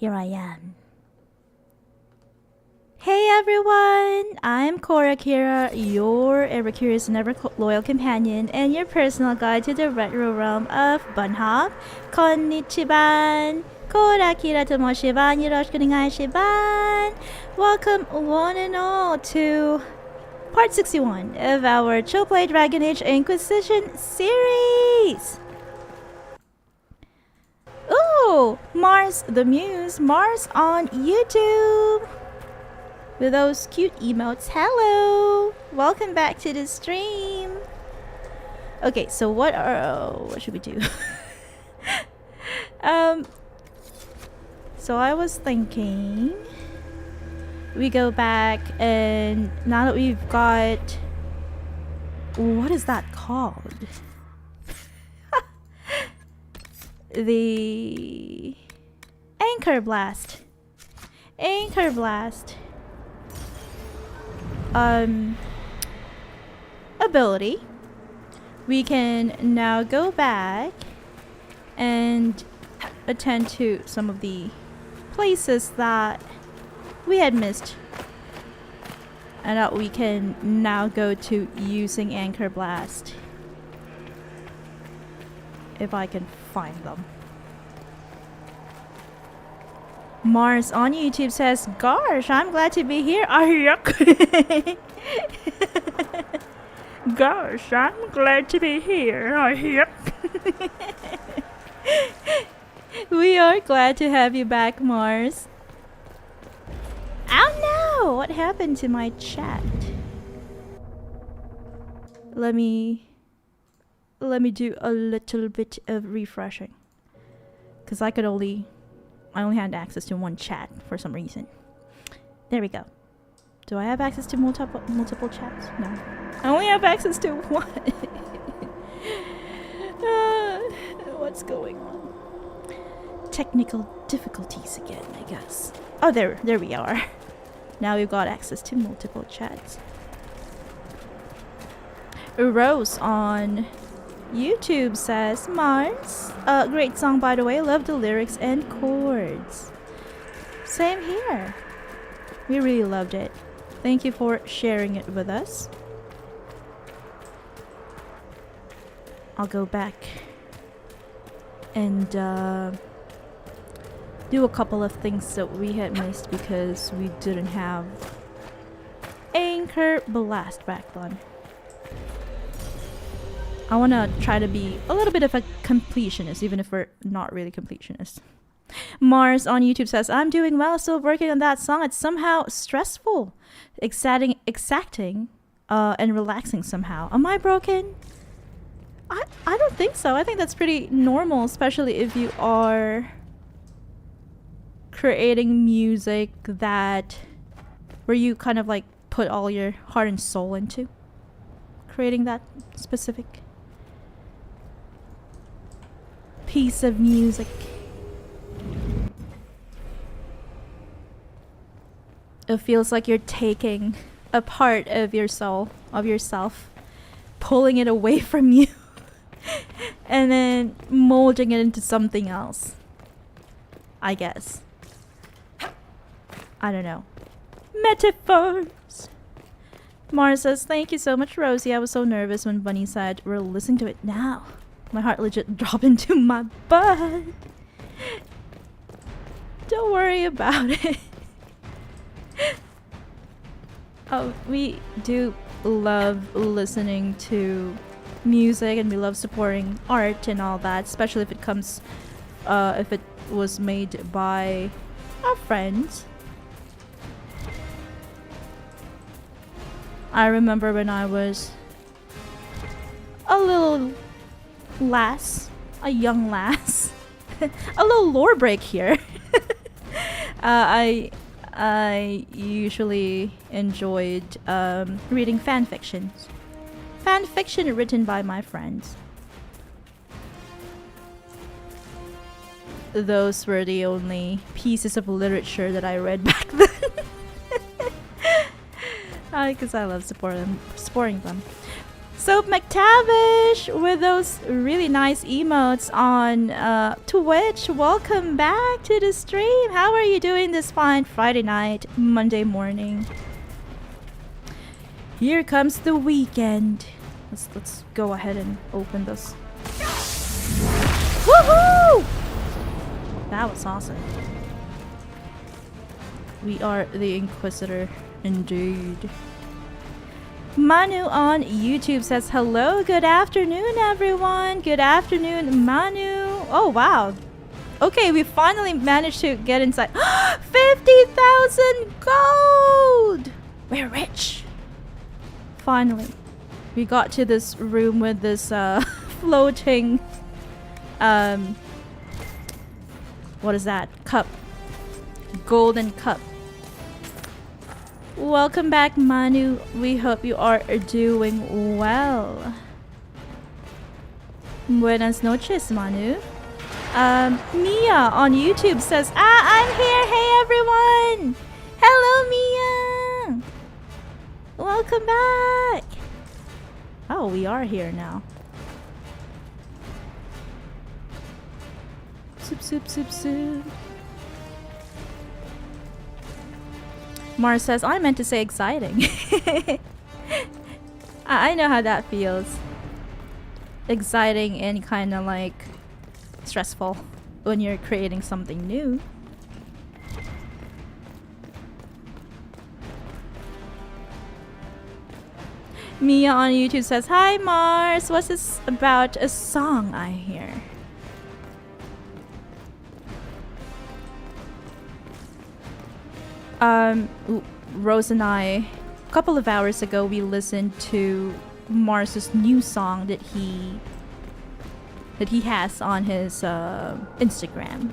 Here I am. Hey everyone! I'm Cora Kira, your ever-curious and ever-loyal companion, and your personal guide to the retro realm of bunnhop. Konnichiban! Cora Kira tomoshiban, yoroshiku onegaishiban! Welcome one and all to part 61 of our Chill Play Dragon Age Inquisition series! Ooh! Mars the Muse, Mars on YouTube! With those cute emotes. Hello! Welcome back to the stream! Okay, so what should we do? So I was thinking we go back, and now that we've got, what is that called? The Anchor Blast. Anchor Blast. Ability. We can now go back and attend to some of the places that we had missed, and that we can now go to using Anchor Blast. If I can find them. Mars on YouTube says, "Gosh, I'm glad to be here." Yuck. Gosh, I'm glad to be here. Yuck. We are glad to have you back, Mars. Oh no! What happened to my chat? Let me do a little bit of refreshing, because I only had access to one chat for some reason. There we go. Do I have access to multiple chats? No. I only have access to one. What's going on? Technical difficulties again, I guess. Oh, there we are. Now we've got access to multiple chats. Rose on YouTube says, "Mars, great song by the way, love the lyrics and chords." Same here. We really loved it. Thank you for sharing it with us. I'll go back and do a couple of things that we had missed because we didn't have Anchor Blast back then. I want to try to be a little bit of a completionist, even if we're not really completionists. Mars on YouTube says, "I'm doing well, still working on that song. It's somehow stressful, exacting, and relaxing somehow. Am I broken?" I don't think so. I think that's pretty normal, especially if you are creating music where you kind of like put all your heart and soul into creating that specific piece of music. It feels like you're taking a part of your soul, of yourself, pulling it away from you, and then molding it into something else. I guess. I don't know. Metaphors! Mara says, "Thank you so much, Rosie. I was so nervous when Bunny said we're listening to it now. My heart legit dropped into my butt." Don't worry about it. Oh, we do love listening to music, and we love supporting art and all that, especially if it comes, if it was made by our friends. I remember when I was a little lass, a young lass, a little lore break here. I usually enjoyed reading fan fictions. Fan fiction written by my friends. Those were the only pieces of literature that I read back then. Because I love supporting them. Soap McTavish with those really nice emotes on Twitch. Welcome back to the stream. How are you doing this fine Friday night, Monday morning? Here comes the weekend. Let's go ahead and open this. Woohoo! That was awesome. We are the Inquisitor, indeed. Manu on YouTube says, hello, good afternoon, everyone. Good afternoon, Manu. Oh, wow. Okay, we finally managed to get inside. 50,000 gold! We're rich. Finally. We got to this room with this floating... what is that? Cup. Golden cup. Welcome back, Manu. We hope you are doing well. Buenas noches, Manu. Mia on YouTube says, I'm here. Hey, everyone. Hello, Mia. Welcome back. Oh, we are here now. Soup, soup, soup, soup. Mars says, I meant to say exciting. I know how that feels. Exciting and kind of like stressful when you're creating something new. Mia on YouTube says, hi Mars, what's this about a song I hear? Rose and I, a couple of hours ago, we listened to Mars's new song that he has on his Instagram.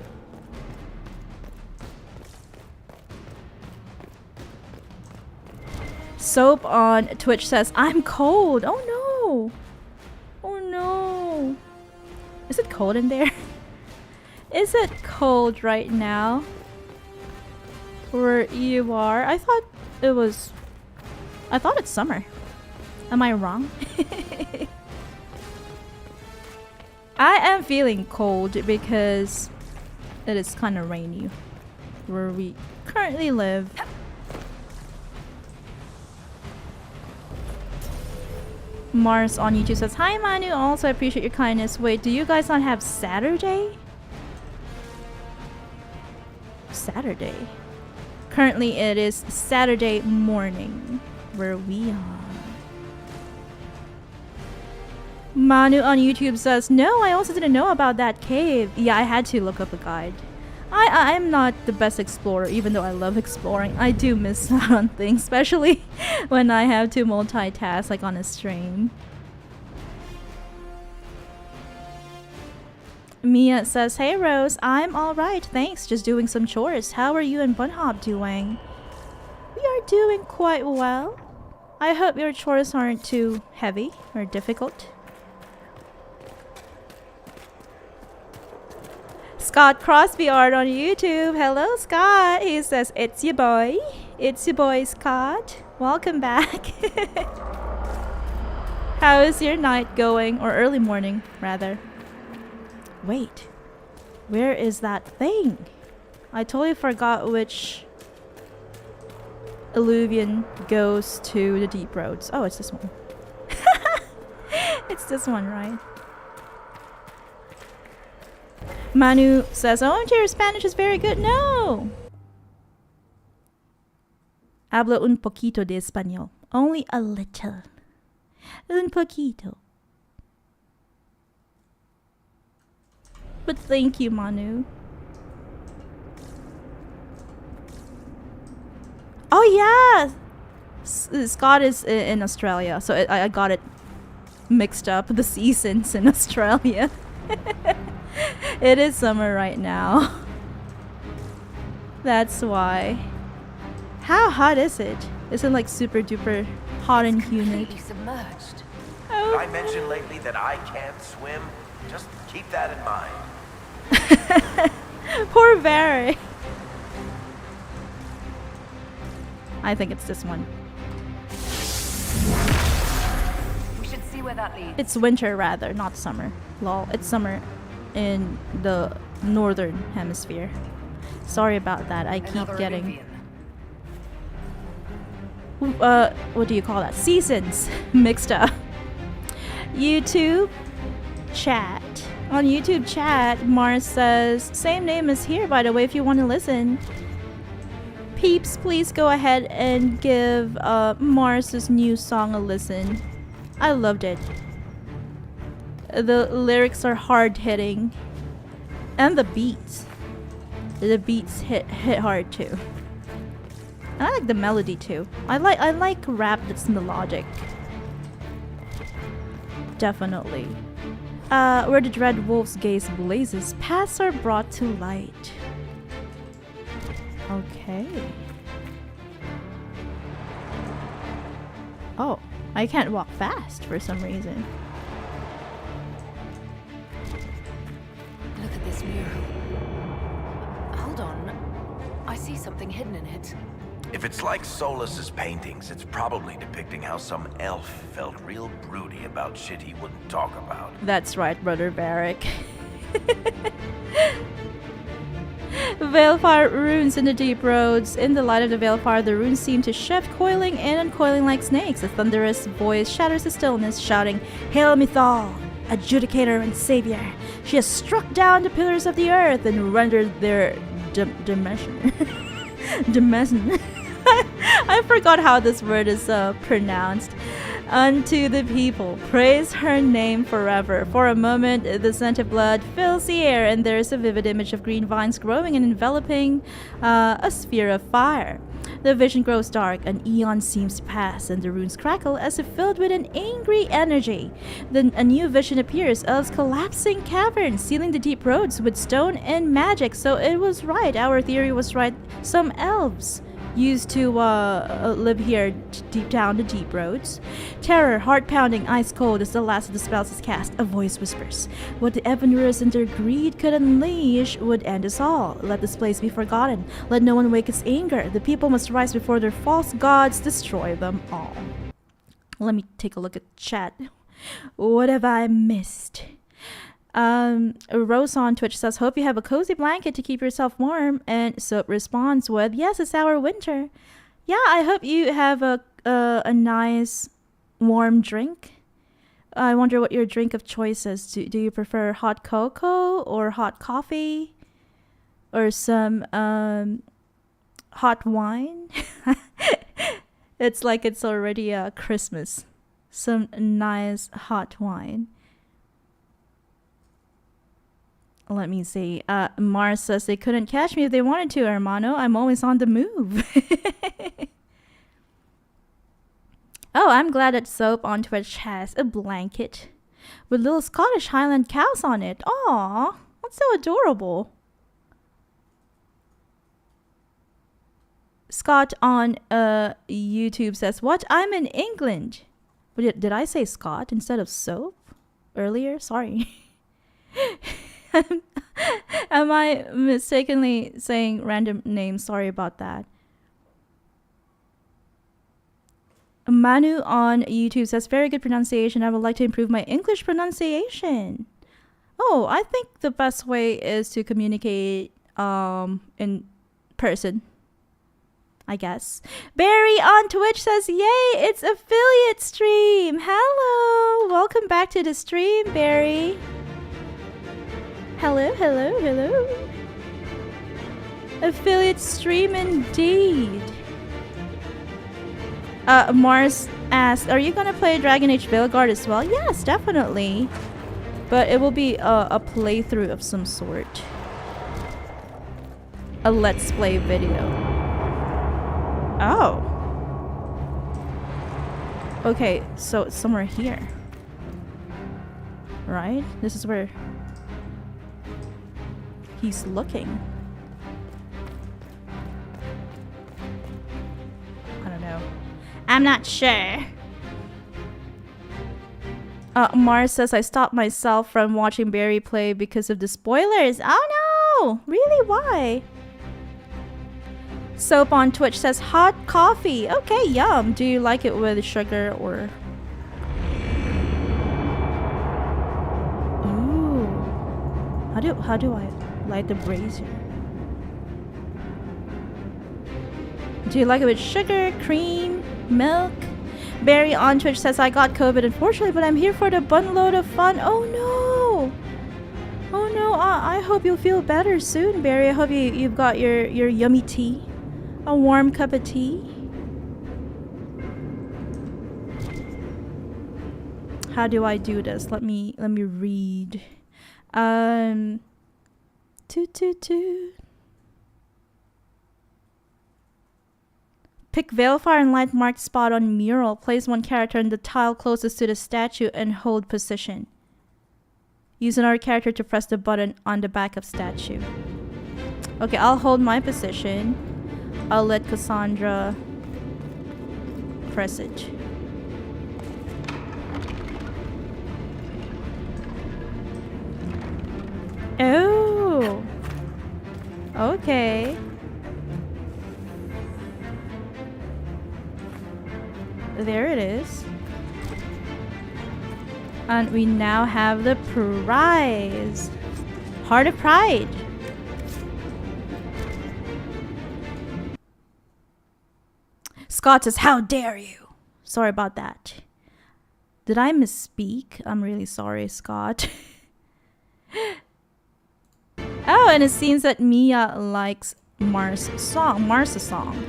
Soap on Twitch says, I'm cold. Oh no. Oh no. Is it cold in there? Is it cold right now? Where you are? I thought it's summer. Am I wrong? I am feeling cold because it is kind of rainy where we currently live. Mars on YouTube says, hi Manu, also appreciate your kindness. Wait, do you guys not have Saturday? Saturday. Currently it is Saturday morning where we are. Manu on YouTube says, no, I also didn't know about that cave. Yeah, I had to look up a guide. I'm not the best explorer, even though I love exploring. I do miss out on things, especially when I have to multitask like on a stream. Mia says, hey Rose, I'm alright, thanks, just doing some chores. How are you and bunnhop doing? We are doing quite well. I hope your chores aren't too heavy or difficult. Scott Crosby art on YouTube. Hello Scott. He says, it's your boy. It's your boy Scott. Welcome back. How is your night going? Or early morning, rather. Wait, where is that thing? I totally forgot which alluvion goes to the deep roads. Oh, it's this one. It's this one, right? Manu says, oh, your Spanish is very good. No! Hablo un poquito de español. Only a little. Un poquito. But thank you, Manu. Oh yeah! Scott is in Australia, so I got it mixed up, the seasons in Australia. It is summer right now. That's why. How hot is it? Is it like super duper hot and humid? Submerged. Oh. I mentioned lately that I can't swim. Just keep that in mind. Poor Barry. I think it's this one. We should see see where that leads. It's winter rather, not summer. Lol, it's summer in the northern hemisphere. Sorry about that. I keep Another getting Illuvian. what do you call that? Seasons mixed up. YouTube chat. On YouTube chat, Mars says, same name as here, by the way, if you want to listen. Peeps, please go ahead and give Mars's new song a listen. I loved it. The lyrics are hard-hitting. And the beats. The beats hit hard too. And I like the melody too. I like rap that's melodic. Definitely. Where the dread wolf's gaze blazes, paths are brought to light. Okay. Oh, I can't walk fast for some reason. Look at this mural. Hold on. I see something hidden in it. If it's like Solus's paintings, it's probably depicting how some elf felt real broody about shit he wouldn't talk about. That's right, Brother Barrack. Veilfire runes in the deep roads. In the light of the Veilfire, the runes seem to shift, coiling and uncoiling like snakes. A thunderous voice shatters the stillness, shouting, "Hail Mythal, adjudicator and savior. She has struck down the pillars of the earth and rendered their dimension." Dimension. I forgot how this word is pronounced. Unto the people, praise her name forever. For a moment, the scent of blood fills the air, and there is a vivid image of green vines growing and enveloping a sphere of fire. The vision grows dark, an eon seems to pass, and the runes crackle as if filled with an angry energy. Then a new vision appears of collapsing caverns, sealing the deep roads with stone and magic. So it was right, our theory was right. Some elves used to live here deep down the deep roads. Terror, heart-pounding, ice-cold as the last of the spells is cast. A voice whispers, what the Evanurers and their greed could unleash would end us all. Let this place be forgotten. Let no one wake its anger. The people must rise before their false gods destroy them all. Let me take a look at chat. What have I missed? Rose on Twitch says, hope you have a cozy blanket to keep yourself warm. And Soap responds with, yes, it's our winter. Yeah, I hope you have a nice warm drink. I wonder what your drink of choice is. Do you prefer hot cocoa or hot coffee? Or some hot wine? It's like it's already Christmas. Some nice hot wine. Let me see. Mars says they couldn't catch me if they wanted to, hermano. I'm always on the move. Oh, I'm glad that Soap on Twitch has a blanket with little Scottish Highland cows on it. Aw, that's so adorable. Scott on YouTube says, what? I'm in England. Did I say Scott instead of Soap earlier? Sorry. Am I mistakenly saying random names? Sorry about that. Manu on YouTube says, very good pronunciation. I would like to improve my English pronunciation. Oh, I think the best way is to communicate in person, I guess. Barry on Twitch says, yay, it's affiliate stream. Hello, welcome back to the stream, Barry. Hello, hello, hello. Affiliate stream indeed. Mars asked, are you gonna play Dragon Age Veilguard as well? Yes, definitely. But it will be a playthrough of some sort. A let's play video. Oh. Okay, so it's somewhere here. Right? This is where he's looking. I don't know. I'm not sure. Mars says, I stopped myself from watching Barry play because of the spoilers. Oh no! Really? Why? Soap on Twitch says, hot coffee. Okay, yum. Do you like it with sugar or... How do I light the brazier? Do you like it with sugar, cream, milk? Barry on Twitch says, I got COVID unfortunately, but I'm here for the bun load of fun. Oh no! Oh no, I hope you'll feel better soon, Barry. I hope you've got your yummy tea. A warm cup of tea. How do I do this? Let me read. Pick Veilfire and light marked spot on mural. Place one character in the tile closest to the statue and hold position. Use another character to press the button on the back of statue. Okay, I'll hold my position. I'll let Cassandra press it. Oh! Okay. There it is. And we now have the prize. Heart of Pride. Scott says, how dare you? Sorry about that. Did I misspeak? I'm really sorry, Scott. Oh, and it seems that Mia likes Marsa's song.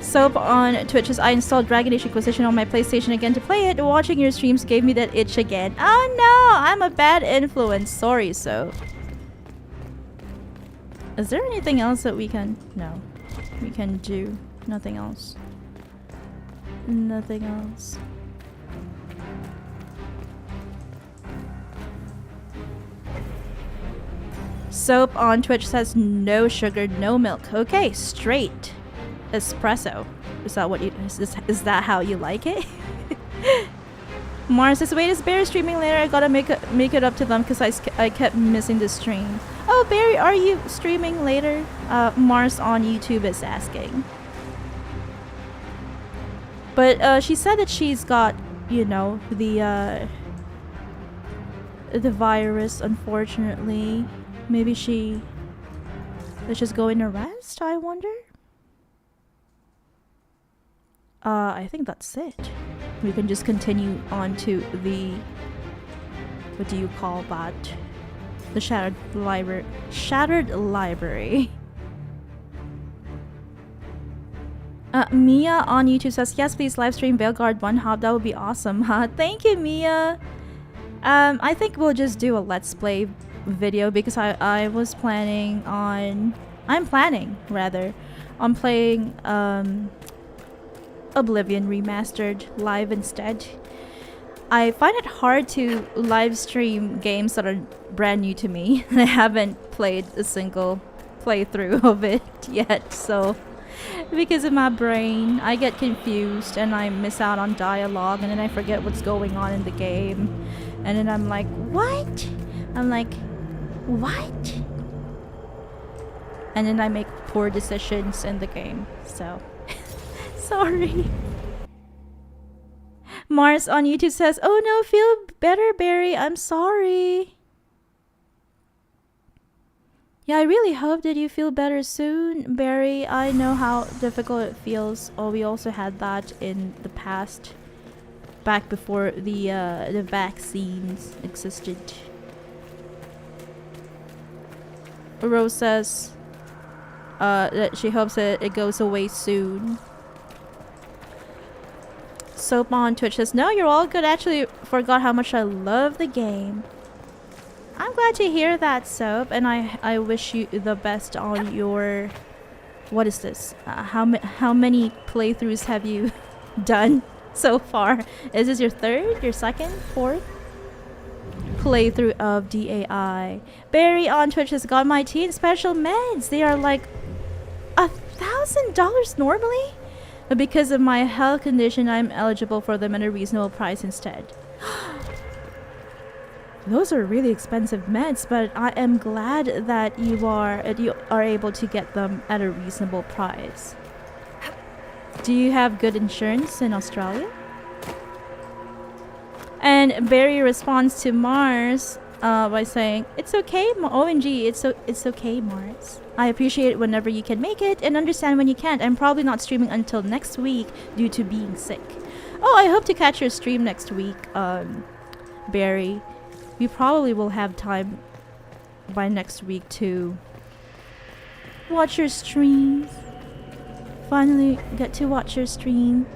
Soap on Twitch says, I installed Dragon Age Inquisition on my PlayStation again to play it. Watching your streams gave me that itch again. Oh no, I'm a bad influence. Sorry, Soap. Is there anything else that we can... No. We can do. Nothing else. Nothing else. Soap on Twitch says, no sugar, no milk. Okay, straight espresso. Is that what you... Is that how you like it? Mars says, wait, is Barry streaming later? I gotta make it up to them because I kept missing the stream. Oh, Barry, are you streaming later? Mars on YouTube is asking. But she said that she's got, you know, the virus, unfortunately. Maybe let's just go in a rest, I wonder? I think that's it. We can just continue on to the... What do you call that? The Shattered Library. Shattered Library. Mia on YouTube says, yes, please live stream Veilguard bunnhop. That would be awesome, huh? Thank you, Mia. I think we'll just do a Let's Play video because I was planning on... I'm planning, rather, on playing Oblivion Remastered live instead. I find it hard to live stream games that are brand new to me. I haven't played a single playthrough of it yet, so... Because of my brain, I get confused and I miss out on dialogue and then I forget what's going on in the game. And then I'm like, what? I'm like, what? And then I make poor decisions in the game, so... Sorry. Mars on YouTube says, oh no, feel better, Barry. I'm sorry. Yeah, I really hope that you feel better soon, Barry. I know how difficult it feels. Oh, we also had that in the past, back before the vaccines existed. Rose says that she hopes that it goes away soon. Soap on Twitch says, no, you're all good. Actually, forgot how much I love the game. I'm glad to hear that, Soap, and I wish you the best on your... What is this? How many playthroughs have you done so far? Is this your third, your second, fourth playthrough of DAI? Barry on Twitch has got my tea and special meds. They are like $1,000 normally, but because of my health condition, I'm eligible for them at a reasonable price instead. Those are really expensive meds, but I am glad that you are able to get them at a reasonable price. Do you have good insurance in Australia? And Barry responds to Mars, by saying, "It's okay, OMG, it's okay, Mars. I appreciate it whenever you can make it and understand when you can't. I'm probably not streaming until next week due to being sick." Oh, I hope to catch your stream next week, Barry. We probably will have time by next week to watch your streams. Finally get to watch your stream,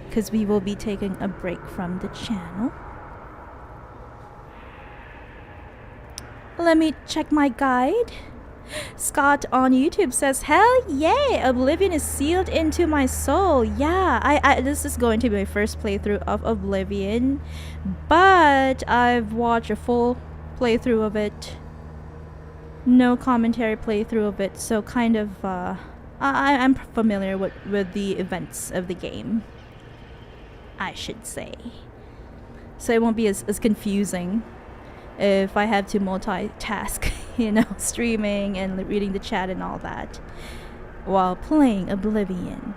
because we will be taking a break from the channel. Let me check my guide. Scott on YouTube says, "Hell yeah, Oblivion is sealed into my soul." Yeah, I this is going to be my first playthrough of Oblivion, but I've watched a full playthrough of it. No commentary playthrough of it, so kind of I'm familiar with the events of the game, I should say. So it won't be as confusing if I have to multitask, you know, streaming and reading the chat and all that while playing Oblivion.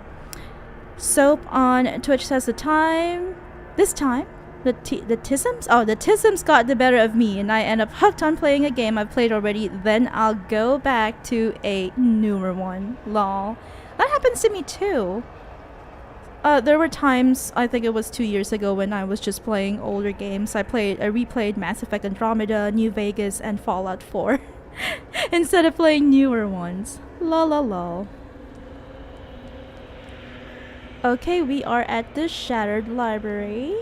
Soap on Twitch says this time, the tisms? Oh, the tisms got the better of me and I end up hooked on playing a game I've played already, then I'll go back to a newer one. Lol. That happens to me too. There were times, I think it was 2 years ago, when I was just playing older games. I replayed Mass Effect Andromeda, New Vegas, and Fallout 4 instead of playing newer ones. Lol lol lol. Okay, we are at the Shattered Library.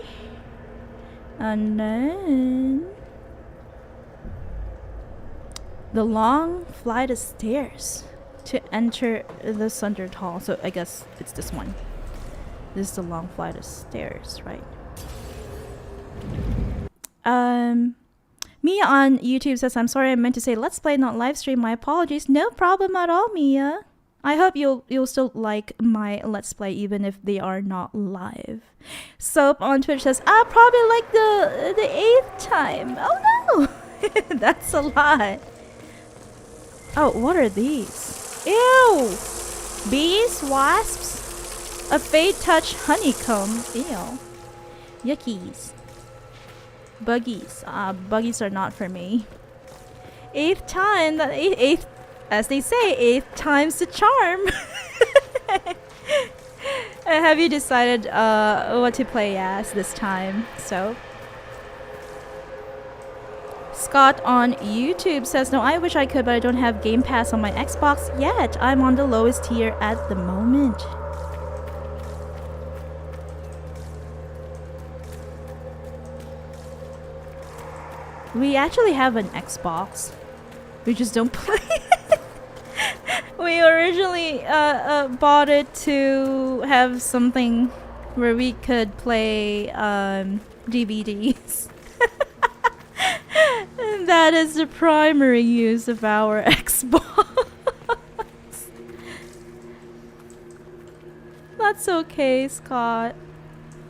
And then the long flight of stairs to enter the Sundered Hall. So I guess it's this one. This is the long flight of stairs, right? Mia on YouTube says, "I'm sorry, I meant to say let's play, not live stream. My apologies." No problem at all, Mia. I hope you'll still like my let's play even if they are not live. Soap on Twitch says, "I probably like the 8th time." Oh no, that's a lot. Oh, what are these? Ew, bees, wasps. A Fade Touch honeycomb. Ew. Yuckies. Buggies. Buggies are not for me. 8th time. Eighth, as they say, 8th time's the charm. Have you decided what to play as this time? So, Scott on YouTube says, "No, I wish I could, but I don't have Game Pass on my Xbox yet. I'm on the lowest tier at the moment." We actually have an Xbox. We just don't play it. We originally bought it to have something where we could play DVDs. And that is the primary use of our Xbox. That's okay, Scott.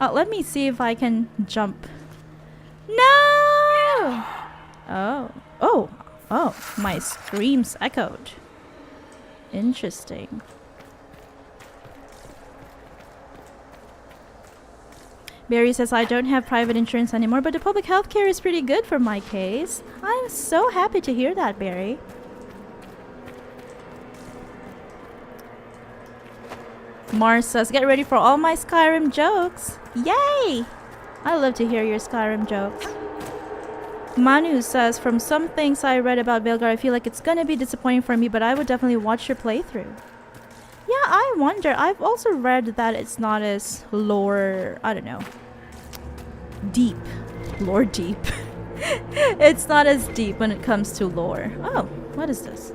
Let me see if I can jump. No! Oh, my screams echoed. Interesting. Barry says, "I don't have private insurance anymore, but the public health care is pretty good for my case." I'm so happy to hear that, Barry. Mars says, "Get ready for all my Skyrim jokes." Yay! I love to hear your Skyrim jokes. Manu says, "From some things I read about Veilguard, I feel like it's gonna be disappointing for me, but I would definitely watch your playthrough." Yeah, I wonder. I've also read that it's not as lore, I don't know, deep. Lore deep. It's not as deep when it comes to lore. Oh, what is this?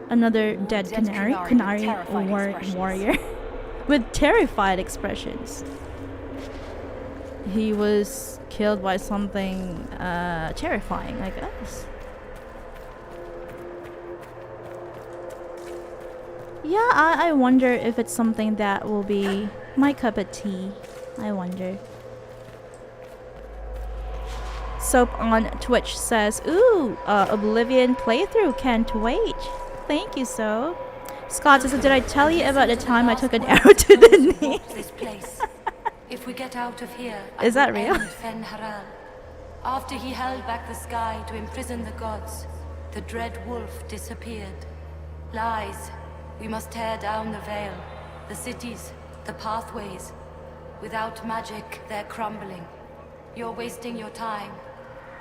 Another dead Qunari warrior with terrified expressions. He was killed by something terrifying, I guess. Yeah, I wonder if it's something that will be my cup of tea. I wonder. Soap on Twitch says, "Ooh, Oblivion playthrough, can't wait." Thank you, Soap. Scott says, "Did I tell you about the time I took an arrow to the knee?" This place. If we get out of here, Is that real? After he held back the sky to imprison the gods, the dread wolf disappeared. Lies. We must tear down the veil, the cities, the pathways. Without magic, they're crumbling. You're wasting your time.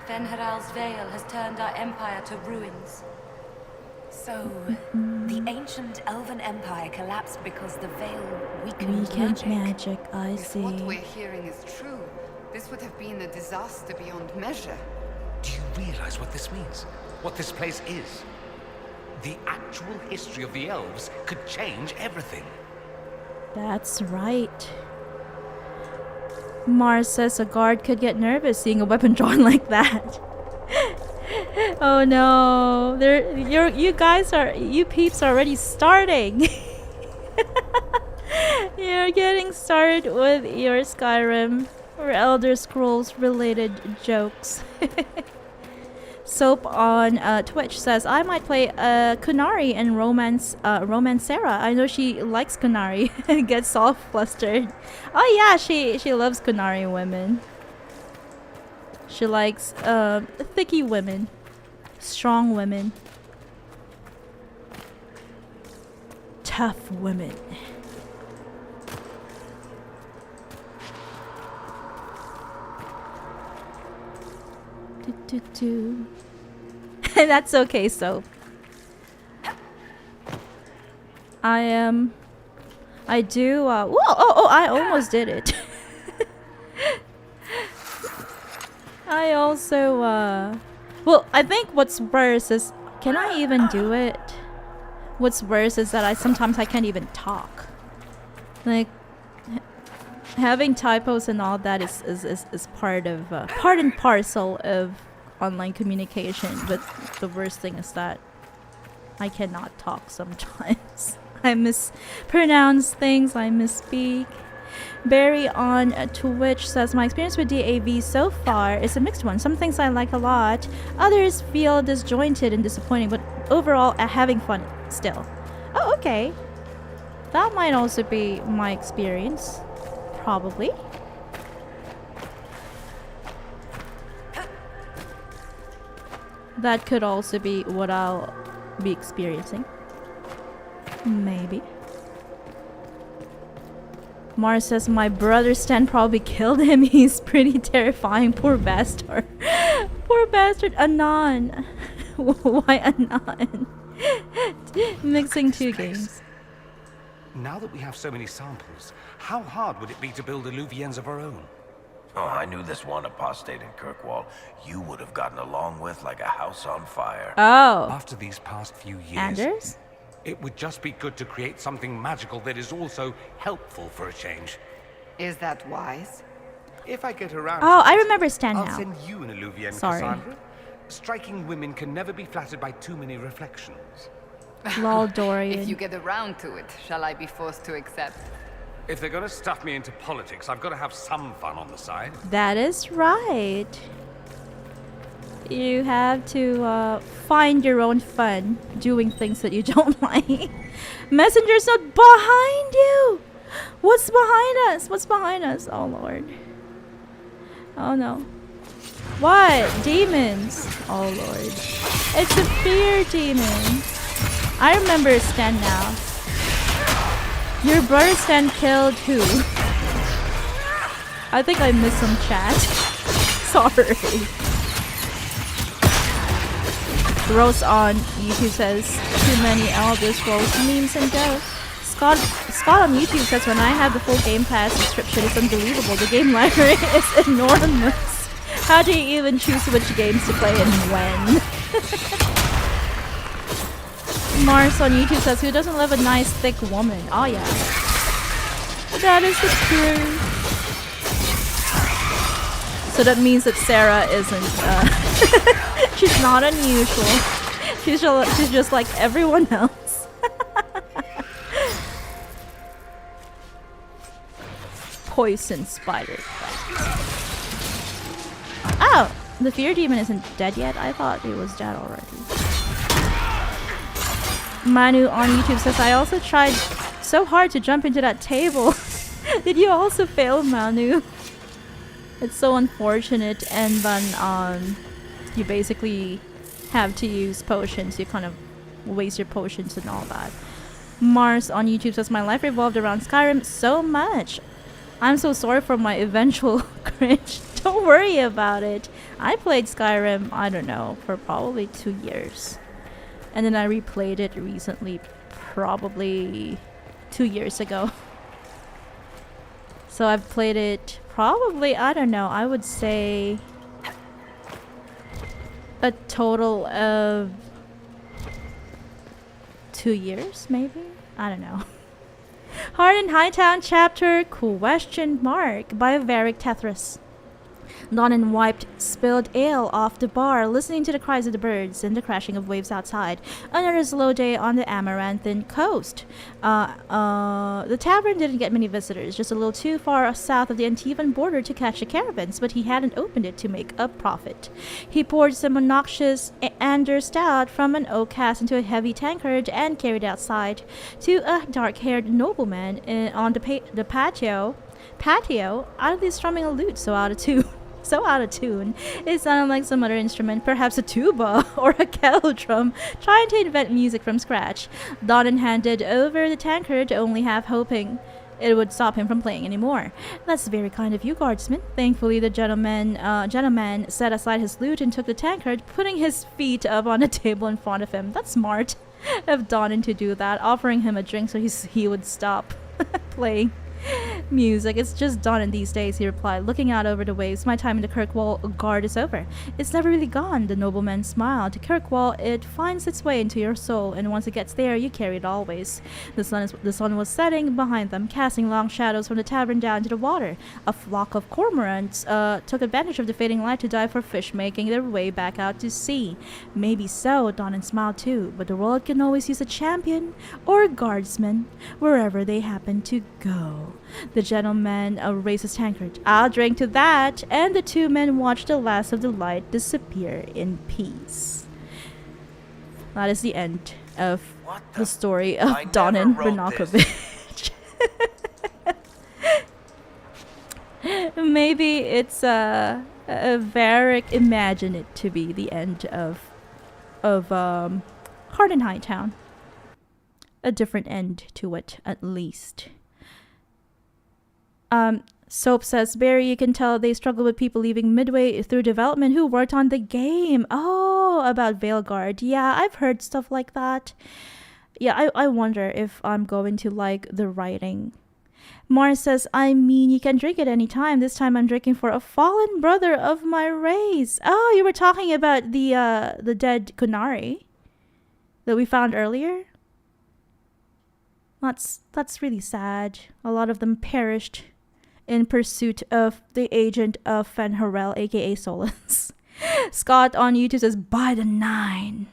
Fen'Haral's veil has turned our empire to ruins. So, the ancient elven empire collapsed because the veil weakened Magic, I If see. what we're hearing is true, this would have been a disaster beyond measure. Do you realize what this means? What this place is? The actual history of the elves could change everything. That's right. Mars says a guard could get nervous seeing a weapon drawn like that. Oh no, you peeps are already starting. You're getting started with your Skyrim or Elder Scrolls related jokes. Soap on Twitch says I might play Qunari and Romancera. I know she likes Qunari. Gets all flustered. Oh yeah, she loves Qunari women. She likes thicky women, strong women, tough women. That's okay, so I do whoa, I almost did it. I also well, I think what's worse is, can I even do it? What's worse is that sometimes I can't even talk. Like having typos and all that is part of part and parcel of online communication, but the worst thing is that I cannot talk sometimes. I mispronounce things, I misspeak. Barry on Twitch says my experience with DAV so far is a mixed one. Some things I like a lot, others feel disjointed and disappointing, but overall having fun still. Oh, okay. That might also be my experience. Probably. That could also be what I'll be experiencing. Maybe. Mars says my brother Stan probably killed him. He's pretty terrifying. Poor bastard. Poor bastard. Anon. Why Anon? Mixing two games. Now that we have so many samples, how hard would it be to build Illuviens of our own? Oh, I knew this one apostate in Kirkwall you would have gotten along with like a house on fire. Oh. After these past few years, Anders? it would just be good to create something magical that is also helpful for a change. Is that wise? If I get around Oh, to I it, remember Stan I'll now. send you an Illuvien, Sorry. Cassandra. Striking women can never be flattered by too many reflections. Lol, If Dorian. you get around to it, shall I be forced to accept? If they're gonna stuff me into politics, I've got to have some fun on the side. That is right. You have to find your own fun doing things that you don't like. Messenger's not behind you! What's behind us? What's behind us? Oh lord. Oh no. What? Demons. Oh lord. It's a fear demon. I remember Stan now. Your brother Stan killed who? I think I missed some chat. Sorry. Rose on YouTube says too many Elder Scrolls memes and go. Scott on YouTube says when I have the full Game Pass subscription, it's unbelievable. The game library is enormous. How do you even choose which games to play and when? Mars on YouTube says who doesn't love a nice thick woman? Oh yeah. That is the truth. So that means that Sarah isn't she's not unusual. She's just like everyone else. Poison spider. Oh, the fear demon isn't dead yet. I thought it was dead already. Manu on YouTube says I also tried so hard to jump into that table. Did you also fail, Manu? It's so unfortunate, and then you basically have to use potions. You kind of waste your potions and all that. Mars on YouTube says, my life revolved around Skyrim so much. I'm so sorry for my eventual cringe. Don't worry about it. I played Skyrim, I don't know, for probably 2 years. And then I replayed it recently, probably 2 years ago. So I've played it probably, I don't know, I would say a total of 2 years, maybe? I don't know. Heart in Hightown chapter question mark by Varric Tethras. Donan wiped spilled ale off the bar, listening to the cries of the birds and the crashing of waves outside. Another slow day on the Amaranthan coast. The tavern didn't get many visitors, just a little too far south of the Antivan border to catch the caravans, but he hadn't opened it to make a profit. He poured some obnoxious Ander stout from an oak cask into a heavy tankard and carried it outside to a dark-haired nobleman on the patio, idly strumming a lute so out of tune. It sounded like some other instrument, perhaps a tuba or a kettle drum, trying to invent music from scratch. Donan handed over the tankard, only half hoping it would stop him from playing anymore. That's very kind of you, guardsman. Thankfully, the gentleman set aside his lute and took the tankard, putting his feet up on the table in front of him. That's smart of Donan to do that, offering him a drink so he would stop playing music. It's just done in these days, he replied, looking out over the waves. My time in the Kirkwall guard is over. It's never really gone, the nobleman smiled. Kirkwall, it finds its way into your soul, and once it gets there, you carry it always. The sun was setting behind them, casting long shadows from the tavern down into the water. A flock of cormorants took advantage of the fading light to dive for fish, making their way back out to sea. Maybe so, Donan smiled too, but the world can always use a champion or a guardsman wherever they happen to go. The gentleman raised his tankard. I'll drink to that, and the two men watched the last of the light disappear in peace. That is the end of the story of Donan Brnokovich. Maybe it's a Varric imagined it to be the end of Heart in Hightown. A different end to it, at least. Soap says, Barry, you can tell they struggle with people leaving midway through development who worked on the game. Oh, about Veilguard. Yeah, I've heard stuff like that. Yeah, I wonder if I'm going to like the writing. Mars says, I mean, you can drink it any time. This time I'm drinking for a fallen brother of my race. Oh, you were talking about the dead Qunari that we found earlier? That's really sad. A lot of them perished in pursuit of the agent of Fenharel, aka Solus. Scott on YouTube says, by the 9.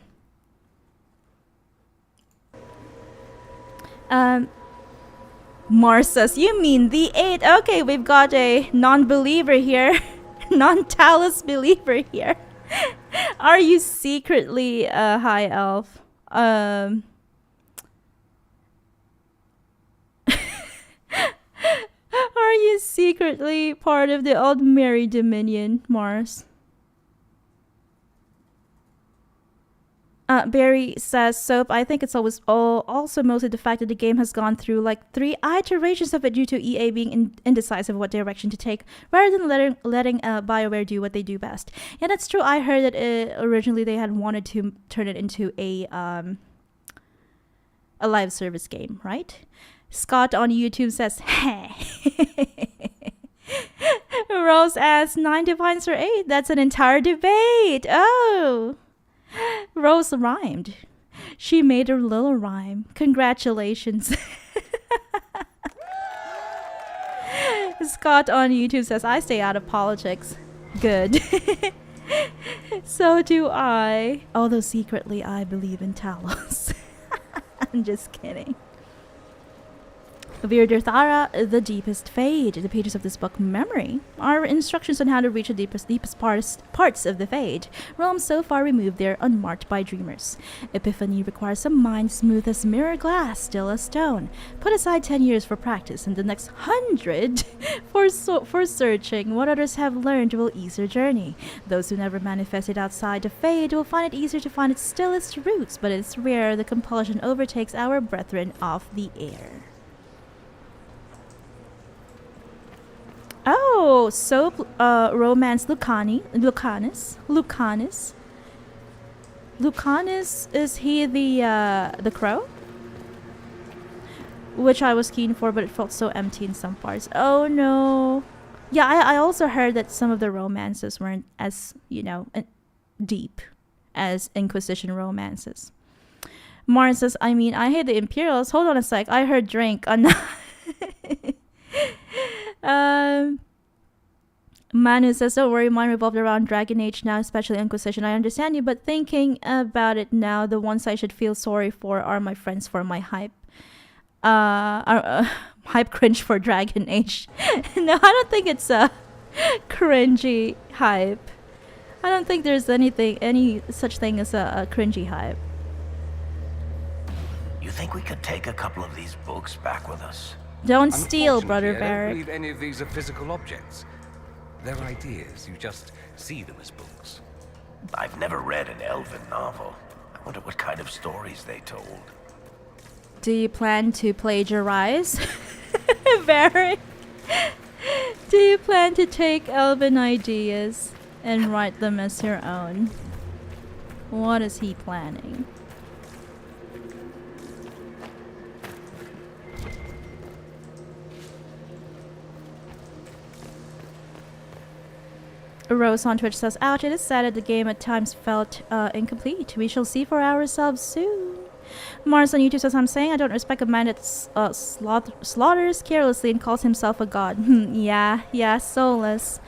Mars says, you mean the 8? Okay, we've got a non-believer here. Non-Talus believer here. Are you secretly a high elf? Are you secretly part of the old Mary Dominion, Mars? Barry says, Soap, I think it's also mostly the fact that the game has gone through like 3 iterations of it due to EA being indecisive what direction to take, rather than letting BioWare do what they do best. Yeah, that's true. I heard that originally they had wanted to turn it into a live service game, right? Scott on YouTube says, hey. Rose asks, 9 divines or 8? That's an entire debate. Oh. Rose rhymed. She made her little rhyme. Congratulations. Scott on YouTube says, I stay out of politics. Good. So do I. Although secretly I believe in Talos. I'm just kidding. Virdirthara, the deepest fade. The pages of this book, Memory, are instructions on how to reach the deepest parts of the fade, realms so far removed they're unmarked by dreamers. Epiphany requires a mind smooth as mirror glass, still as stone. Put aside 10 years for practice and the next 100 for searching. What others have learned will ease your journey. Those who never manifested outside the fade will find it easier to find its stillest roots, but it's rare the compulsion overtakes our brethren of the air. Oh, soap, romance Lucanus. Lucanus, is he the crow? Which I was keen for, but it felt so empty in some parts. Oh no. Yeah, I also heard that some of the romances weren't as, deep as Inquisition romances. Mara says, I mean, I hate the Imperials. Hold on a sec. I heard drink on Manu says, don't worry, mine revolved around Dragon Age now, especially Inquisition. I understand you, but thinking about it now, the ones I should feel sorry for are my friends for my hype. Hype cringe for Dragon Age. No, I don't think it's a cringy hype. I don't think there's any such thing as a cringy hype. You think we could take a couple of these books back with us? Don't steal, Brother Unfortunately, I don't Barrack. believe any of these are physical objects. They're ideas. You just see them as books. I've never read an elven novel. I wonder what kind of stories they told. Do you plan to plagiarize, Barrack? Do you plan to take elven ideas and write them as your own? What is he planning? Rose on Twitch says, ouch, it is sad that the game at times felt incomplete. We shall see for ourselves soon. Mars on YouTube says, I'm saying I don't respect a man that slaughters carelessly and calls himself a god. Yeah, soulless.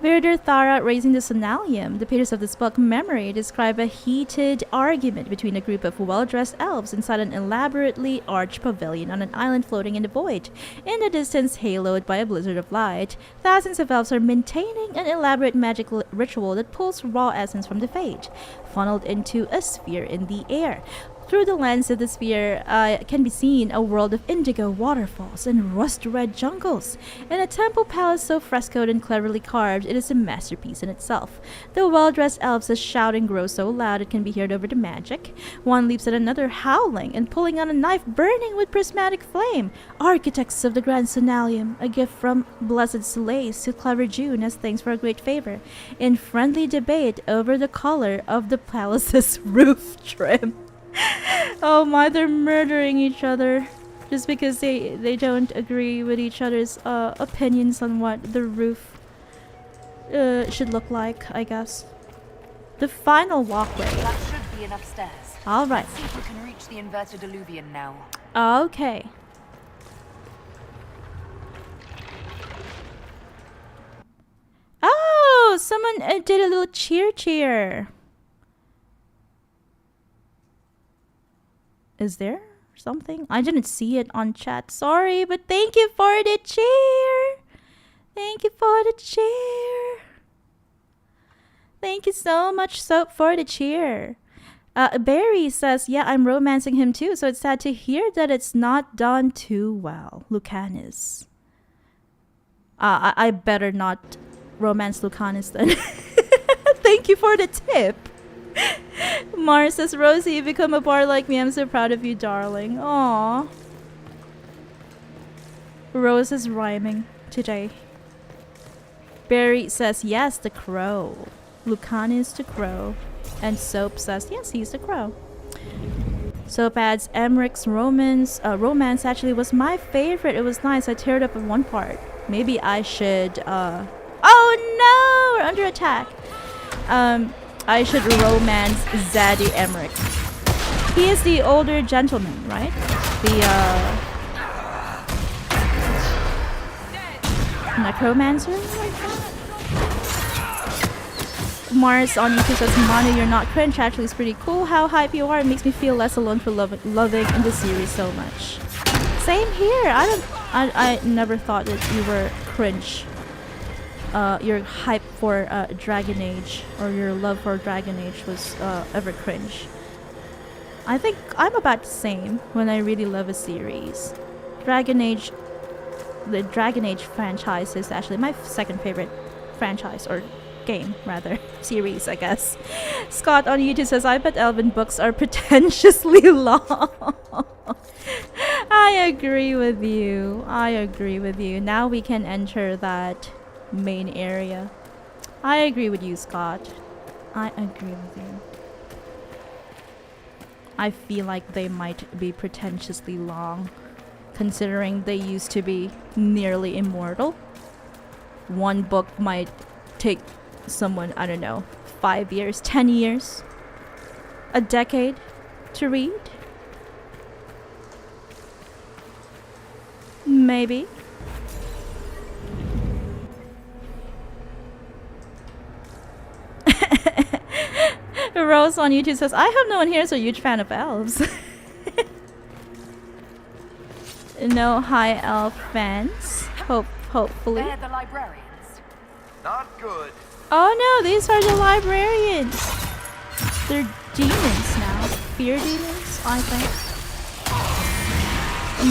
Virdirthara raising the Sonalium. The pages of this book, Memory, describe a heated argument between a group of well-dressed elves inside an elaborately arched pavilion on an island floating in the void. In the distance, haloed by a blizzard of light, thousands of elves are maintaining an elaborate magical ritual that pulls raw essence from the fade, funneled into a sphere in the air. Through the lens of the sphere can be seen a world of indigo waterfalls and rust-red jungles, and a temple palace so frescoed and cleverly carved it is a masterpiece in itself. The well-dressed elves' shouting grows so loud it can be heard over the magic. One leaps at another, howling and pulling on a knife burning with prismatic flame. Architects of the Grand Sonalium, a gift from Blessed Solace to clever June as thanks for a great favor, in friendly debate over the color of the palace's roof trim. Oh my, they're murdering each other just because they don't agree with each other's opinions on what the roof should look like, I guess. The final walkway. That should be enough stairs. Alright. Let's see if we can reach the inverted alluvion now. Okay. Oh, someone did a little cheer. Is there something? I didn't see it on chat. Sorry, but thank you for the cheer. Thank you for the cheer. Thank you so much, Soap, for the cheer. Barry says, yeah, I'm romancing him too, so it's sad to hear that it's not done too well. Lucanus. I better not romance Lucanus then. Thank you for the tip. Mars says, Rosie, you become a bar like me. I'm so proud of you, darling. Aww. Rose is rhyming today. Barry says, yes, the crow. Lucanus the crow. And Soap says, yes, he's the crow. Soap adds, Emmerich's romance actually was my favorite. It was nice. I teared up in one part. Maybe I should, oh no! We're under attack. I should romance Zadie Emmerich. He is the older gentleman, right? The necromancer? Mars on YouTube says, Manu, you're not cringe. Actually, it's pretty cool how hype you are. It makes me feel less alone for loving the series so much. Same here. I never thought that you were cringe. Your hype for Dragon Age or your love for Dragon Age was ever cringe. I think I'm about the same when I really love a series. The Dragon Age franchise is actually my second favorite franchise, or game rather, series I guess. Scott on YouTube says, I bet Elven books are pretentiously long. I agree with you. Now we can enter that main area. I agree with you, Scott. I agree with you. I feel like they might be pretentiously long, considering they used to be nearly immortal. One book might take someone, I don't know, 5 years, 10 years, a decade to read. Maybe. Rose on YouTube says, I hope no one here is a huge fan of elves. No high elf fans. Hopefully. They're the librarians. Not good. Oh no, these are the librarians. They're demons now. Fear demons, I think.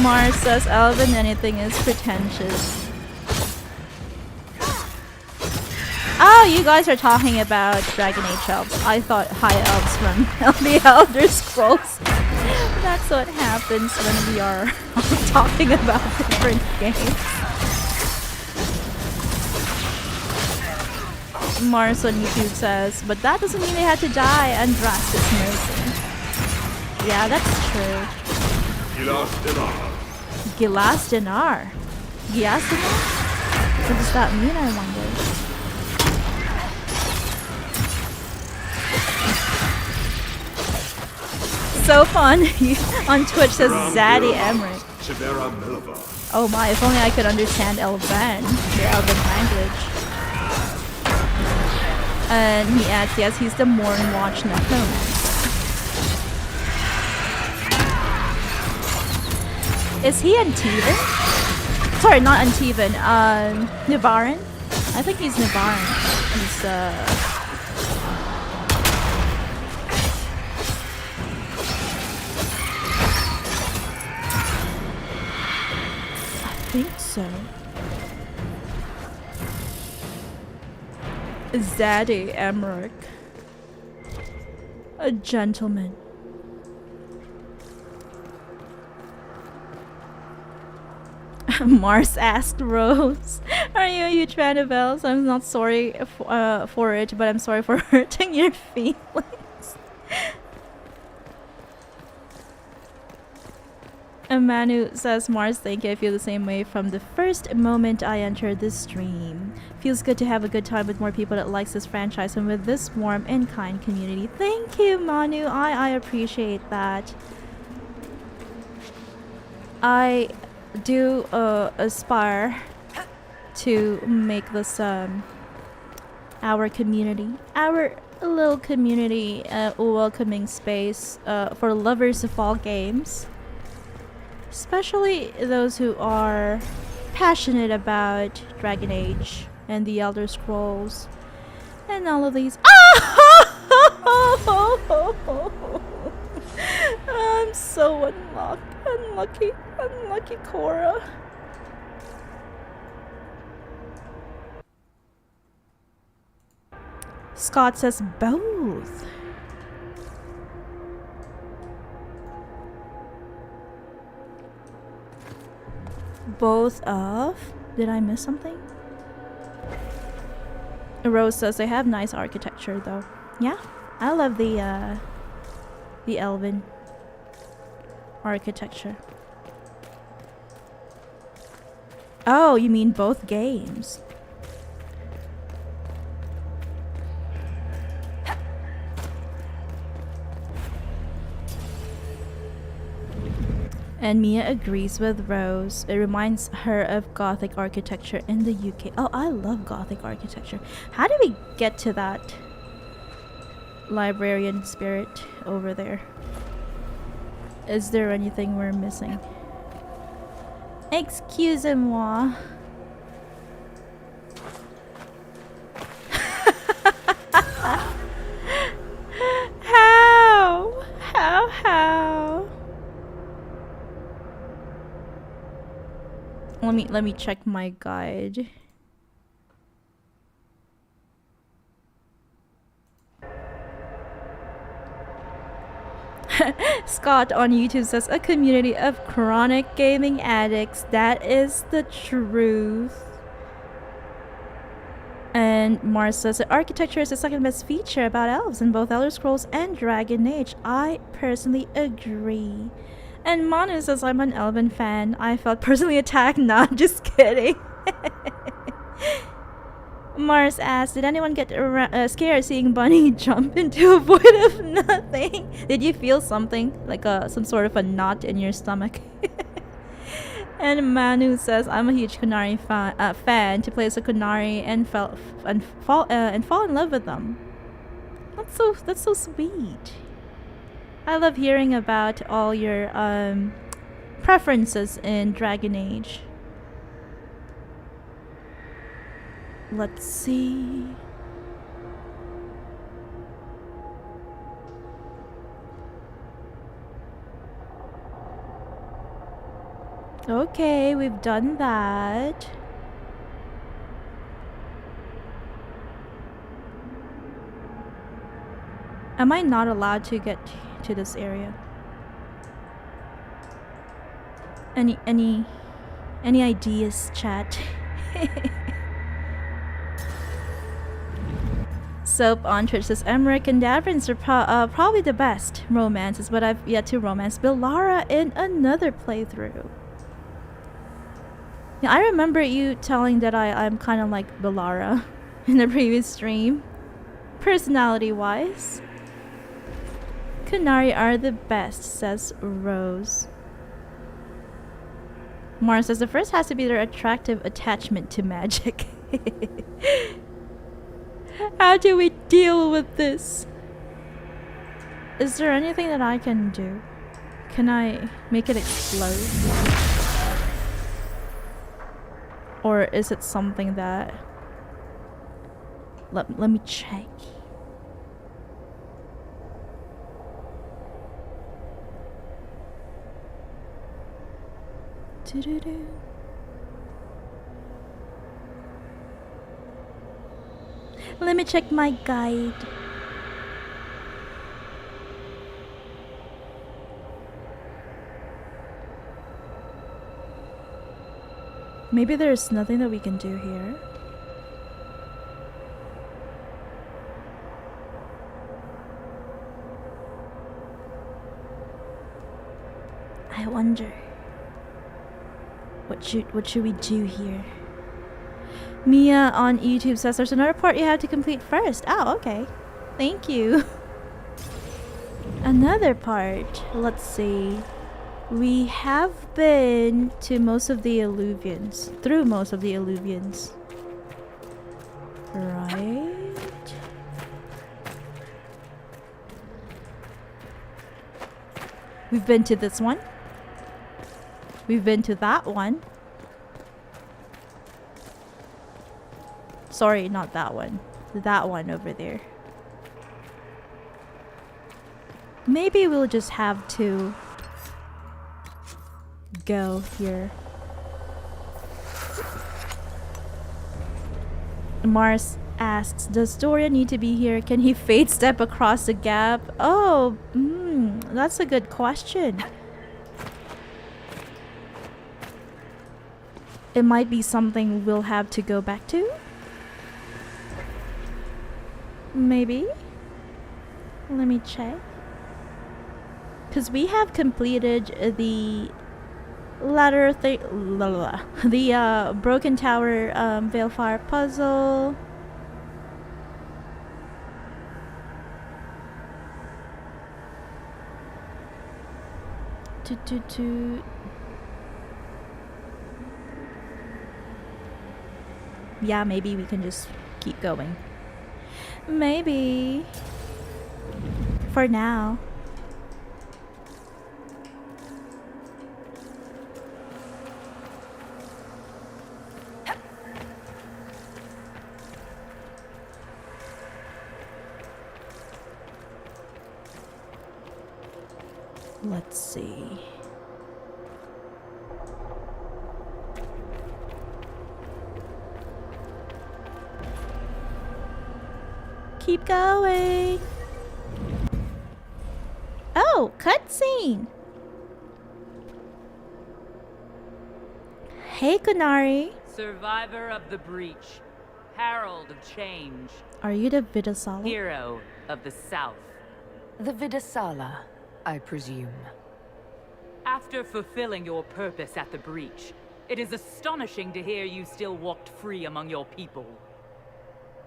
Mars says elven anything is pretentious. Oh, you guys are talking about Dragon Age elves. I thought high elves from the Elder Scrolls. That's what happens when we are talking about different games. Mars on YouTube says, but that doesn't mean they had to die, and Drast is nursing. Yeah, that's true. Gilas Dinar. Gilas Dinar? What does that mean, I wonder? So fun. On Twitch says Zaddy Emmerich. Oh my, if only I could understand Elven, the Elven language. And he adds, yes, he's the Mornwatch Necromancer. Is he Antivan? Sorry, not Antivan. Nivaran? I think he's Nivaran. He's, I think so. Zaddy Emmerich. A gentleman. Mars asked Rose, are you a huge fan of elves? I'm not sorry for it, but I'm sorry for hurting your feelings. And Manu says, Mars, thank you. I feel the same way from the first moment I entered this stream. Feels good to have a good time with more people that likes this franchise and with this warm and kind community. Thank you, Manu. I appreciate that. I do aspire to make this our community, our little community, a welcoming space for lovers of all games. Especially those who are passionate about Dragon Age and the Elder Scrolls and all of these. I'm so unlucky, Cora. Scott says both. Both of? Did I miss something? Rose says they have nice architecture though. Yeah, I love the elven architecture. Oh, you mean both games? And Mia agrees with Rose. It reminds her of Gothic architecture in the UK. Oh, I love Gothic architecture. How do we get to that librarian spirit over there? Is there anything we're missing? Excusez-moi. How? How? Let me check my guide. Scott on YouTube says a community of chronic gaming addicts. That is the truth. And Mars says that architecture is the second best feature about elves in both Elder Scrolls and Dragon Age. I personally agree. And Manu says I'm an Elven fan. I felt personally attacked. Nah, just kidding. Mars asked, did anyone get scared seeing Bunny jump into a void of nothing? Did you feel something? Like some sort of a knot in your stomach? And Manu says, I'm a huge Qunari fan to play as a Qunari and fall in love with them. That's so sweet. I love hearing about all your preferences in Dragon Age. Let's see. Okay, we've done that. Am I not allowed to get to this area? Any ideas, chat? Soap on Twitch says Emmerich and Davrins are probably the best romances, but I've yet to romance Bellara in another playthrough. Yeah, I remember you telling that I'm kind of like Bellara in the previous stream, personality-wise. Qunari are the best, says Rose. Mars says the first has to be their attractive attachment to magic. How do we deal with this? Is there anything that I can do? Can I make it explode? Or is it something that... Let me check. Doo-doo-doo. Let me check my guide. Maybe there's nothing that we can do here. I wonder. What should we do here? Mia on YouTube says there's another part you have to complete first. Oh, okay. Thank you. Another part. Let's see. We have been to most of the alluvions. Through most of the alluvions. Right? We've been to this one. We've been to that one. Sorry, not that one. That one over there. Maybe we'll just have to go here. Mars asks, does Dorian need to be here? Can he fade step across the gap? Oh, that's a good question. It might be something we'll have to go back to. Maybe. Let me check. Because we have completed the ladder thing, the Broken Tower Veilfire puzzle. Yeah, maybe we can just keep going. Maybe. For now. Let's see. Keep going. Oh, cutscene. Hey, Qunari. Survivor of the breach. Herald of change. Are you the Vidasala? Hero of the South. The Vidasala, I presume. After fulfilling your purpose at the breach, it is astonishing to hear you still walked free among your people.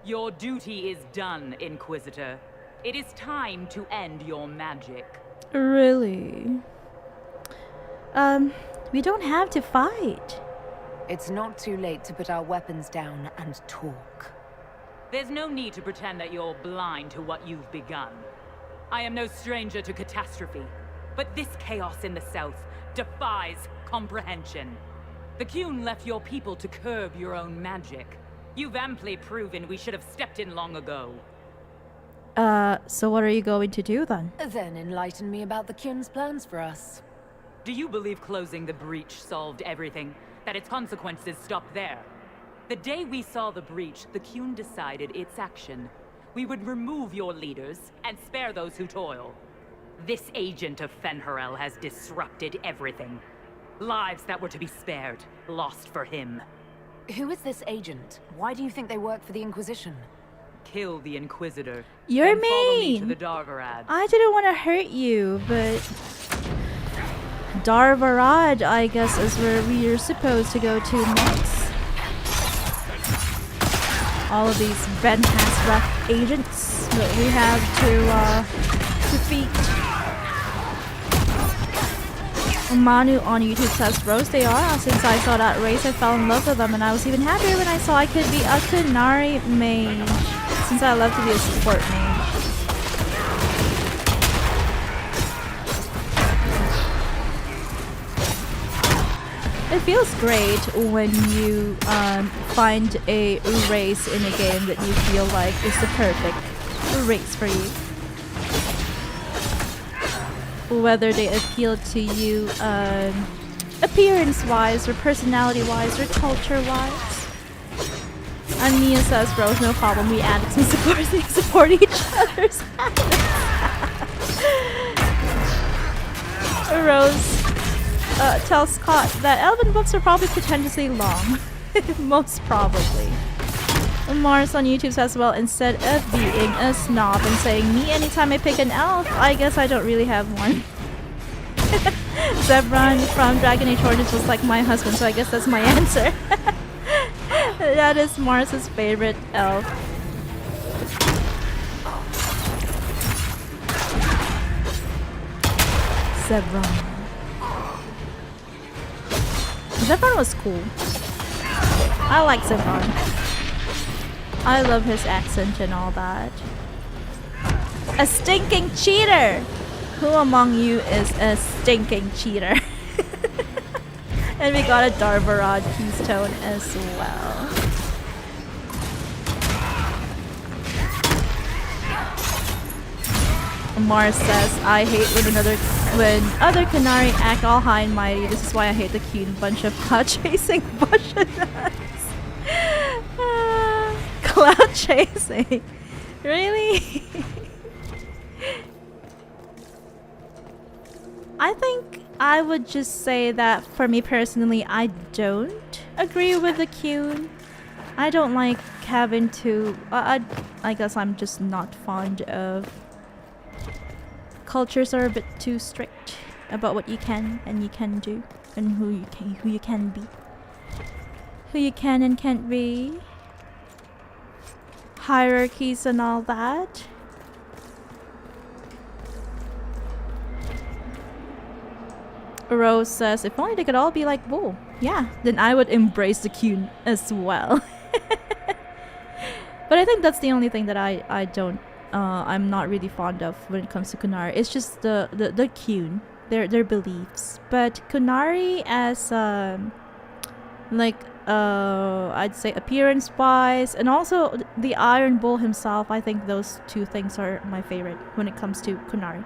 Your duty is done, Inquisitor. It is time to end your magic. Really? We don't have to fight. It's not too late to put our weapons down and talk. There's no need to pretend that you're blind to what you've begun. I am no stranger to catastrophe, but this chaos in the South defies comprehension. The Qun left your people to curb your own magic. You've amply proven we should have stepped in long ago. So what are you going to do then? Then enlighten me about the Qun's plans for us. Do you believe closing the breach solved everything? That its consequences stopped there? The day we saw the breach, the Qun decided its action. We would remove your leaders and spare those who toil. This agent of Fenharel has disrupted everything. Lives that were to be spared, lost for him. Who is this agent? Why do you think they work for the Inquisition? Kill the Inquisitor. You're then follow me to mean. the Darvarad. I didn't want to hurt you, but Darvarad, I guess, is where we are supposed to go to next. All of these Ben has left agents that we have to defeat. Manu on YouTube says, Rose, they are. Since I saw that race, I fell in love with them, and I was even happier when I saw I could be a Qunari mage. Since I love to be a support mage. It feels great when you find a race in a game that you feel like is the perfect race for you. Whether they appeal to you appearance-wise, or personality-wise, or culture-wise. And Mia says, Rose, no problem, we addicts and support each other's Rose tells Scott that Elven books are probably pretentiously long. Most probably. Mars on YouTube says, well, instead of being a snob and saying me anytime I pick an elf, I guess I don't really have one. Zebron from Dragon Age Origins was like my husband, so I guess that's my answer. That is Mars's favorite elf. Zebron. Zebron was cool. I like Zebron. I love his accent and all that. A stinking cheater! Who among you is a stinking cheater? And we got a Darvarad keystone as well. Mars says, I hate when other Qunari act all high and mighty. This is why I hate the cute bunch of cloud chasing bushes. Cloud chasing. Really? I think I would just say that for me personally, I don't agree with the Qun. I don't like having to... I guess I'm just not fond of... Cultures are a bit too strict about what you can and you can do, and who you can be, who you can and can't be, hierarchies and all that. Rose says, if only they could all be like Bull. Yeah, then I would embrace the Qun as well. But I think that's the only thing that I'm not really fond of when it comes to Qunari. It's just the Qun, their beliefs. But Qunari as I'd say appearance wise, and also the Iron Bull himself, I think those two things are my favorite when it comes to Qunari.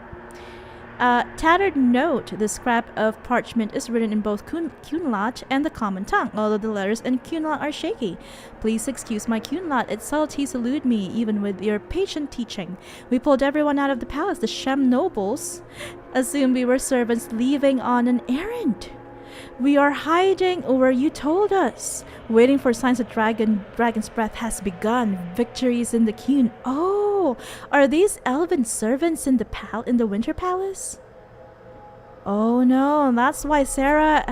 Tattered note. The scrap of parchment is written in both Qunlat and the common tongue, although the letters in Qunlat are shaky. Please excuse my Qunlat. Its subtleties elude me, even with your patient teaching. We pulled everyone out of the palace. The Shem nobles assumed we were servants leaving on an errand. We are hiding where you told us, waiting for signs that dragon's breath has begun. Victory is in the Qun. Oh, are these elven servants in the Winter Palace? Oh no, that's why Sarah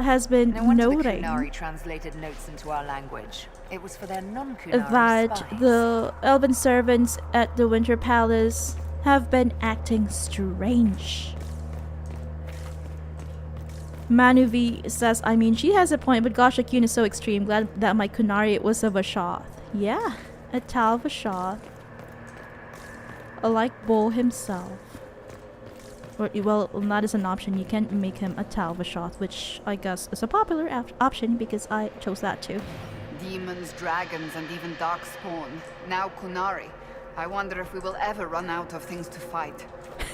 has been No wonder the noting Qunari translated notes into our language. It was for their non-Qunari that spies. the elven servants at the Winter Palace have been acting strange. Manuvi says, I mean, she has a point, but gosh, Qun is so extreme. Glad that my Qunari was a Vashoth. Yeah, a Tal Vashoth. Like Bull himself. Or, well, that is an option. You can make him a Tal Vashoth, which I guess is a popular option because I chose that too. Demons, dragons, and even darkspawn. Now Qunari. I wonder if we will ever run out of things to fight.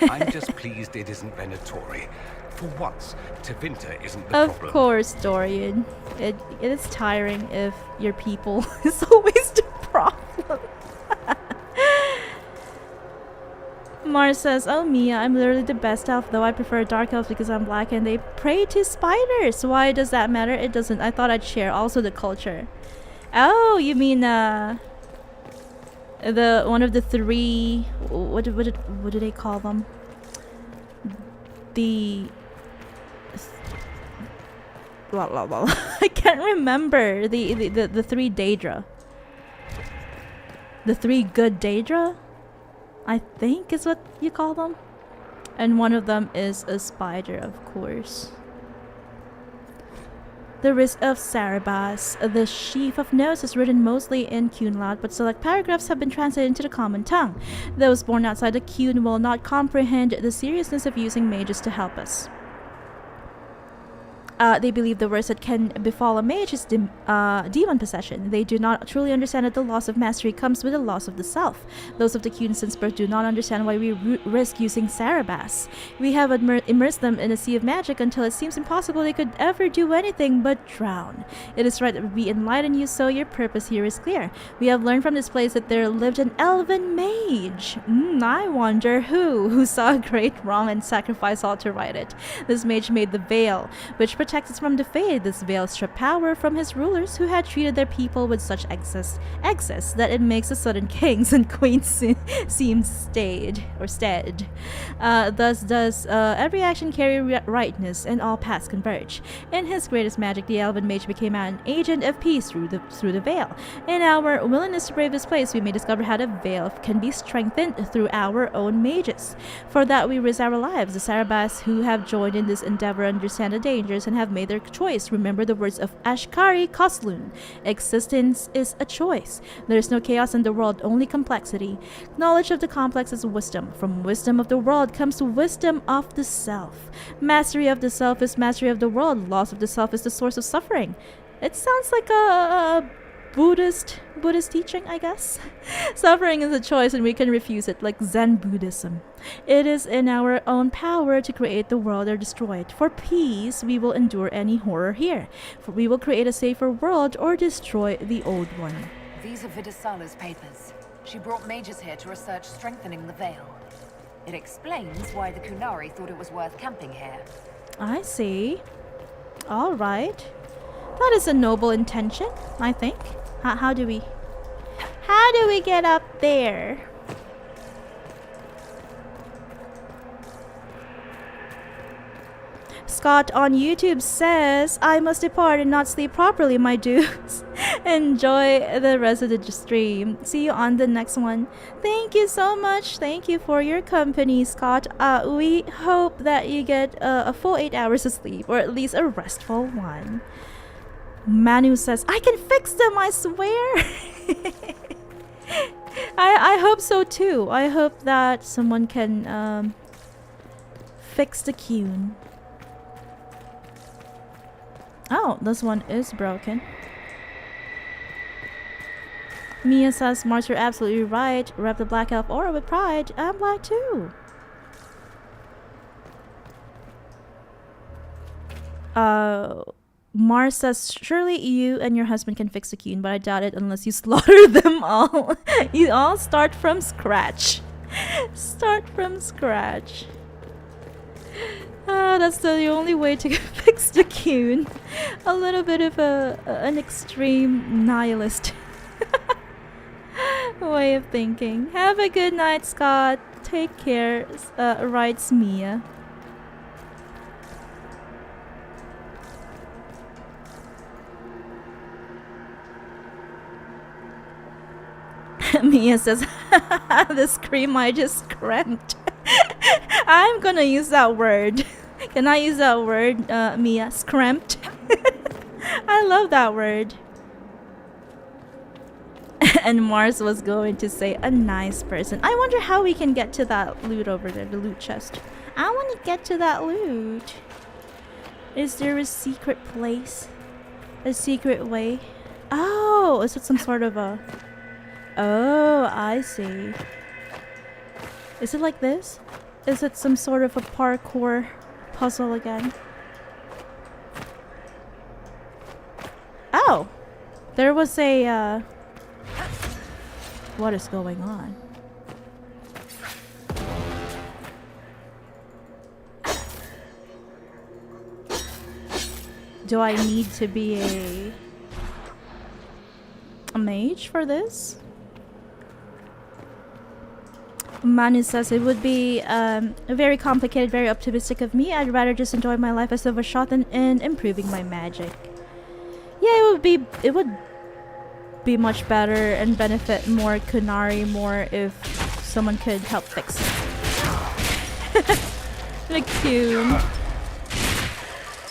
I'm just pleased it isn't Venatori. For once, Tevinter isn't the problem. Of course, Dorian. It is tiring if your people is always the problem. Mars says, oh Mia, I'm literally the best elf, though I prefer dark elves because I'm black and they pray to spiders. Why does that matter? It doesn't. I thought I'd share also the culture. Oh, you mean the one of the three, what do they call them? I can't remember the three Daedra. The three good Daedra, I think is what you call them. And one of them is a spider, of course. The Risk of Sarabas. The Sheaf of Notes is written mostly in Qunlat, but select paragraphs have been translated into the common tongue. Those born outside the Qun will not comprehend the seriousness of using mages to help us. They believe the worst that can befall a mage is demon possession. They do not truly understand that the loss of mastery comes with the loss of the self. Those of the Qun since birth do not understand why we risk using Sarabas. We have immersed them in a sea of magic until it seems impossible they could ever do anything but drown. It is right that we enlighten you, so your purpose here is clear. We have learned from this place that there lived an elven mage. I wonder who saw a great wrong and sacrificed all to right it. This mage made the veil, which protects us from the fade. This veil stripped power from his rulers, who had treated their people with such excess that it makes the sudden kings and queens seem staid. Thus does every action carry rightness, and all paths converge. In his greatest magic, the elven mage became an agent of peace through the veil. In our willingness to brave this place, we may discover how the veil can be strengthened through our own mages. For that we risk our lives. The Sarabas who have joined in this endeavor understand the dangers and have made their choice. Remember the words of Ashkari Koslun. Existence is a choice. There is no chaos in the world, only complexity. Knowledge of the complex is wisdom. From wisdom of the world comes wisdom of the self. Mastery of the self is mastery of the world. Loss of the self is the source of suffering. It sounds like a Buddhist teaching, I guess. Suffering is a choice and we can refuse it, like Zen Buddhism. It is in our own power to create the world or destroy it. For peace, we will endure any horror here. For we will create a safer world or destroy the old one. These are Vidasala's papers. She brought mages here to research strengthening the veil. It explains why the Qunari thought it was worth camping here. I see. All right. That is a noble intention, I think. How do we get up there? Scott on YouTube says, I must depart and not sleep properly, my dudes. Enjoy the rest of the stream. See you on the next one. Thank you so much. Thank you for your company, Scott. We hope that you get a full 8 hours of sleep, or at least a restful one. Manu says, I can fix them, I swear. I hope so too. I hope that someone can fix the Qun. Oh, this one is broken. Mia says, Mars, you're absolutely right. Rep the Black Elf aura with pride. I'm black too. Mars says, surely you and your husband can fix the Qun, but I doubt it unless you slaughter them all. You all start from scratch. Start from scratch. That's the only way to fix the Qun. A little bit of an extreme nihilist way of thinking. Have a good night, Scott. Take care, writes Mia. Mia says, the scream I just screamed. I'm gonna use that word. Can I use that word, Mia? Screamed. I love that word. And Mars was going to say, a nice person. I wonder how we can get to that loot over there, the loot chest. I want to get to that loot. Is there a secret place? A secret way? Oh, is it some sort of a... Oh, I see. Is it like this? Is it some sort of a parkour puzzle again? Oh! There was a, what is going on? Do I need to be a mage for this? Manu says it would be very complicated, very optimistic of me. I'd rather just enjoy my life as of a shot than in improving my magic. Yeah, it would be much better and benefit more Qunari more if someone could help fix the Qun.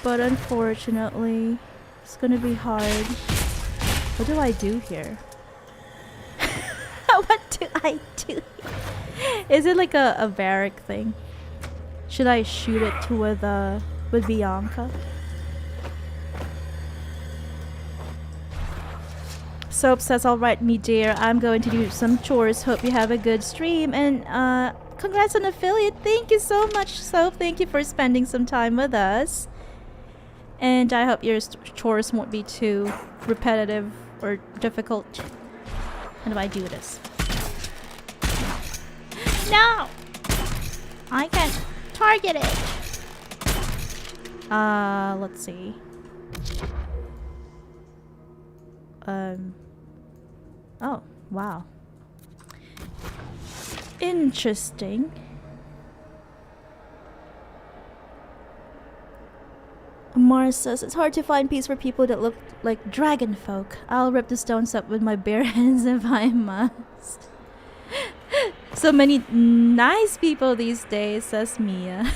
But unfortunately, it's gonna be hard. What do I do here? What do I do? Is it like a barrack thing? Should I shoot it with Bianca? Soap says, alright, me dear, I'm going to do some chores. Hope you have a good stream. And congrats on affiliate. Thank you so much, Soap. Thank you for spending some time with us. And I hope your chores won't be too repetitive or difficult. How do I do this? No! I can't target it. Let's see. Oh, wow. Interesting. Mars says, it's hard to find peace for people that look like dragon folk. I'll rip the stones up with my bare hands if I must. So many nice people these days, says Mia.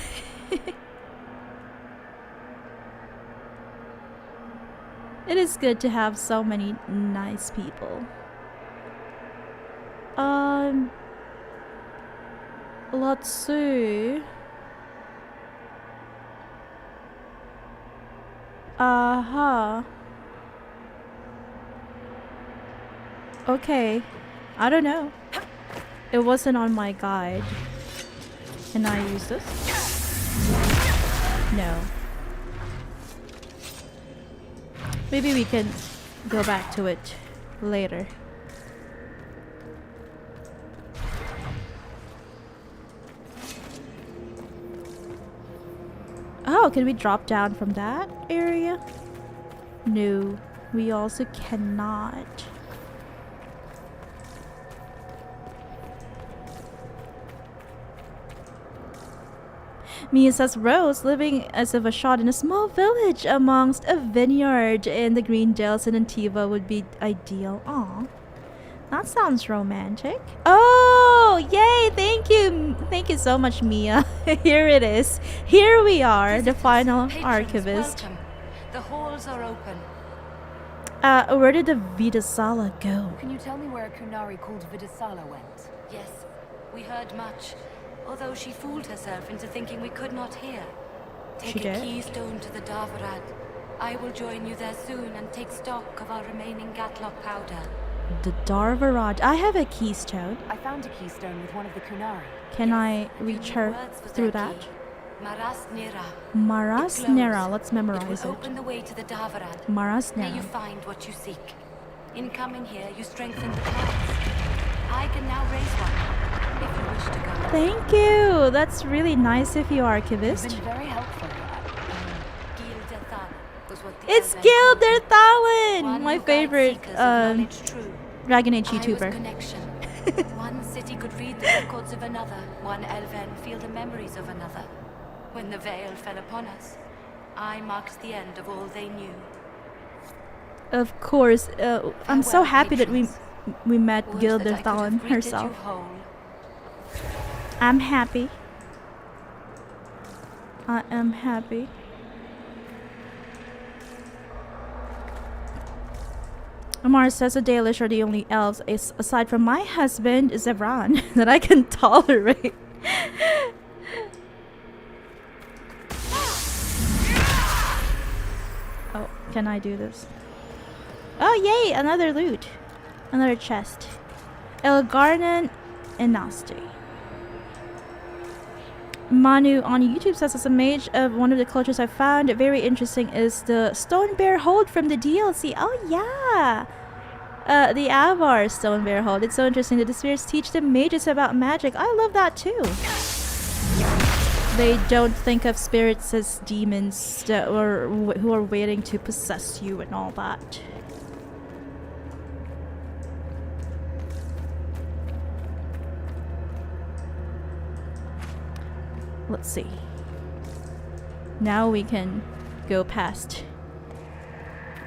It is good to have so many nice people. Let's see. Okay. I don't know. It wasn't on my guide. Can I use this? No. Maybe we can go back to it later. Oh, can we drop down from that area? No, we also cannot. Mia says, Rose, living as of a shot in a small village amongst a vineyard in the Green Dales in Antiva would be ideal. Aw, that sounds romantic. Oh, yay, thank you. Thank you so much, Mia. Here it is. Here we are, the final archivist. Welcome. The halls are open. Where did the Vidasala go? Can you tell me where a Qunari called Vidasala went? Yes, we heard much. Although she fooled herself into thinking we could not hear. Take She a did? keystone to the Darvarad. I will join you there soon and take stock of our remaining Gatlock powder. The Darvarad. I have a keystone. I found a keystone with one of the Qunari. Can I Have you reach new her words for through their that? key? Maras Nera. Maras It Nera. glows. Let's It memorize will it. open the way to the Davarad. Maras May you Nera. find what you seek. In coming here, you strengthen the clouds. I can now raise one, if you wish to go. Thank you. That's really nice of you, You've Archivist. been very helpful. Gildathan was what the It's Elven called him. Gilderthalin, One my who guides favorite seekers of knowledge true. Dragon Age I was YouTuber. connection. One city could read the records of another. One Elven feel the memories of another. When the veil fell upon us, I marked the end of all they knew. Of course, I'm so Farewell, happy that patrons. we met Would that I could have Gilderthalin greeted herself. you whole. I'm happy. I am happy. Amar says the Dalish are the only elves, aside from my husband, Zevran, that I can tolerate. Oh, can I do this? Oh, yay! Another loot. Another chest. Elgarnan and Nasti. Manu on YouTube says as a mage of one of the cultures I found very interesting is the stone bear hold from the DLC. Oh yeah! The Avar stone bear hold. It's so interesting that the spirits teach the mages about magic. I love that too. They don't think of spirits as demons that who are waiting to possess you and all that. Let's see. Now we can go past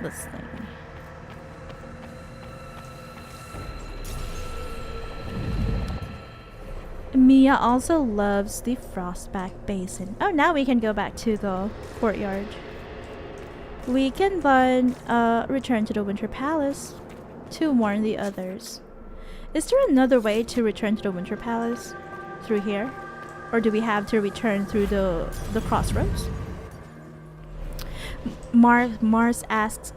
this thing. Mia also loves the Frostback Basin. Oh, now we can go back to the courtyard. We can then return to the Winter Palace to warn the others. Is there another way to return to the Winter Palace? Through here? Or do we have to return through the crossroads? Mars asks,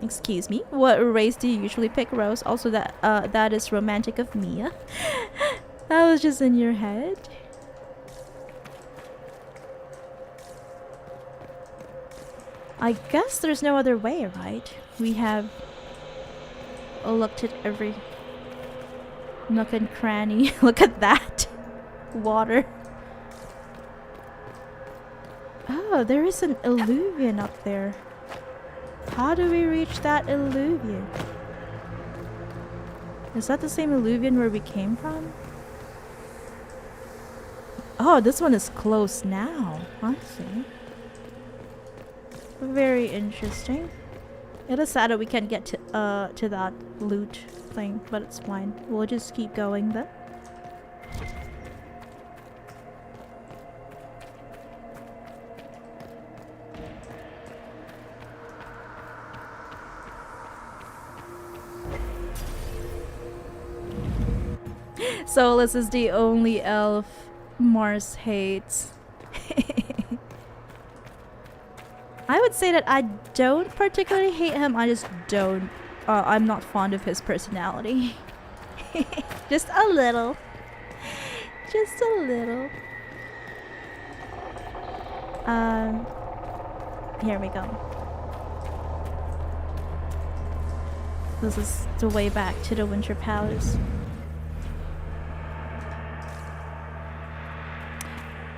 excuse me, what race do you usually pick, Rose? Also, that is romantic of Mia. That was just in your head. I guess there's no other way, right? We have looked at every nook and cranny. Look at that. Water. Oh, there is an illuvian up there. How do we reach that illuvian? Is that the same illuvian where we came from? Oh, this one is close now. I see. Very interesting. It is sad that we can't get to that loot thing, but it's fine. We'll just keep going then. Solus is the only elf Mars hates. I would say that I don't particularly hate him. I just don't. I'm not fond of his personality. Just a little. Just a little. Here we go. This is the way back to the Winter Palace.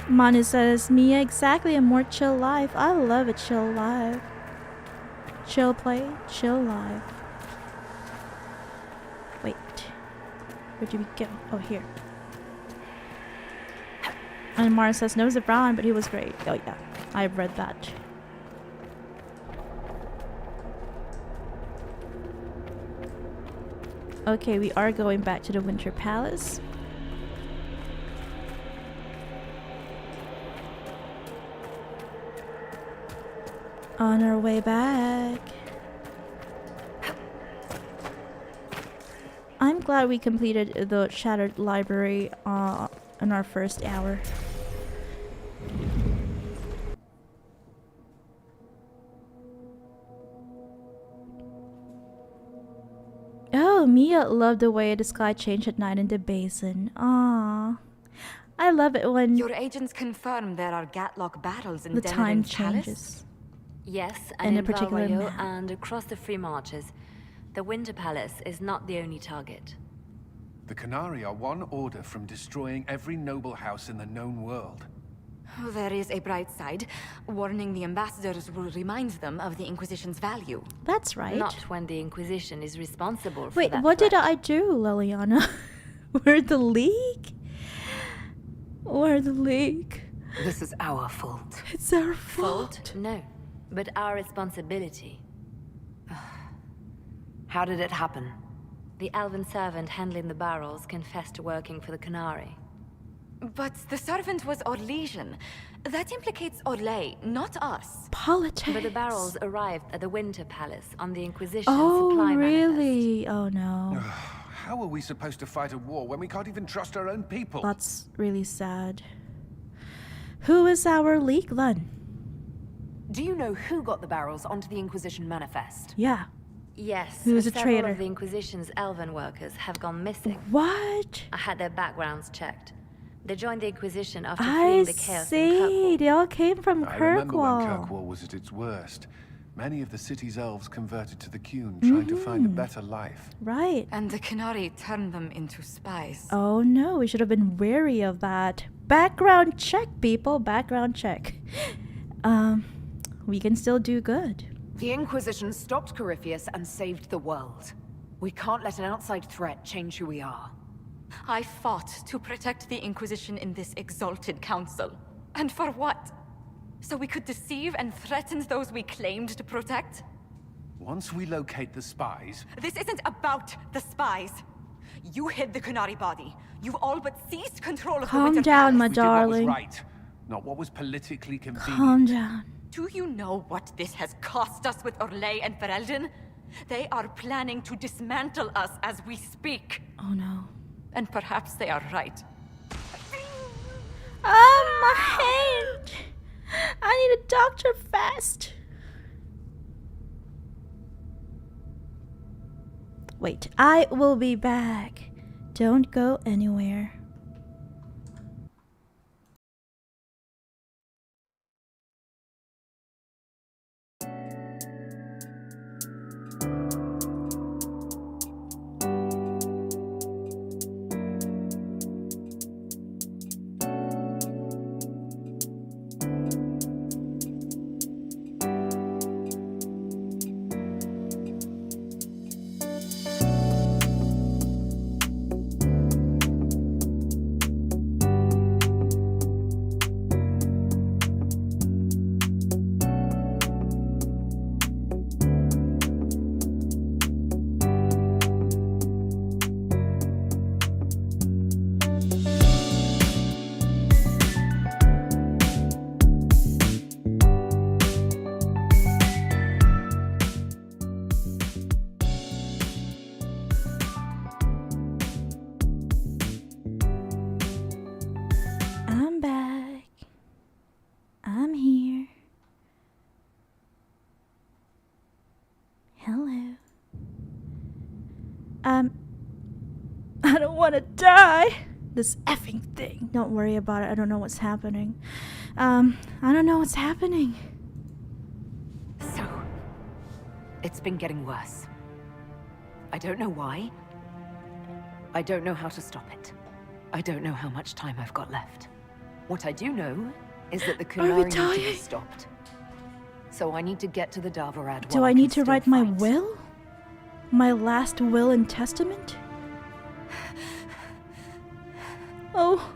Manu says, Mia, exactly, a more chill life. I love a chill life. Chill play, chill life. Wait. Where did we go? Oh, here. And Mara says, no Zebran, but he was great. Oh, yeah. I've read that. Okay, we are going back to the Winter Palace. On our way back. I'm glad we completed the Shattered Library in our first hour. Oh, Mia loved the way the sky changed at night in the basin. Ah, I love it when Your agents confirm there are Gatlock battles in the time Denerim's palace? changes. Yes, In and a in particular Valwayo map. and across the Free Marches. The Winter Palace is not the only target. The Qunari are one order from destroying every noble house in the known world. Oh, there is a bright side. Warning the ambassadors will remind them of the Inquisition's value. That's right. Not when the Inquisition is responsible for Wait, that what did threat. I do, Liliana? We're the League? We're the League. This is our fault. It's our fault. Fault? No. But our responsibility. How did it happen? The elven servant handling the barrels confessed to working for the Qunari. But the servant was Orlesian. That implicates Orlais, not us. Politics. But the barrels arrived at the Winter Palace on the Inquisition Oh, supply manifest. really? Oh, no. How are we supposed to fight a war when we can't even trust our own people? That's really sad. Who is our League, then? Do you know who got the barrels onto the Inquisition manifest? Yeah. Yes, Who is a several traitor? of the Inquisition's elven workers have gone missing. What? I had their backgrounds checked. They joined the Inquisition after I fleeing the chaos in see. Kirkwall. They all came from I remember when Kirkwall. Kirkwall was at its worst. Many of the city's elves converted to the Qun, trying to find a better life. Right. And the Qunari turned them into spies. Oh no, we should have been wary of that. Background check, people. Background check. We can still do good. The Inquisition stopped Corypheus and saved the world. We can't let an outside threat change who we are. I fought to protect the Inquisition in this exalted council. And for what? So we could deceive and threaten those we claimed to protect? Once we locate the spies, This isn't about the spies. You hid the Qunari body. You've all but seized control of the Calm Winter down, my Palace. we did what was darling. right, not what was politically convenient. Calm down. Do you know what this has cost us with Orlais and Ferelden? They are planning to dismantle us as we speak. Oh no. And perhaps they are right. My hand! I need a doctor fast. Wait, I will be back. Don't go anywhere. I'm back. I'm here. Hello. I don't want to die. This effing thing. Don't worry about it. I don't know what's happening. I don't know what's happening. So, it's been getting worse. I don't know why. I don't know how to stop it. I don't know how much time I've got left. What I do know is that the Are we Qunari need to be dying? stopped. So I need to get to the Darvarad. Do while I can need to still write my fight. will? My last will and testament? Oh,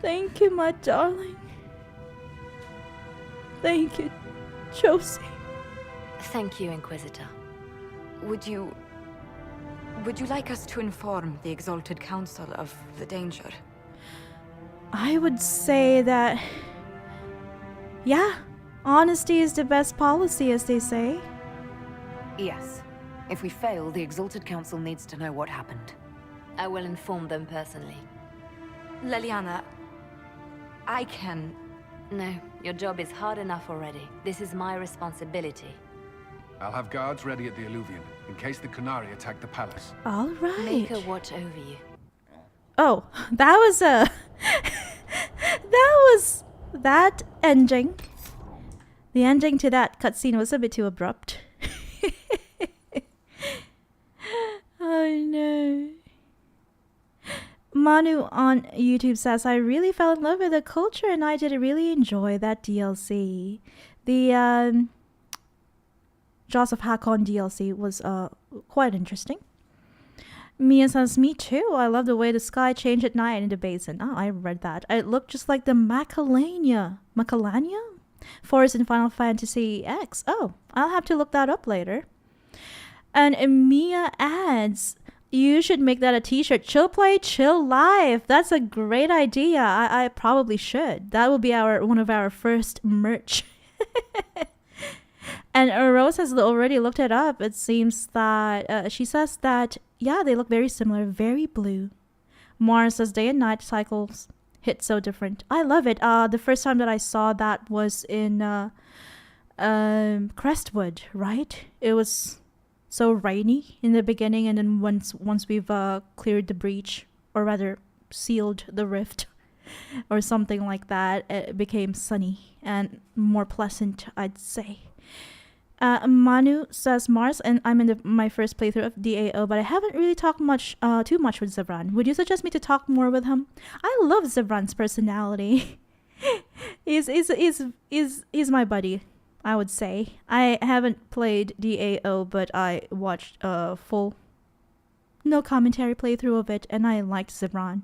thank you, my darling. Thank you, Josie. Thank you, Inquisitor. Would you like us to inform the Exalted Council of the danger? I would say that, yeah, honesty is the best policy, as they say. Yes. If we fail, the Exalted Council needs to know what happened. I will inform them personally. Leliana, I can... No, your job is hard enough already. This is my responsibility. I'll have guards ready at the Alluvion, in case the Qunari attack the palace. All Make her right. watch over you. Oh, that was a that ending. The ending to that cutscene was a bit too abrupt. Oh no. Manu on YouTube says, I really fell in love with the culture and I did really enjoy that DLC. The Jaws of Hakon DLC was quite interesting. Mia says, me too. I love the way the sky changed at night in the basin. Oh, I read that. It looked just like the Macalania forest in Final Fantasy X. Oh, I'll have to look that up later. And Mia adds, you should make that a t-shirt. Chill play, chill life. That's a great idea. I probably should. That will be one of our first merch. And Rose has already looked it up. It seems that she says that, yeah, they look very similar, very blue. Mars says day and night cycles hit so different. I love it. The first time that I saw that was in Crestwood, right? It was so rainy in the beginning, and then once we've cleared the breach, or rather sealed the rift, or something like that, it became sunny and more pleasant, I'd say. Manu says, Mars, and I'm in my first playthrough of DAO, but I haven't really talked too much with Zevran. Would you suggest me to talk more with him? I love Zevran's personality. He's my buddy, I would say. I haven't played DAO, but I watched a full, no commentary playthrough of it, and I liked Zevran.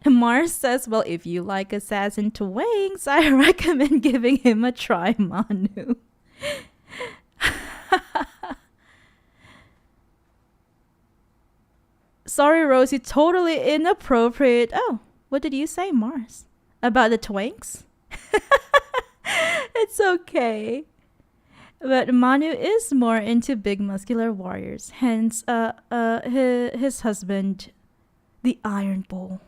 Mars says, well, if you like Assassin to Wings, I recommend giving him a try, Manu. Sorry, Rosie, totally inappropriate. Oh, what did you say, Mars? About the twinks? It's okay. But Manu is more into big muscular warriors. Hence, his husband, the Iron Bull.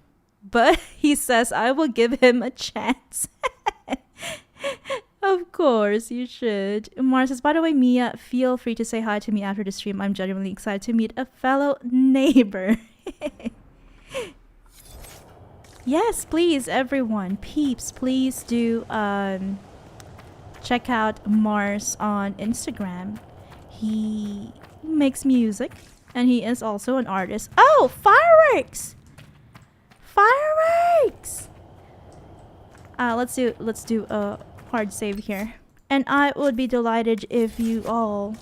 But he says I will give him a chance. Of course, you should. Mars says, by the way, Mia, feel free to say hi to me after the stream. I'm genuinely excited to meet a fellow neighbor. Yes, please, everyone. Peeps, please do check out Mars on Instagram. He makes music, and he is also an artist. Oh, fireworks! Fireworks! Let's do a hard save here. And I would be delighted if you all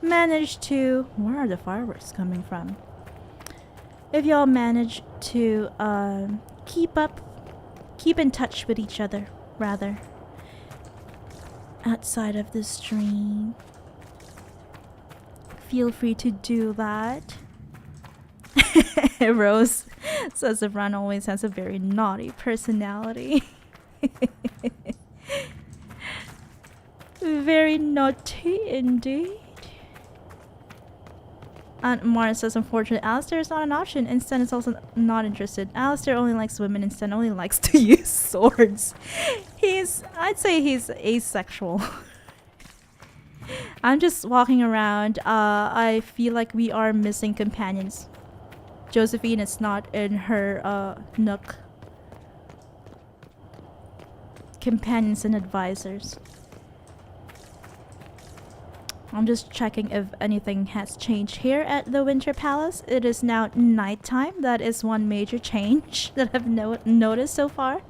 manage to... Where are the fireworks coming from? If y'all manage to keep in touch with each other, rather, outside of the stream. Feel free to do that. Rose says Zevran always has a very naughty personality. Very naughty indeed. And Mars says, unfortunately, Alistair is not an option. Instant is also not interested. Alistair only likes women. Instant only likes to use swords. I'd say he's asexual. I'm just walking around. I feel like we are missing companions. Josephine is not in her nook. Companions and advisors. I'm just checking if anything has changed here at the Winter Palace. It is now nighttime. That is one major change that I've noticed so far.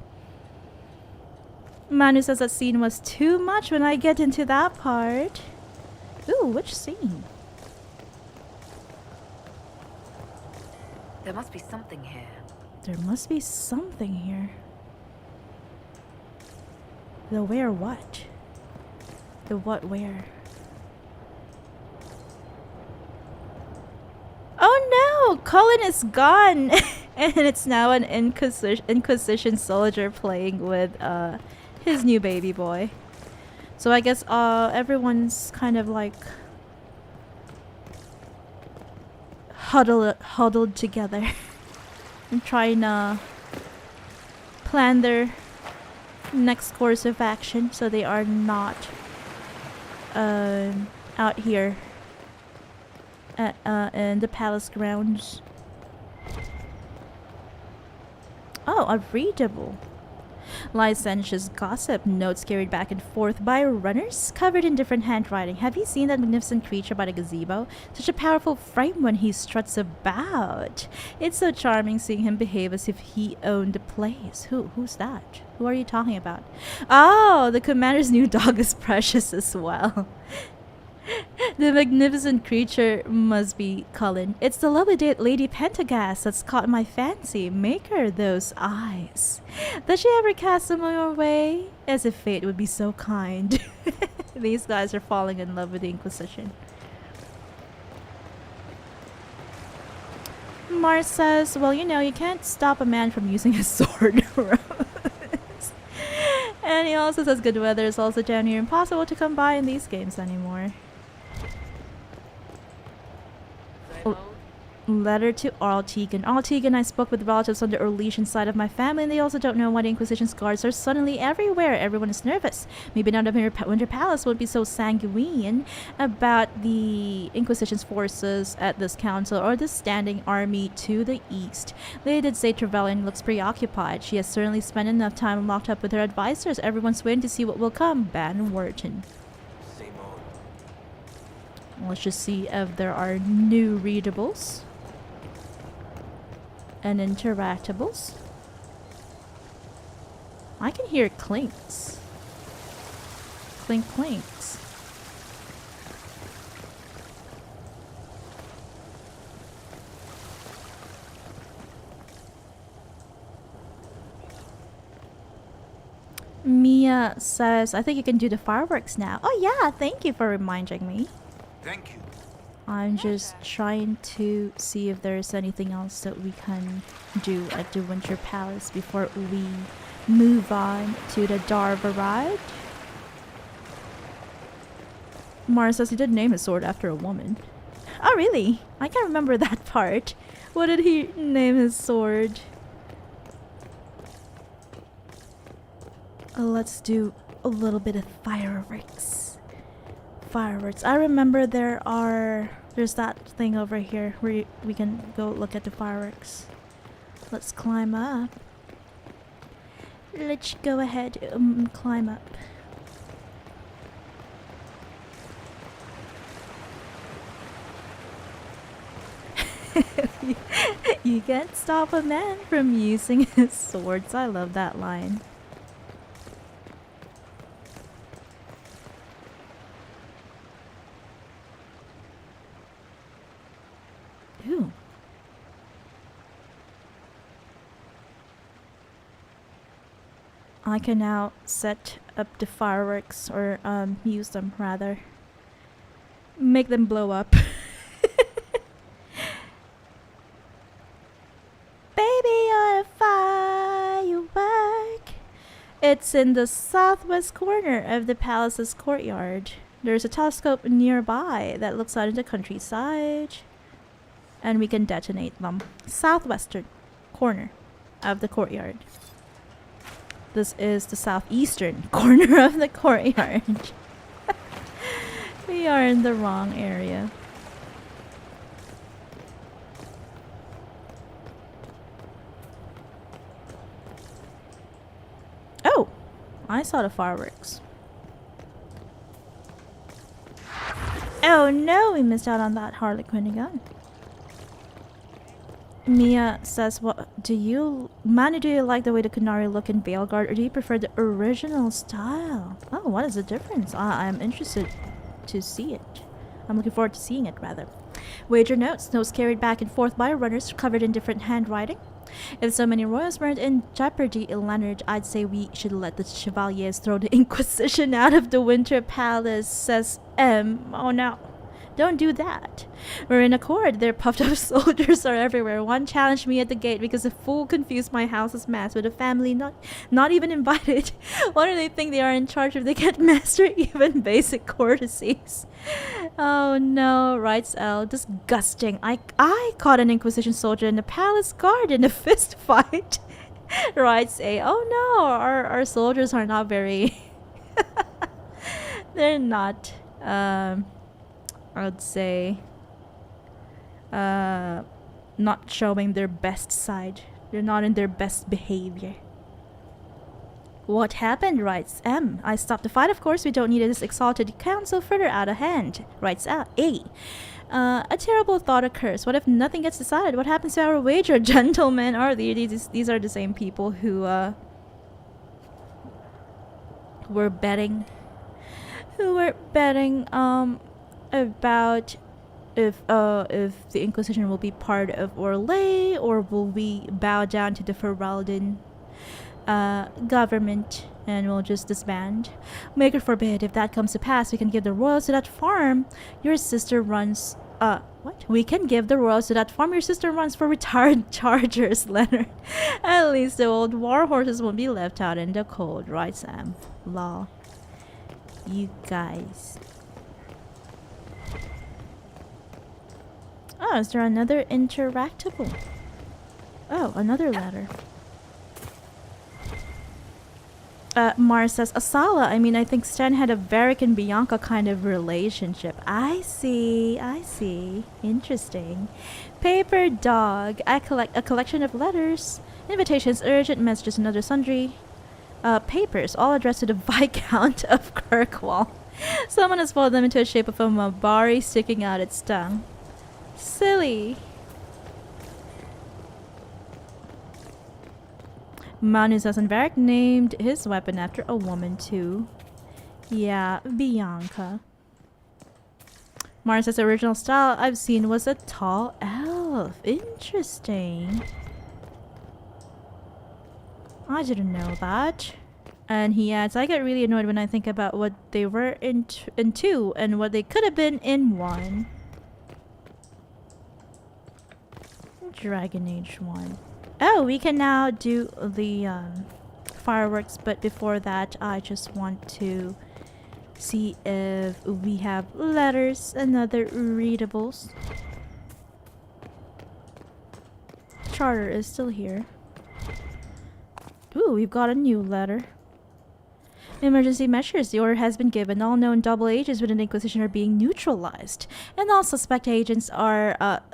Manu says that scene was too much when I get into that part. Ooh, which scene? There must be something here. There must be something here. The where what? The what where? Oh no! Cullen is gone! And it's now an Inquisition soldier playing with his new baby boy. So I guess everyone's kind of like huddled together and trying to plan their next course of action, so they are not out here in the palace grounds. Oh, a readable. Licentious gossip, notes carried back and forth by runners, covered in different handwriting. Have you seen that magnificent creature by the gazebo? Such a powerful frame when he struts about. It's so charming seeing him behave as if he owned the place. Who's that? Who are you talking about? Oh, the commander's new dog is precious as well. The magnificent creature must be Cullen. It's the lovely Lady Pentagast that's caught my fancy. Make her those eyes. Does she ever cast them your way? As if fate would be so kind. These guys are falling in love with the Inquisition. Mars says, well, you know, you can't stop a man from using his sword. And he also says good weather is also down here impossible to come by in these games anymore. Letter to Tegan. Tegan, I spoke with relatives on the Orlesian side of my family, and they also don't know why the Inquisition's guards are suddenly everywhere. Everyone is nervous. Maybe none of Winter Palace won't be so sanguine about the Inquisition's forces at this council or the standing army to the east. They did say Trevelyan looks preoccupied. She has certainly spent enough time locked up with her advisors. Everyone's waiting to see what will come. Ban Wharton. Let's just see if there are new readables and interactables. I can hear clinks. Clink clinks. Mia says, I think you can do the fireworks now. Oh yeah, thank you for reminding me. Thank you. I'm just trying to see if there's anything else that we can do at the Winter Palace before we move on to the Darvarad. Mara says he did name his sword after a woman. Oh really? I can't remember that part. What did he name his sword? Let's do a little bit of fireworks. I remember there's that thing over here where we can go look at the fireworks. Let's climb up. Let's go ahead and climb up. You can't stop a man from using his swords. I love that line. Ooh. I can now set up the fireworks, or use them rather. Make them blow up. Baby, you're a firework. It's in the southwest corner of the palace's courtyard. There's a telescope nearby that looks out into the countryside. And we can detonate them. Southwestern corner of the courtyard. This is the southeastern corner of the courtyard. We are in the wrong area. Oh! I saw the fireworks. Oh no! We missed out on that Harlequin gun. Mia says, "What do you, Manny? Do you like the way the Qunari look in Veilguard, or do you prefer the original style?" Oh, what is the difference? I'm interested to see it. I'm looking forward to seeing it, rather. Wager notes. Notes carried back and forth by runners, covered in different handwriting. If so many royals weren't in jeopardy, Leonard, I'd say we should let the Chevaliers throw the Inquisition out of the Winter Palace, says M. Oh no. Don't do that. We're in accord. Their puffed up soldiers are everywhere. One challenged me at the gate because a fool confused my house's mass with a family not even invited. Why do they think they are in charge if they can't master even basic courtesies? Oh no, writes L. Disgusting. I caught an Inquisition soldier in the palace guard in a fist fight. Writes A. Oh no, our soldiers are not very... They're not... I'd say not showing their best side They're not in their best behavior. What happened, writes M. I stopped the fight, of course. We don't need this exalted council further out of hand, writes A. A terrible thought occurs. What if nothing gets decided? What happens to our wager, gentlemen? Are these are the same people who were betting about if the Inquisition will be part of Orlais, or will we bow down to the Ferelden government and we'll just disband. Maker forbid. If that comes to pass, we can give the royals to that farm your sister runs. What? We can give the royals to that farm your sister runs for retired chargers, Leonard. At least the old war horses won't be left out in the cold, right, Sam? Lol. You guys. Oh, is there another interactable? Oh, another letter. Mars says, Asala. I mean, I think Stan had a Varric and Bianca kind of relationship. I see. Interesting. Paper dog. I collect a collection of letters, invitations, urgent messages, and other sundry papers, all addressed to the Viscount of Kirkwall. Someone has folded them into a shape of a Mabari sticking out its tongue. Silly. Manu says, and Varric named his weapon after a woman too. Yeah, Bianca. Mars says, the original style I've seen was a tall elf. Interesting. I didn't know that. And he adds, I get really annoyed when I think about what they were in 2 and what they could have been in 1. Dragon Age 1. Oh, we can now do the fireworks, but before that I just want to see if we have letters and other readables. Charter is still here. Ooh, we've got a new letter. Emergency measures. The order has been given. All known double agents within the Inquisition are being neutralized, and all suspect agents are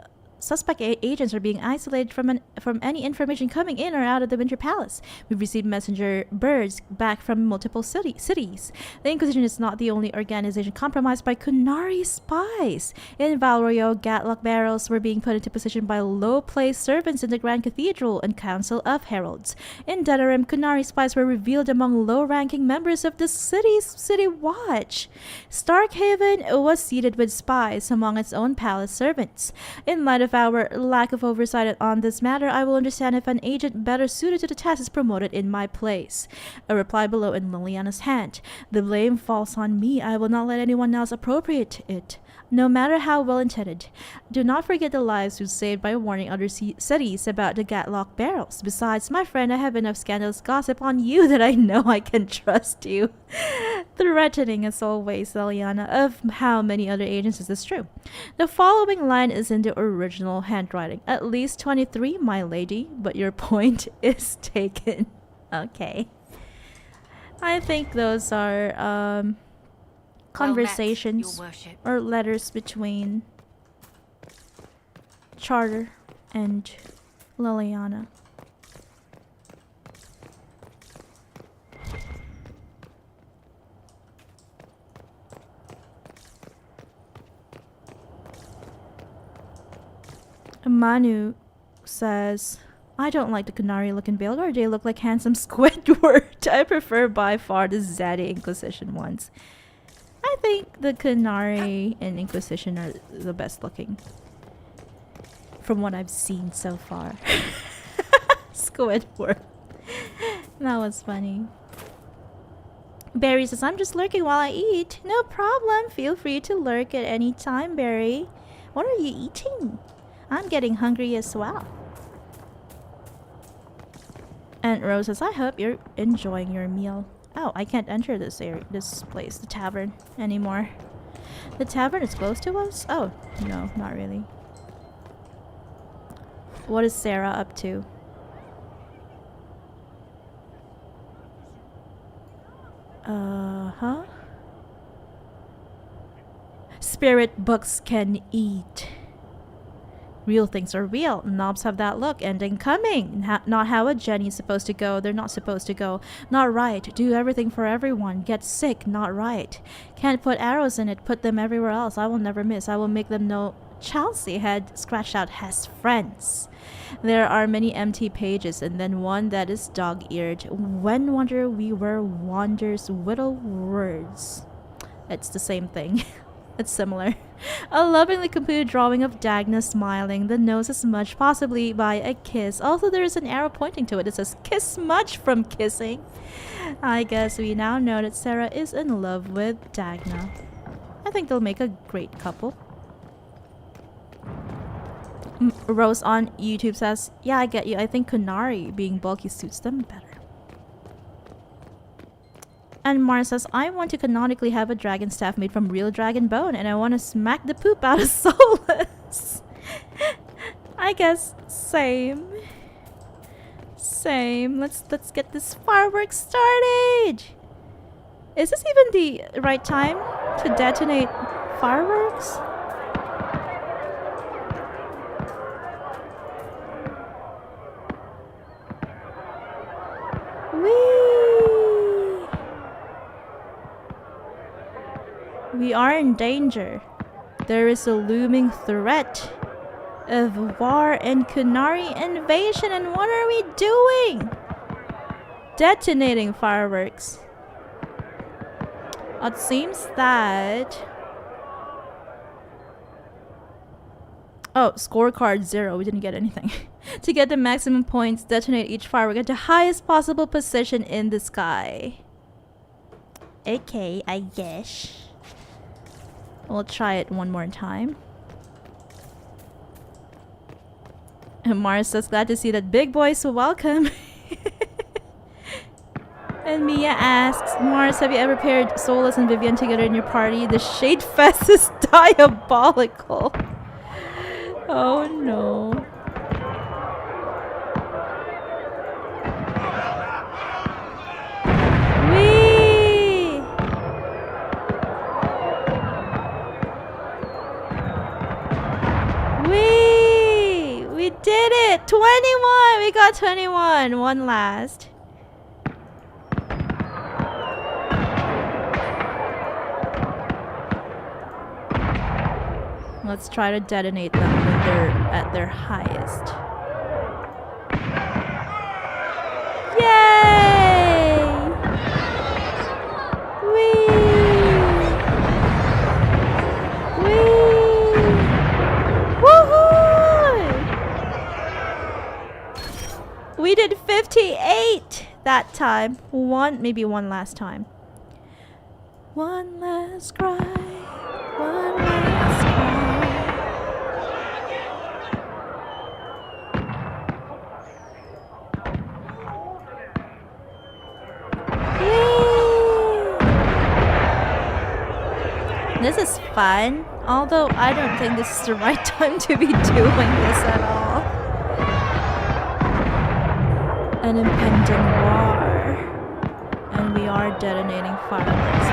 being isolated from any information coming in or out of the Winter Palace. We've received messenger birds back from multiple cities. The Inquisition is not the only organization compromised by Qunari spies. In Valroyo, Gatlock barrels were being put into position by low-placed servants in the Grand Cathedral and Council of Heralds. In Denerim, Qunari spies were revealed among low-ranking members of the city's city watch. Starkhaven was seated with spies among its own palace servants. In light of our lack of oversight on this matter, I will understand if an agent better suited to the task is promoted in my place. A reply below in Liliana's hand. The blame falls on me. I will not let anyone else appropriate it, no matter how well intended. Do not forget the lives you saved by warning other cities about the Gatlock barrels. Besides, my friend, I have enough scandalous gossip on you that I know I can trust you. Threatening as always, Liliana. Of how many other agents is this true? The following line is in the original handwriting. At least 23, my lady, but your point is taken. Okay. I think those are conversations or letters between Charter and Liliana. Manu says, I don't like the Qunari looking Baelgar. They look like handsome Squidward. I prefer by far the Zaddy Inquisition ones. I think the Qunari and Inquisition are the best looking from what I've seen so far. Squidward. That was funny. Barry says, I'm just lurking while I eat. No problem. Feel free to lurk at any time, Barry. What are you eating? I'm getting hungry as well. And Rose says, I hope you're enjoying your meal. Oh, I can't enter this place, the tavern, anymore. The tavern is close to us? Oh, no, not really. What is Sarah up to? Huh? Spirit books can eat. Real things are real. Knobs have that look. Ending coming. Not how a Jenny's supposed to go. They're not supposed to go. Not right. Do everything for everyone. Get sick. Not right. Can't put arrows in it. Put them everywhere else. I will never miss. I will make them know Chelsea had scratched out has friends. There are many empty pages and then one that is dog-eared. When wonder we were wonders little words. It's the same thing. It's similar. A lovingly completed drawing of Dagna smiling. The nose is smudged, possibly by a kiss. Also, there is an arrow pointing to it. It says, kiss smudge from kissing. I guess we now know that Sarah is in love with Dagna. I think they'll make a great couple. Rose on YouTube says, yeah, I get you. I think Qunari being bulky suits them better. And Mara says, I want to canonically have a dragon staff made from real dragon bone, and I want to smack the poop out of Solus. I guess same. Same. Let's get this fireworks started. Is this even the right time to detonate fireworks? We are in danger. There is a looming threat of war and Qunari invasion, and what are we doing? Detonating fireworks. It seems that... Oh, scorecard 0. We didn't get anything. To get the maximum points, detonate each firework at the highest possible position in the sky. Okay, I guess. We'll try it one more time. And Mars says, glad to see that big boy, so welcome. And Mia asks, Mars, have you ever paired Solus and Vivian together in your party? The Shade Fest is diabolical. Oh no. We did it! 21! We got 21! One last. Let's try to detonate them when they're at their highest. Yay! We did 58 that time. Maybe one last time. One last cry. One last cry. Yay! This is fun. Although I don't think this is the right time to be doing this at all. An impending war, and we are detonating fireworks.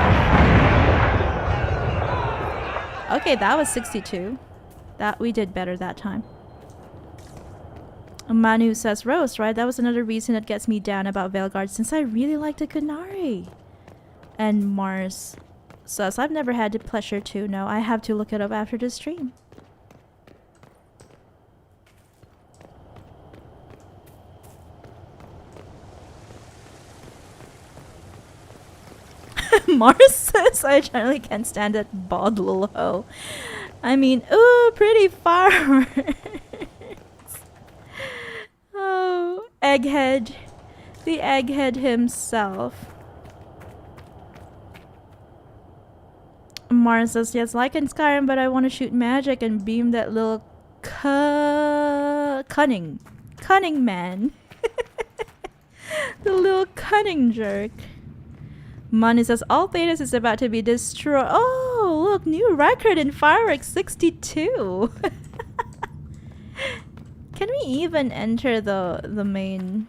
Okay, that was 62. That we did better that time. Manu says, Rose, right? That was another reason that gets me down about Veilguard, since I really like the Qunari. And Mars says, I've never had the pleasure to. No, I have to look it up after the stream. Mars says, I generally can't stand that bald little hoe. I mean, ooh, pretty fireworks. Oh, Egghead. The Egghead himself. Mars says, yes, like in Skyrim, but I want to shoot magic and beam that little cunning man. The little cunning jerk. Money says, all Thedas is about to be destroyed. Oh, look, new record in fireworks, 62. Can we even enter the main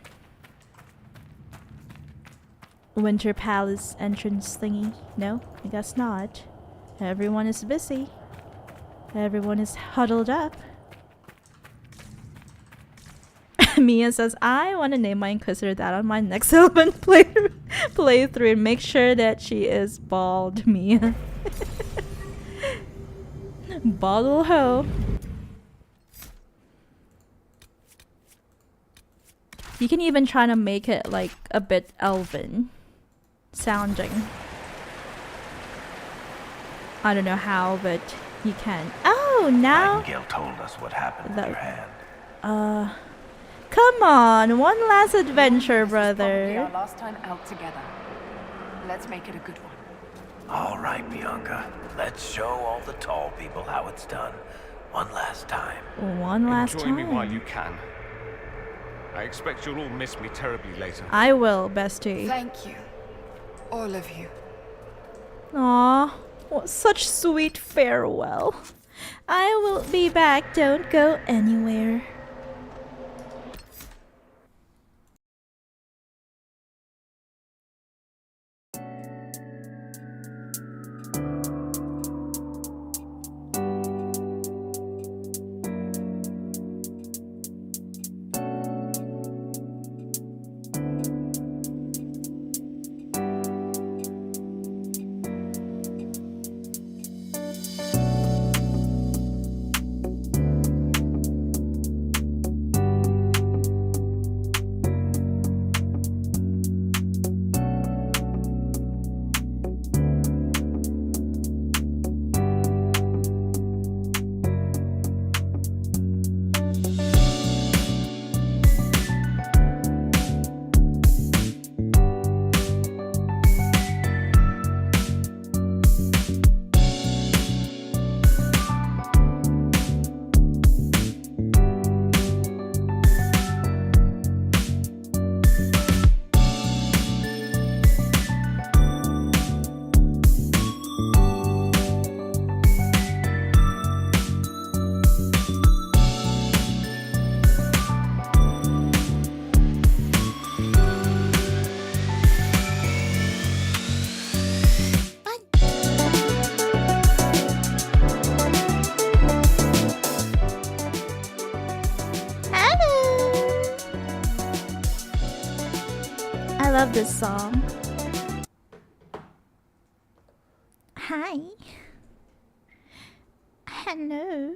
Winter Palace entrance thingy? No, I guess not. Everyone is busy. Everyone is huddled up. Mia says, I want to name my Inquisitor that on my next Elven playthrough and make sure that she is bald, Mia. Bottle hoe. You can even try to make it like a bit elven sounding. I don't know how, but you can. Oh, now Nightingale told us what happened with your hand. Come on, one last adventure, Probably brother. our last time out together. Let's make it a good one. All right, Bianca. Let's show all the tall people how it's done. One last time. One last Enjoy me while time. you can. I expect you'll all miss me terribly later. I will, bestie. Thank you. All of you. Aw, what such sweet farewell. I will be back. Don't go anywhere. I love this song. Hi. Hello.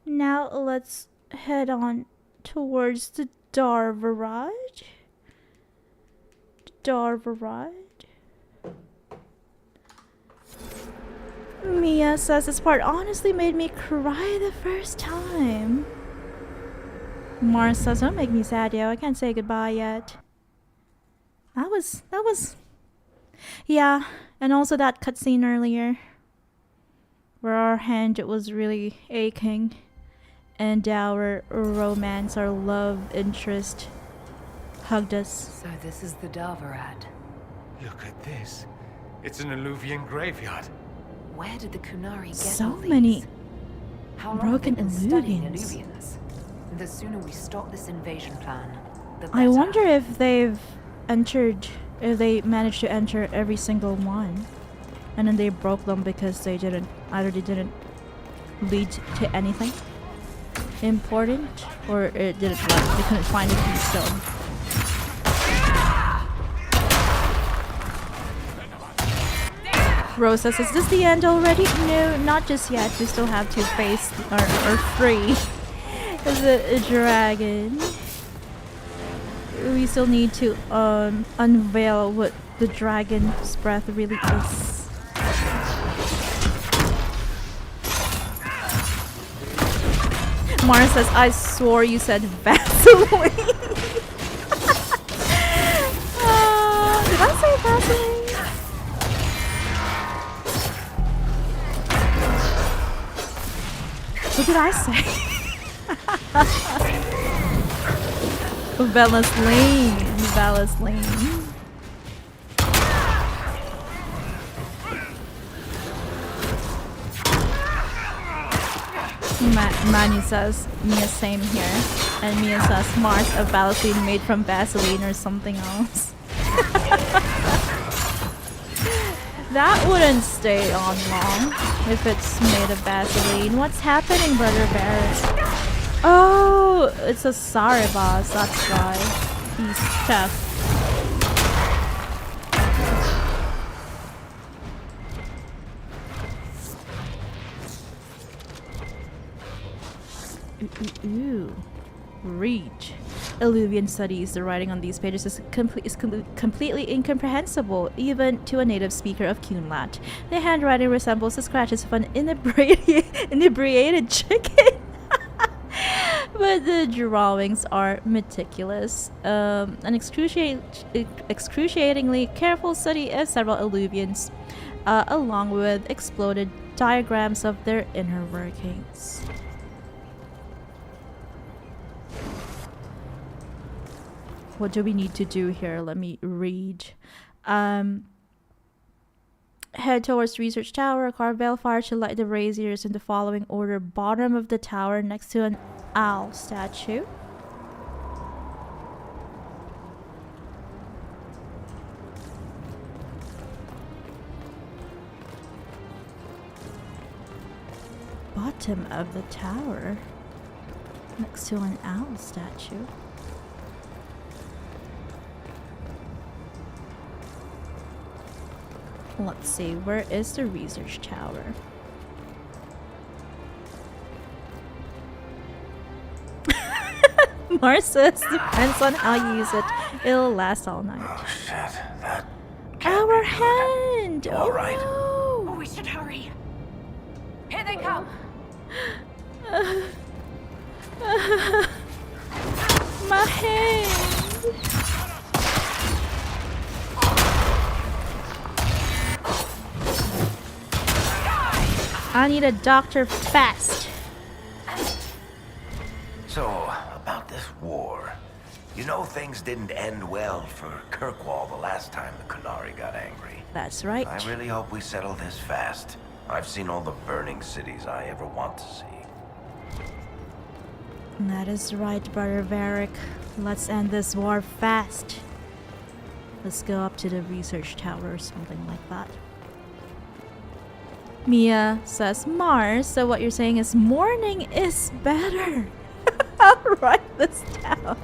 Now let's head on towards the Darvarad. Mia says this part honestly made me cry the first time. Mars says, don't make me sad, yo. I can't say goodbye yet. That was... Yeah, and also that cutscene earlier. Where our hand was really aching. And our romance, our love interest hugged us. So this is the Darvarad. Look at this. It's an Alluvian graveyard. Where did the Qunari get So all these? many How long broken have they been studying Alluvians. Alluvians? The sooner we stop this invasion plan, the better. I wonder if they've entered, if they managed to enter every single one. And then they broke them because they didn't, either they didn't lead to anything important, or it didn't, like, they couldn't find a keystone. Rose says, is this the end already? No, not just yet. We still have to face or free the dragon. We still need to unveil what the dragon's breath really is. Mara says, I swore you said Vaseline. Did I say Vaseline? What did I say? Vaseline. Manu says, Mia same here. And Mia says, Mars a Vaseline made from Vaseline or something else. That wouldn't stay on long if it's made of Vaseline. What's happening, Brother Bear? Oh, it's a Saribas, that's why. He's chef. Ooh. Read. Illuvian studies. The writing on these pages is completely incomprehensible, even to a native speaker of Qunlat. The handwriting resembles the scratches of an inebriated chicken. But the drawings are meticulous. An excruciatingly careful study of several Illuvians, along with exploded diagrams of their inner workings. What do we need to do here? Let me read. Head towards Research Tower. Carve balefire to light the braziers in the following order. Bottom of the tower next to an owl statue. Bottom of the tower next to an owl statue. Let's see, where is the research tower? Mars says depends on how you use it. It'll last all night. Oh shit, that Our hand! All right. Oh, We should hurry. Here they come. my hand! I need a doctor fast. So, about this war. You know things didn't end well for Kirkwall the last time the Qunari got angry. That's right. I really hope we settle this fast. I've seen all the burning cities I ever want to see. That is right, Brother Varric. Let's end this war fast. Let's go up to the research tower or something like that. Mia says Mars, so what you're saying is morning is better. I'll write this down.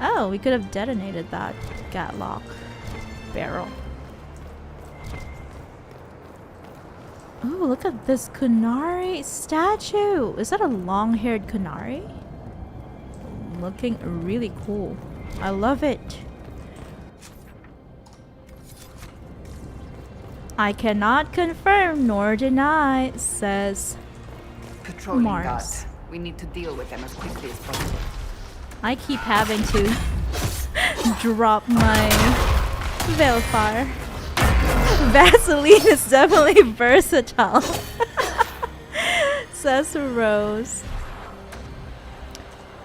Oh, we could have detonated that Gatlock barrel. Oh, look at this Qunari statue. Is that a long-haired Qunari? Looking really cool. I love it. I cannot confirm nor deny, says Patrolling Mars. guards. We need to deal with them as quickly as possible. I keep having to drop my Veilfire. Vaseline is definitely versatile, says Rose.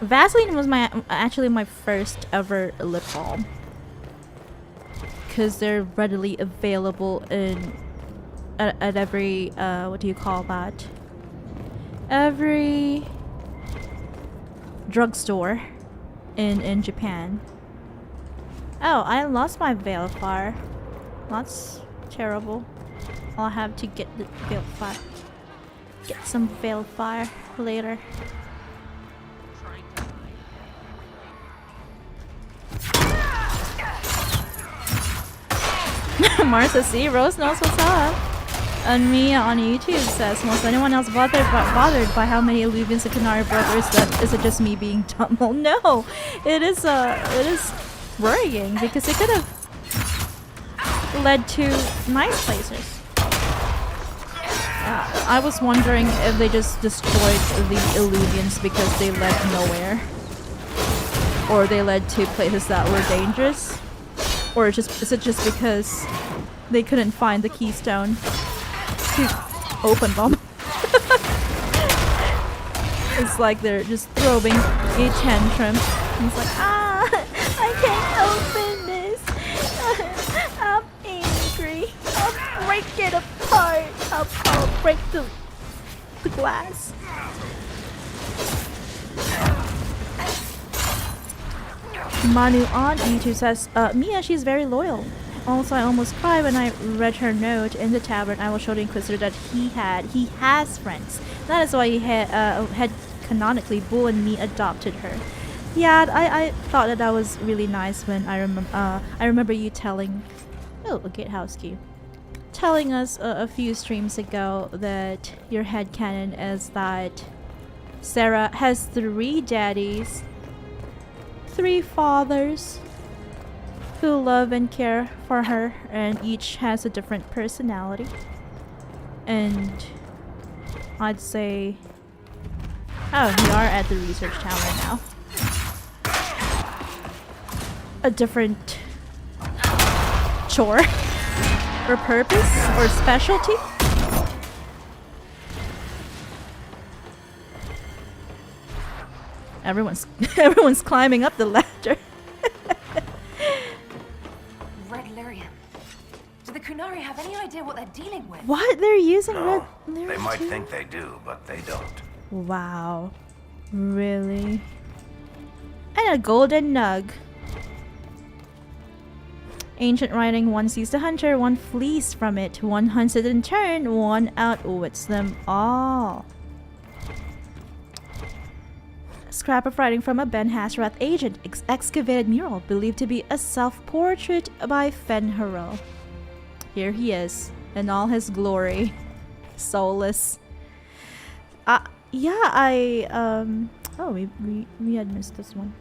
Vaseline was actually my first ever lip balm, because they're readily available at every what do you call that? Every drugstore in Japan. Oh, I lost my Veilfire. That's terrible. I'll have to get the Veilfire. Get some Veilfire later. Martha C. Rose knows what's up. And Mia on YouTube says, was anyone else bothered by how many Illuvians and Qunari brothers? That is it just me being dumb? Well, no, it is worrying because it could have led to nice places. I was wondering if they just destroyed the Illuvians because they led nowhere, or they led to places that were dangerous, or is it just because they couldn't find the keystone to open them? It's like they're just throwing a tantrum. And it's like, I can't open this. I'm angry. I'll break it apart. I'll break the glass. Manu on YouTube says, Mia, she's very loyal. Also, I almost cried when I read her note in the tavern. I will show the Inquisitor that he has friends. That is why he had canonically, Bull and me adopted her. Yeah, I thought that was really nice when I remember you telling, oh, a gatehouse key, telling us a few streams ago that your headcanon is that Sarah has 3 daddies, 3 fathers who love and care for her, and each has a different personality. And I'd say, oh, we are at the research tower now. A different chore or purpose or specialty. Everyone's climbing up the ladder. Red lyrium. Do the Qunari have any idea what they're dealing with? What? They're using No, red lyrium they might too? think they do, but they don't. Wow. Really? And a golden nug. Ancient writing, one sees the hunter, one flees from it, one hunts it in turn, one outwits them all. Scrap of writing from a Ben Hasrath agent, excavated mural, believed to be a self-portrait by Fenharel. Here he is, in all his glory. Soulless. Oh, we had missed this one.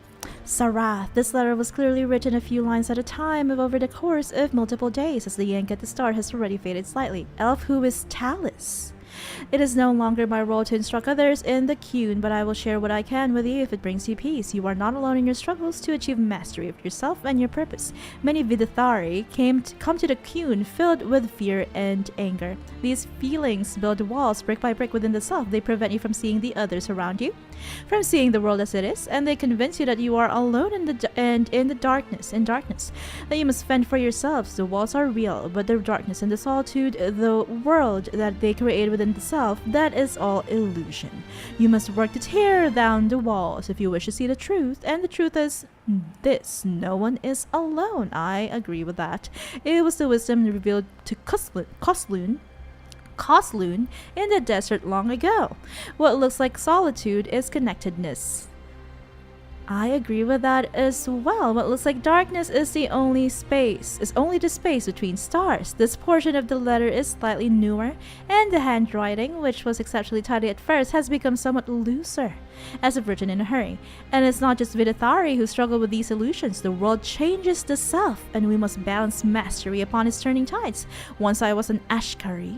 Sarath. This letter was clearly written a few lines at a time over the course of multiple days, as the yank at the start has already faded slightly. Elf who is Talus. It is no longer my role to instruct others in the Qun, but I will share what I can with you if it brings you peace. You are not alone in your struggles to achieve mastery of yourself and your purpose. Many Vidathari come to the Qun filled with fear and anger. These feelings build walls brick by brick within the self. They prevent you from seeing the others around you, from seeing the world as it is, and they convince you that you are alone in the darkness, that you must fend for yourselves. The walls are real, but the darkness and the solitude, the world that they create within the self, that is all illusion. You must work to tear down the walls if you wish to see the truth, and the truth is this: no one is alone. I agree with that. It was the wisdom revealed to Kosloon in the desert long ago. What looks like solitude is connectedness. I agree with that as well. What looks like darkness is only the space between stars. This portion of the letter is slightly newer, and the handwriting, which was exceptionally tidy at first, has become somewhat looser, as if written in a hurry. And it's not just Vidathari who struggle with these illusions. The world changes the self, and we must balance mastery upon its turning tides. Once I was an Ashkari,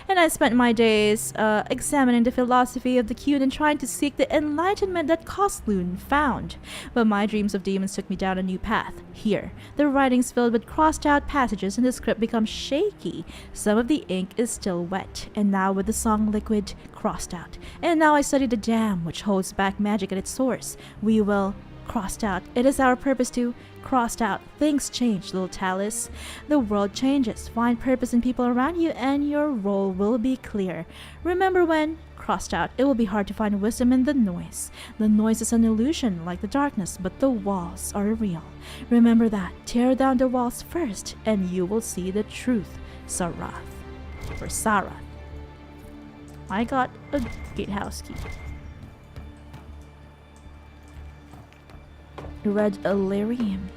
and I spent my days examining the philosophy of the Qun and trying to seek the enlightenment that Kosloon found. But my dreams of demons took me down a new path. Here, the writing's filled with crossed out passages and the script becomes shaky. Some of the ink is still wet, and now with the song liquid crossed out. And now I study the dam which holds back magic at its source. We will crossed out. It is our purpose to crossed out. Things change, little Talus. The world changes. Find purpose in people around you and your role will be clear. Remember when crossed out, it will be hard to find wisdom in the noise. The noise is an illusion like the darkness, but the walls are real. Remember that. Tear down the walls first and you will see the truth. Sarath. Or Sarath. I got a gatehouse key. Red Illyrium.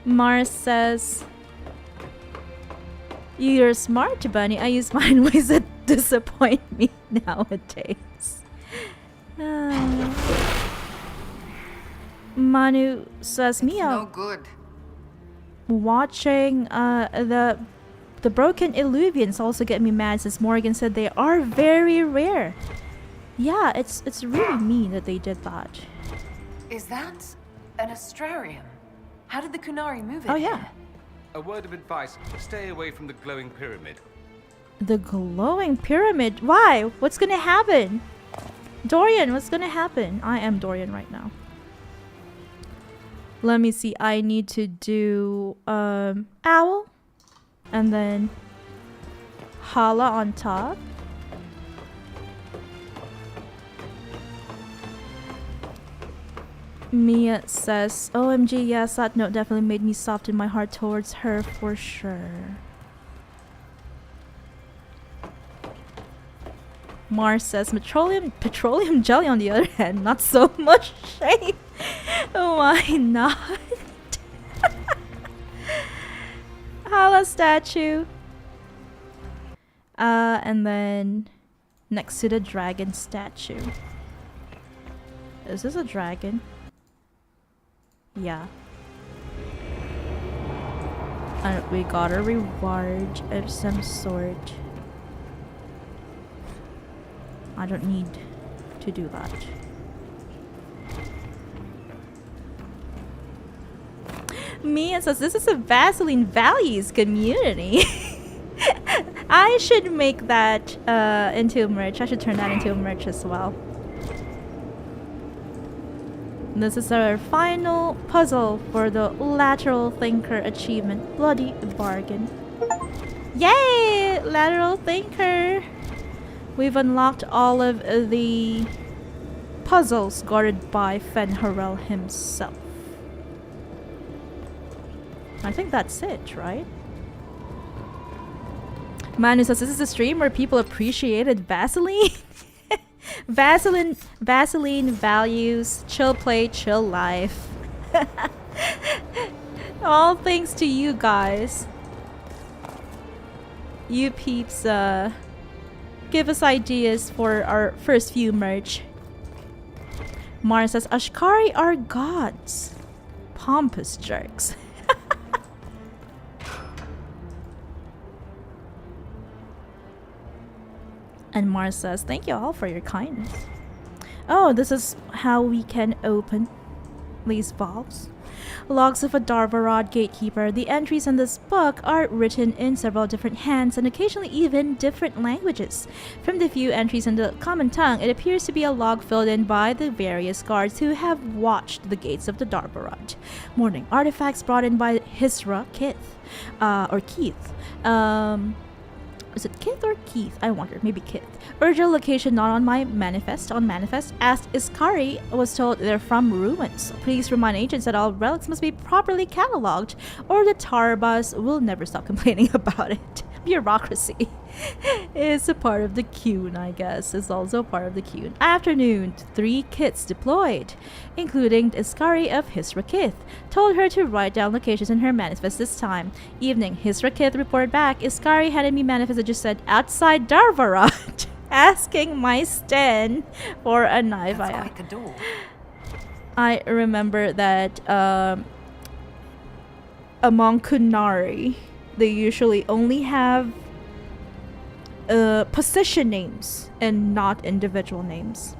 Mars says, "You're smart, Bunny. I use mine ways that disappoint me nowadays." Manu says, "Mia, No good. watching the broken illuvians also get me mad, since Morgan said they are very rare." Yeah, it's really mean that they did that. Is that an astrarium? How did the Qunari move it? Oh yeah. here? A word of advice, stay away from the glowing pyramid. The glowing pyramid? Why? What's gonna happen? Dorian, what's gonna happen? I am Dorian right now. Let me see. I need to do owl. And then Hala on top. Mia says, "OMG, yes, that note definitely made me soften my heart towards her for sure." Mars says petroleum jelly on the other hand, not so much shame. Why not? Hala statue. And then next to the dragon statue. Is this a dragon? Yeah. We got a reward of some sort. I don't need to do that. Mia says this is a Vaseline Values community. I should make that into merch. I should turn that into a merch as well. This is our final puzzle for the Lateral Thinker achievement. Bloody bargain. Yay! Lateral Thinker! We've unlocked all of the puzzles guarded by Fenharel himself. I think that's it, right? Manu says this is a stream where people appreciated Vaseline. Vaseline values, chill play, chill life. All thanks to you guys. You peeps give us ideas for our first few merch. Mara says Ashkari are gods. Pompous jerks. And Mars says, thank you all for your kindness. Oh, this is how we can open these valves. Logs of a Darvarad gatekeeper. The entries in this book are written in several different hands and occasionally even different languages. From the few entries in the common tongue, it appears to be a log filled in by the various guards who have watched the gates of the Darvarad. Morning artifacts brought in by Hisra Kith. Or Keith. Is it Kith or Keith? I wonder. Maybe Kith. Original location not on my manifest. On manifest, asked Iskari, was told they're from ruins. Please remind agents that all relics must be properly catalogued, or the Tarbas will never stop complaining about it. Bureaucracy is a part of the Qun, I guess. It's also part of the Qun. Afternoon, 3 kits deployed, including Iskari of Hisra Kith. Told her to write down locations in her manifest this time. Evening, Hisra Kith reported back. Iskari handed me manifest that just said outside Darvarad, asking my Sten for a knife. That's quite the door. I remember that among Qunari, they usually only have position names and not individual names.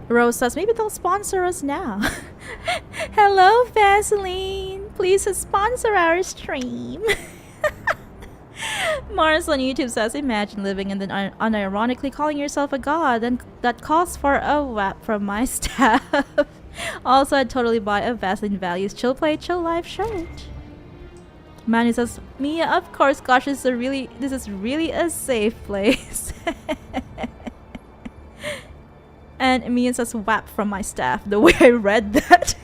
Rose says maybe they'll sponsor us now. Hello, Vaseline. Please sponsor our stream. Mars on YouTube says, imagine living and then unironically calling yourself a god, and that calls for a whap from my staff. Also, I'd totally buy a Vaseline Values Chill Play, Chill Life shirt. Manny says, Mia, of course, gosh, this is really a safe place. And Mia says, whap from my staff. The way I read that.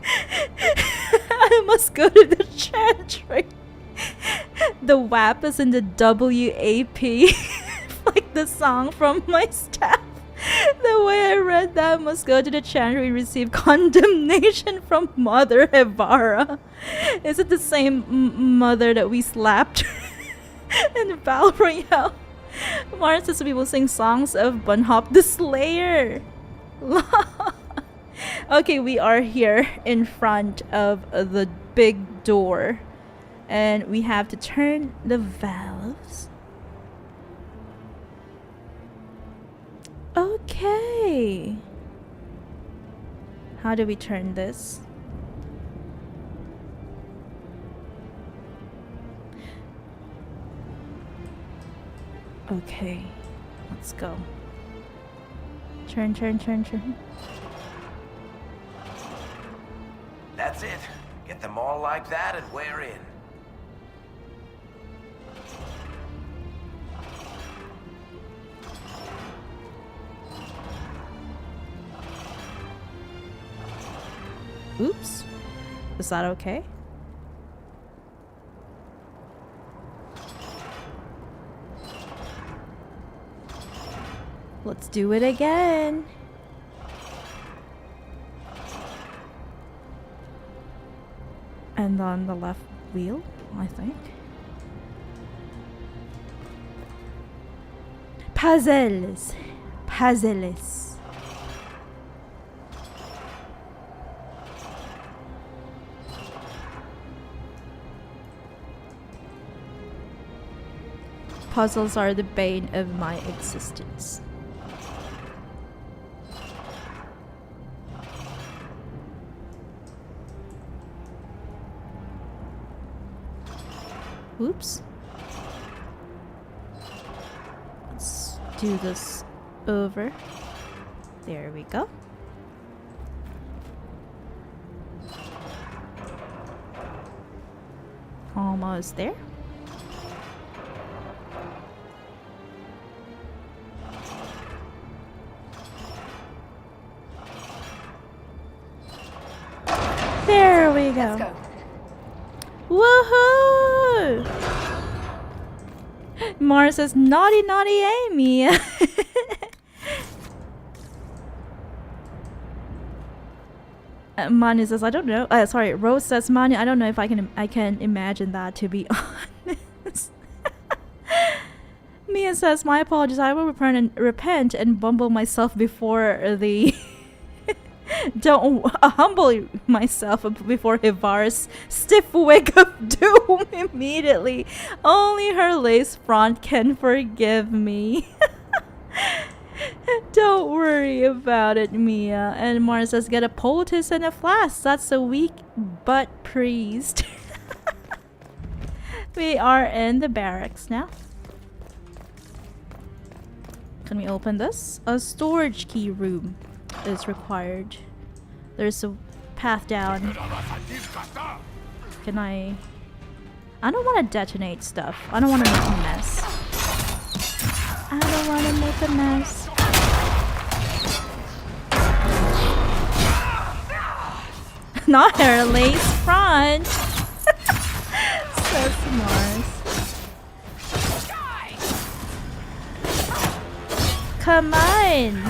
I must go to the chantry. The WAP is in the WAP. Like the song from my staff. The way I read that, must go to the chantry and receive condemnation from Mother Hevara. Is it the same mother that we slapped in Battle Royale? Mars says people sing songs of Bunnhop the Slayer. Okay, we are here in front of the big door. And we have to turn the valves. Okay. How do we turn this? Okay. Let's go. Turn. That's it. Get them all like that and we're in. Oops. Is that okay? Let's do it again. And on the left wheel, I think. Puzzles. Puzzles. Puzzles are the bane of my existence. Oops. Let's do this over. There we go. Almost there. There we go. Let's go. Woohoo! Mara says, naughty, naughty Amy. Manu says, I don't know. Sorry, Rose says, Manu, I don't know if I can imagine that, to be honest. Mia says, my apologies. I will repent and bumble myself before the. Don't humble myself before Hivar's stiff wig of doom immediately. Only her lace front can forgive me. Don't worry about it, Mia. And Mara says, get a poultice and a flask. That's a weak butt priest. We are in the barracks now. Can we open this? A storage key room is required. There's a path down. Can I don't want to detonate stuff. I don't want to make a mess. I don't want to make a mess. Not her lace front. So smart. Come on.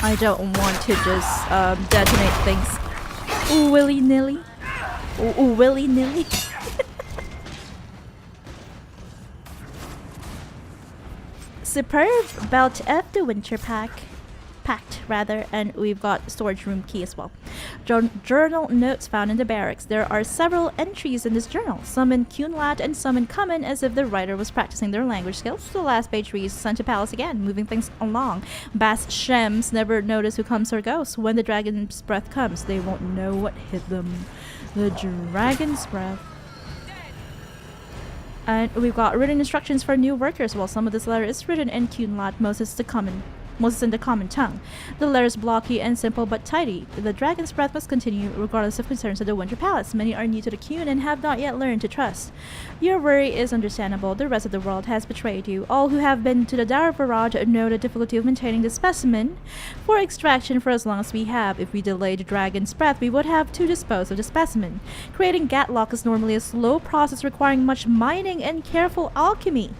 I don't want to just detonate things willy-nilly. Willy-nilly. Superb belt of the winter packed, and we've got storage room key as well. Journal notes found in the barracks. There are several entries in this journal, some in Qunlat and some in Common, as if the writer was practicing their language skills. The last page reads, sent to palace again, moving things along. Bas Shems never notice who comes or goes. When the dragon's breath comes, they won't know what hit them. The dragon's breath. And we've got written instructions for new workers. While some of this letter is written in Qunlat, most is in the common tongue. The letter is blocky and simple but tidy. The dragon's breath must continue regardless of concerns of the Winter Palace. Many are new to the Qun and have not yet learned to trust. Your worry is understandable. The rest of the world has betrayed you. All who have been to the Dar Varad know the difficulty of maintaining the specimen for extraction for as long as we have. If we delay the dragon's breath, we would have to dispose of the specimen. Creating Gatlock is normally a slow process requiring much mining and careful alchemy.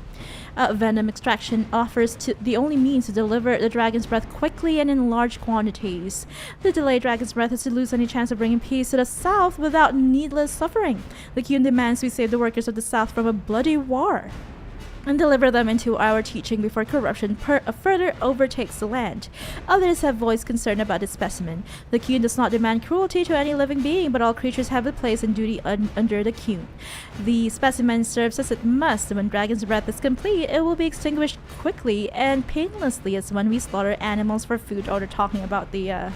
Venom extraction offers the only means to deliver the dragon's breath quickly and in large quantities. The delayed dragon's breath is to lose any chance of bringing peace to the south without needless suffering. The Qun demands we save the workers of the south from a bloody war and deliver them into our teaching before corruption further overtakes the land. Others have voiced concern about the specimen. The Qun does not demand cruelty to any living being, but all creatures have a place and duty under the Qun. The specimen serves as it must. When dragon's breath is complete, it will be extinguished quickly and painlessly as when we slaughter animals for food. Or they're talking about the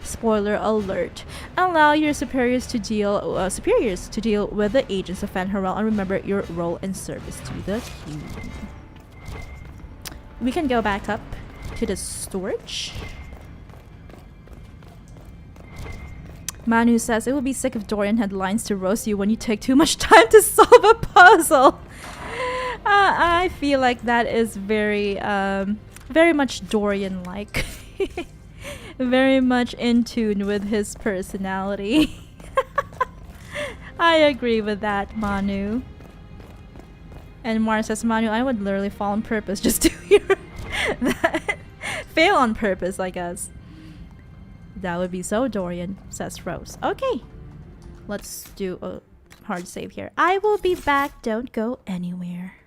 spoiler alert. Allow your superiors to deal with the agents of Fenharel and remember your role in service to the Qun. We can go back up to the storage. Manu says it would be sick if Dorian had lines to roast you when you take too much time to solve a puzzle. I feel like that is very much Dorian-like. Very much in tune with his personality. I agree with that, Manu. And Mars says, Manu, I would literally fall on purpose just to hear that. Fail on purpose, I guess. That would be so Dorian, says Rose. Okay. Let's do a hard save here. I will be back. Don't go anywhere.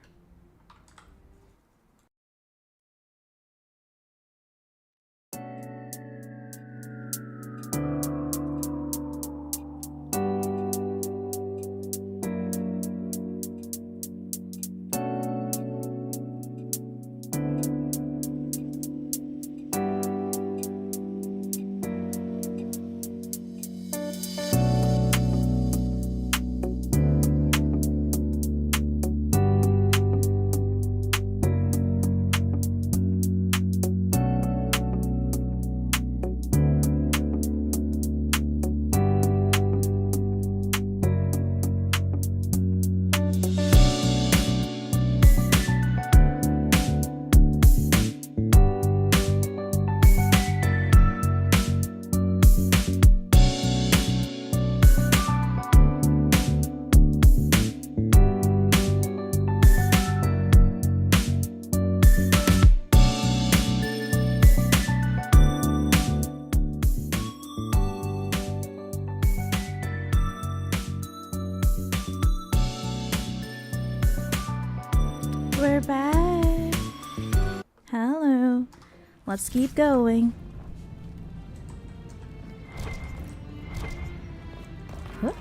We're back. Hello. Let's keep going. Huh?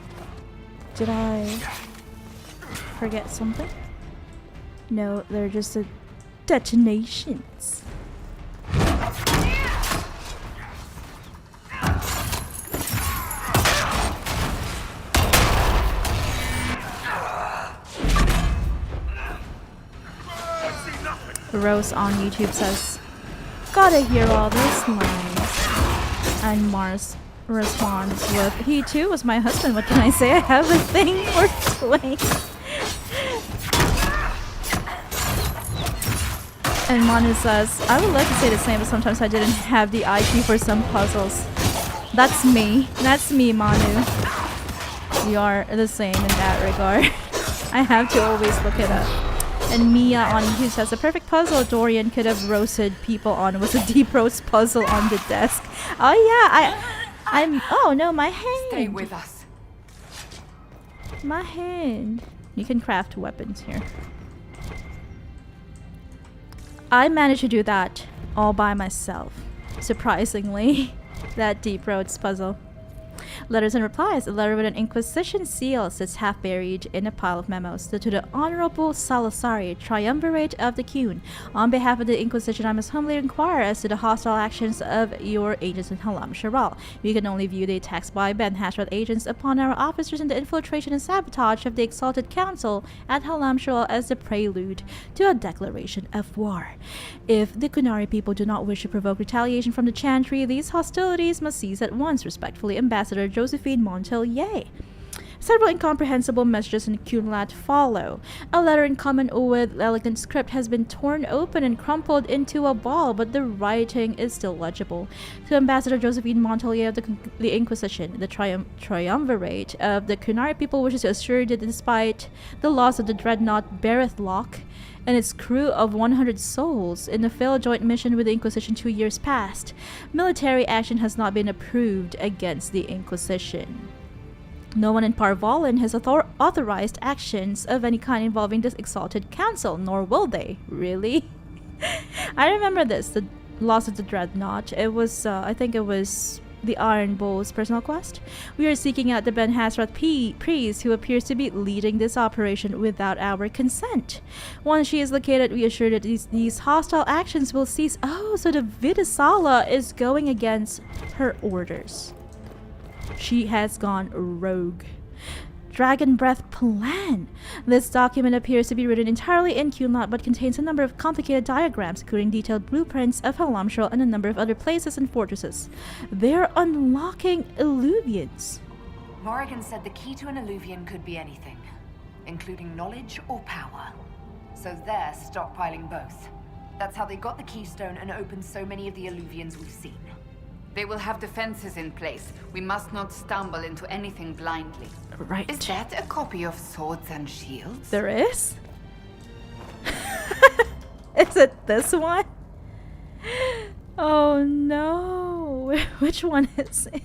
Did I forget something? No, they're just detonations. Rose on YouTube says, gotta hear all those lines. And Mars responds with, he too was my husband, what can I say? I have a thing for twins. And Manu says, I would like to say the same, but sometimes I didn't have the IQ for some puzzles. That's me. That's me, Manu. We are the same in that regard. I have to always look it up. And Mia on YouTube says, the perfect puzzle Dorian could have roasted people on was a deep roast puzzle on the desk. Oh yeah, I'm oh no, my hand. Stay with us. My hand. You can craft weapons here. I managed to do that all by myself. Surprisingly. That deep roads puzzle. Letters and replies. A letter with an Inquisition seal sits half buried in a pile of memos. To the Honorable Salazari, Triumvirate of the Qun. On behalf of the Inquisition, I must humbly inquire as to the hostile actions of your agents in Halam Sharal. We can only view the attacks by Ben Hashrat agents upon our officers and the infiltration and sabotage of the Exalted Council at Halam Sharal as the prelude to a declaration of war. If the Qunari people do not wish to provoke retaliation from the Chantry, these hostilities must cease at once. Respectfully, Ambassador Josephine Montelier. Several incomprehensible messages in Qunlat follow. A letter in common with elegant script has been torn open and crumpled into a ball, but the writing is still legible. To Ambassador Josephine Montelier of the Inquisition, the triumvirate of the Qunari people wishes to assure that despite the loss of the dreadnought Berethlock and its crew of 100 souls in the failed joint mission with the Inquisition 2 years past, military action has not been approved against the Inquisition. No one in Parvalin has authorized actions of any kind involving this Exalted Council, nor will they. Really? I remember this, the loss of the dreadnought. It was, I think it was the Iron Bull's personal quest. We are seeking out the Ben Hashrat priest who appears to be leading this operation without our consent. Once she is located, we assure that these hostile actions will cease. Oh, so the Vidasala is going against her orders. She has gone rogue. Dragon Breath Plan. This document appears to be written entirely in Qunlat but contains a number of complicated diagrams, including detailed blueprints of Halam Sharal and a number of other places and fortresses. They're unlocking illuvians. Morrigan said the key to an illuvian could be anything, including knowledge or power. So they're stockpiling both. That's how they got the keystone and opened so many of the illuvians we've seen. They will have defenses in place. We must not stumble into anything blindly. Right. Is that a copy of Swords and Shields? There is? Is it this one? Oh no. Which one is it?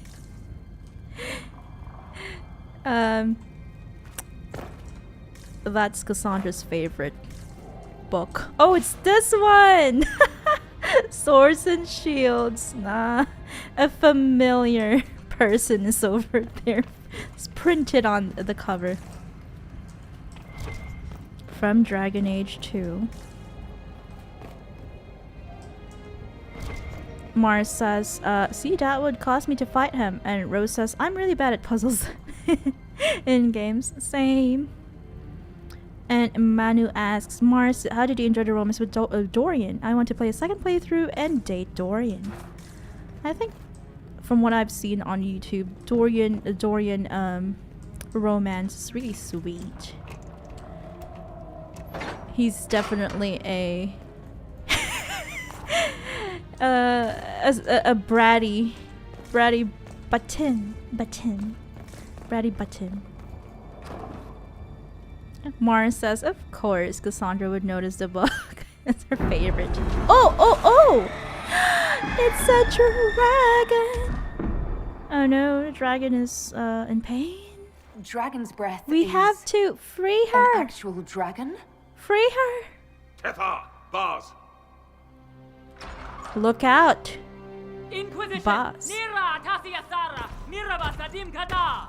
That's Cassandra's favorite book. Oh, it's this one! Swords and Shields. Nah. A familiar person is over there. It's printed on the cover. From Dragon Age 2. Mars says, see, that would cost me to fight him. And Rose says, I'm really bad at puzzles in games. Same. And Manu asks, Mars, how did you enjoy the romance with Dorian? I want to play a second playthrough and date Dorian. I think from what I've seen on YouTube, Dorian romance is really sweet. He's definitely a bratty button. Mars says, of course, Cassandra would notice the book. It's her favorite. Oh! It's a dragon! Oh no, the dragon is in pain. Dragon's breath. We have to free her! An actual dragon? Free her! Tethar, bars. Look out! Inquisition! Boss. Nira Tasiasara! Miraba Sadim Kata!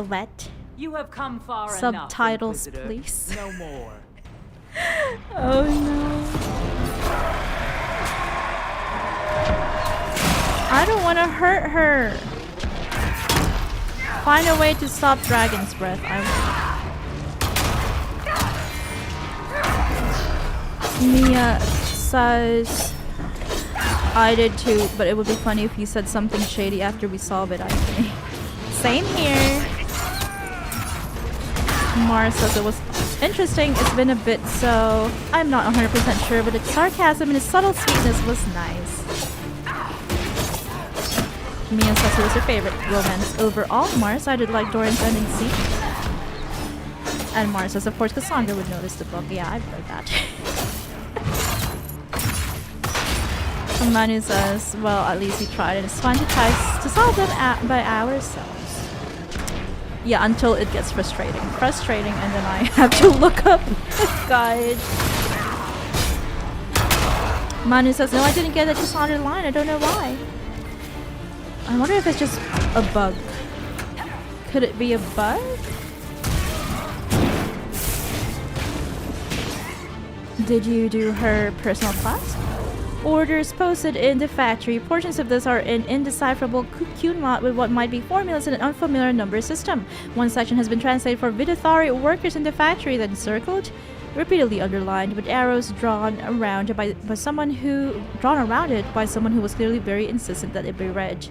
What? You have come far Subtitles, enough, please. No more. Oh no. I don't want to hurt her. Find a way to stop Dragon's Breath. Mia says I did too, but it would be funny if you said something shady after we solve it, I think. Same here. Mars says it was interesting. It's been a bit, so I'm not 100% sure, but its sarcasm and its subtle sweetness was nice. Mia says it was her favorite romance overall. Mars, I did like Dorian's ending scene. And Mars says, of course, Cassandra would notice the book. Yeah, I've heard that. Manu says, well, at least we tried, and it's fun to try to solve them by ourselves. Yeah, until it gets frustrating, and then I have to look up the guide. Manu says, no, I didn't get the Cassandra line. I don't know why. I wonder if it's just a bug. Could it be a bug? Did you do her personal class? Orders posted in the factory. Portions of this are in indecipherable Qunari with what might be formulas in an unfamiliar number system. One section has been translated for Vidathari workers in the factory, then circled, repeatedly underlined, with arrows drawn around it by someone who was clearly very insistent that it be read.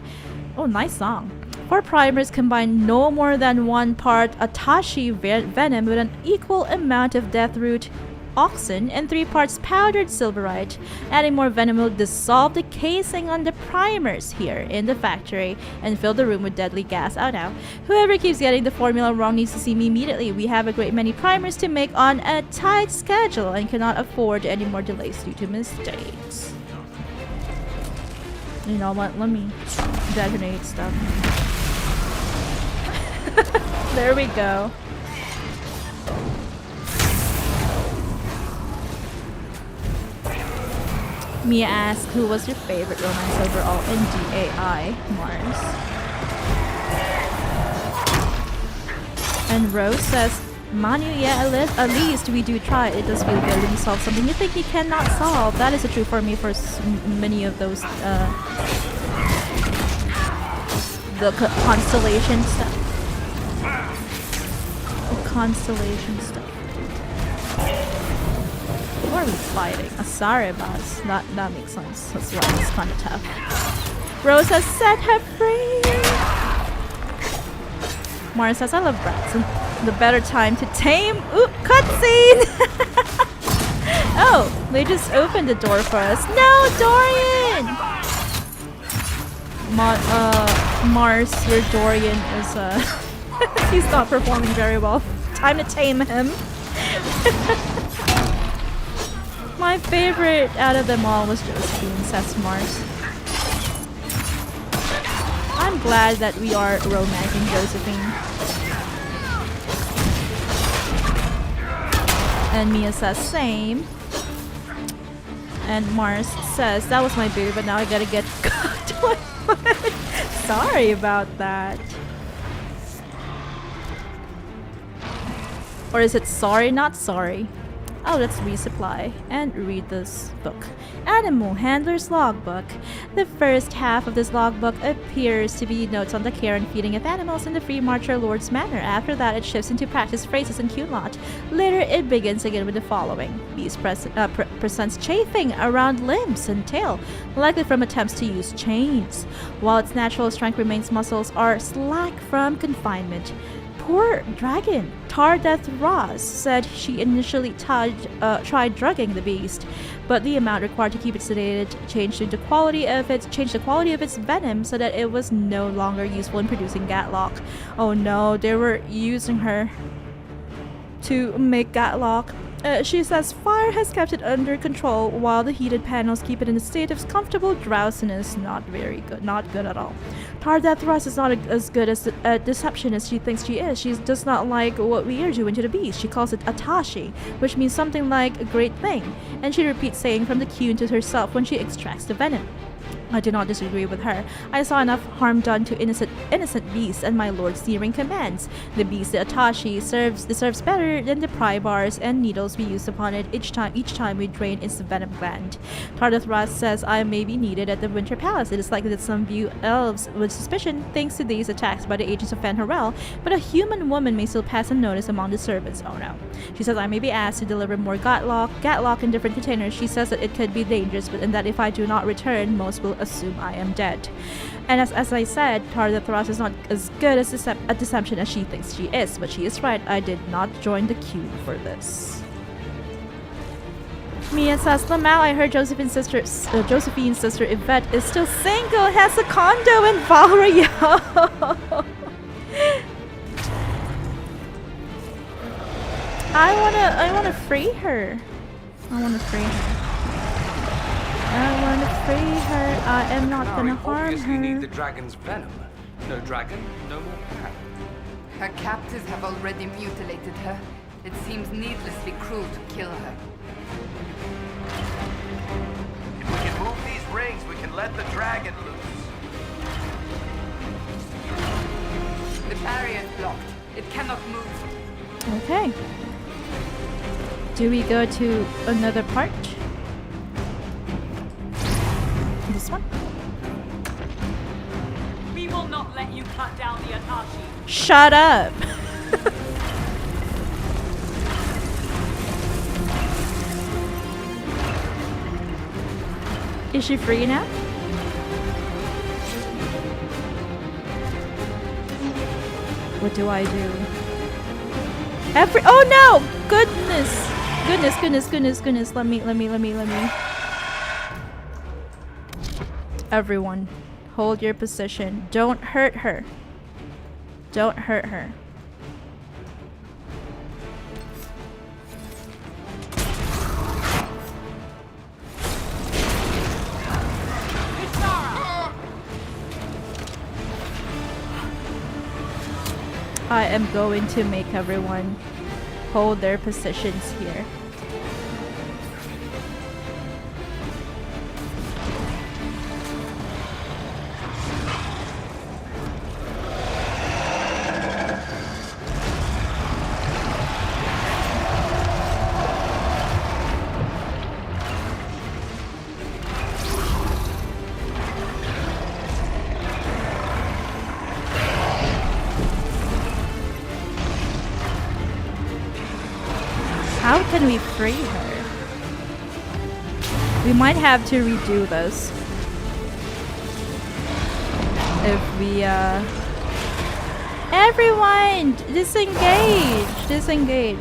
Oh, nice song. 4 primers combine no more than 1 part Atashi venom with an equal amount of deathroot oxen and 3 parts powdered silverite. Adding more venom will dissolve the casing on the primers here in the factory and fill the room with deadly gas. Oh no. Whoever keeps getting the formula wrong needs to see me immediately. We have a great many primers to make on a tight schedule and cannot afford any more delays due to mistakes. You know what? Let me detonate stuff. There we go. Mia asks, who was your favorite romance overall in DAI? Mars. And Rose says, Manu, yeah, at least we do try. It does feel good when you solve something you think you cannot solve. That is true for me for many of those, the constellation stuff. Constellation stuff. Who are we fighting? A Saribas. That makes sense. That's why it's kind of tough. Rose has set her free! Mara says, I love brats. And the better time to tame. Oop, cutscene! Oh, they just opened the door for us. No, Dorian! Mars, your Dorian is he's not performing very well. Time to tame him. My favorite out of them all was Josephine, says Mars. I'm glad that we are romancing Josephine. And Mia says same. And Mars says that was my baby, but now I gotta get sorry about that. Or is it sorry, not sorry? Oh, let's resupply and read this book. Animal Handler's Logbook. The first half of this logbook appears to be notes on the care and feeding of animals in the Free Marcher Lord's manor. After that, it shifts into practice phrases in Qunari. Later, it begins again with the following. Beast presents chafing around limbs and tail, likely from attempts to use chains. While its natural strength remains, muscles are slack from confinement. Poor dragon. Thedas said she initially tried drugging the beast, but the amount required to keep it sedated changed the quality of its venom so that it was no longer useful in producing Gatlock. Oh no, they were using her to make Gatlock. She says fire has kept it under control while the heated panels keep it in a state of comfortable drowsiness. Not very good, not good at all. Thedas is not as good as a deception as she thinks she is. She does not like what we are doing to the beast. She calls it Atashi, which means something like a great thing, and she repeats saying from the Qun to herself when she extracts the venom. I do not disagree with her. I saw enough harm done to innocent beasts, and my lord's searing commands. The beast, the Atashi, deserves better than the pry bars and needles we use upon it each time we drain its venom gland. Thedas says I may be needed at the Winter Palace. It is likely that some view elves with suspicion thanks to these attacks by the agents of Fan Harel, but a human woman may still pass unnoticed among the servants. Oh no. She says I may be asked to deliver more Gatlock in different containers. She says that it could be dangerous, and that if I do not return, most will assume I am dead. And as I said, Thedas is not as good as a deception as she thinks she is, but she is right. I did not join the queue for this. Mia says, Lamau, I heard Josephine's sister Yvette is still single, has a condo in Valrio. I wanna free her. I wanna free her. I am not gonna harm obviously need her. the dragon's venom. No dragon, no more cat. Her captors have already mutilated her. It seems needlessly cruel to kill her. If we can move these rings, we can let the dragon loose. The barrier is blocked. It cannot move. Okay. Do we go to another part? This one? We will not let you cut down the Atashi. Shut up! Is she free now? What do I do? Oh no! Goodness! Goodness. Let me. Everyone, hold your position. Don't hurt her. Don't hurt her. I am going to make everyone hold their positions here. How can we free her? We might have to redo this. If we, Everyone! Disengage! Disengage.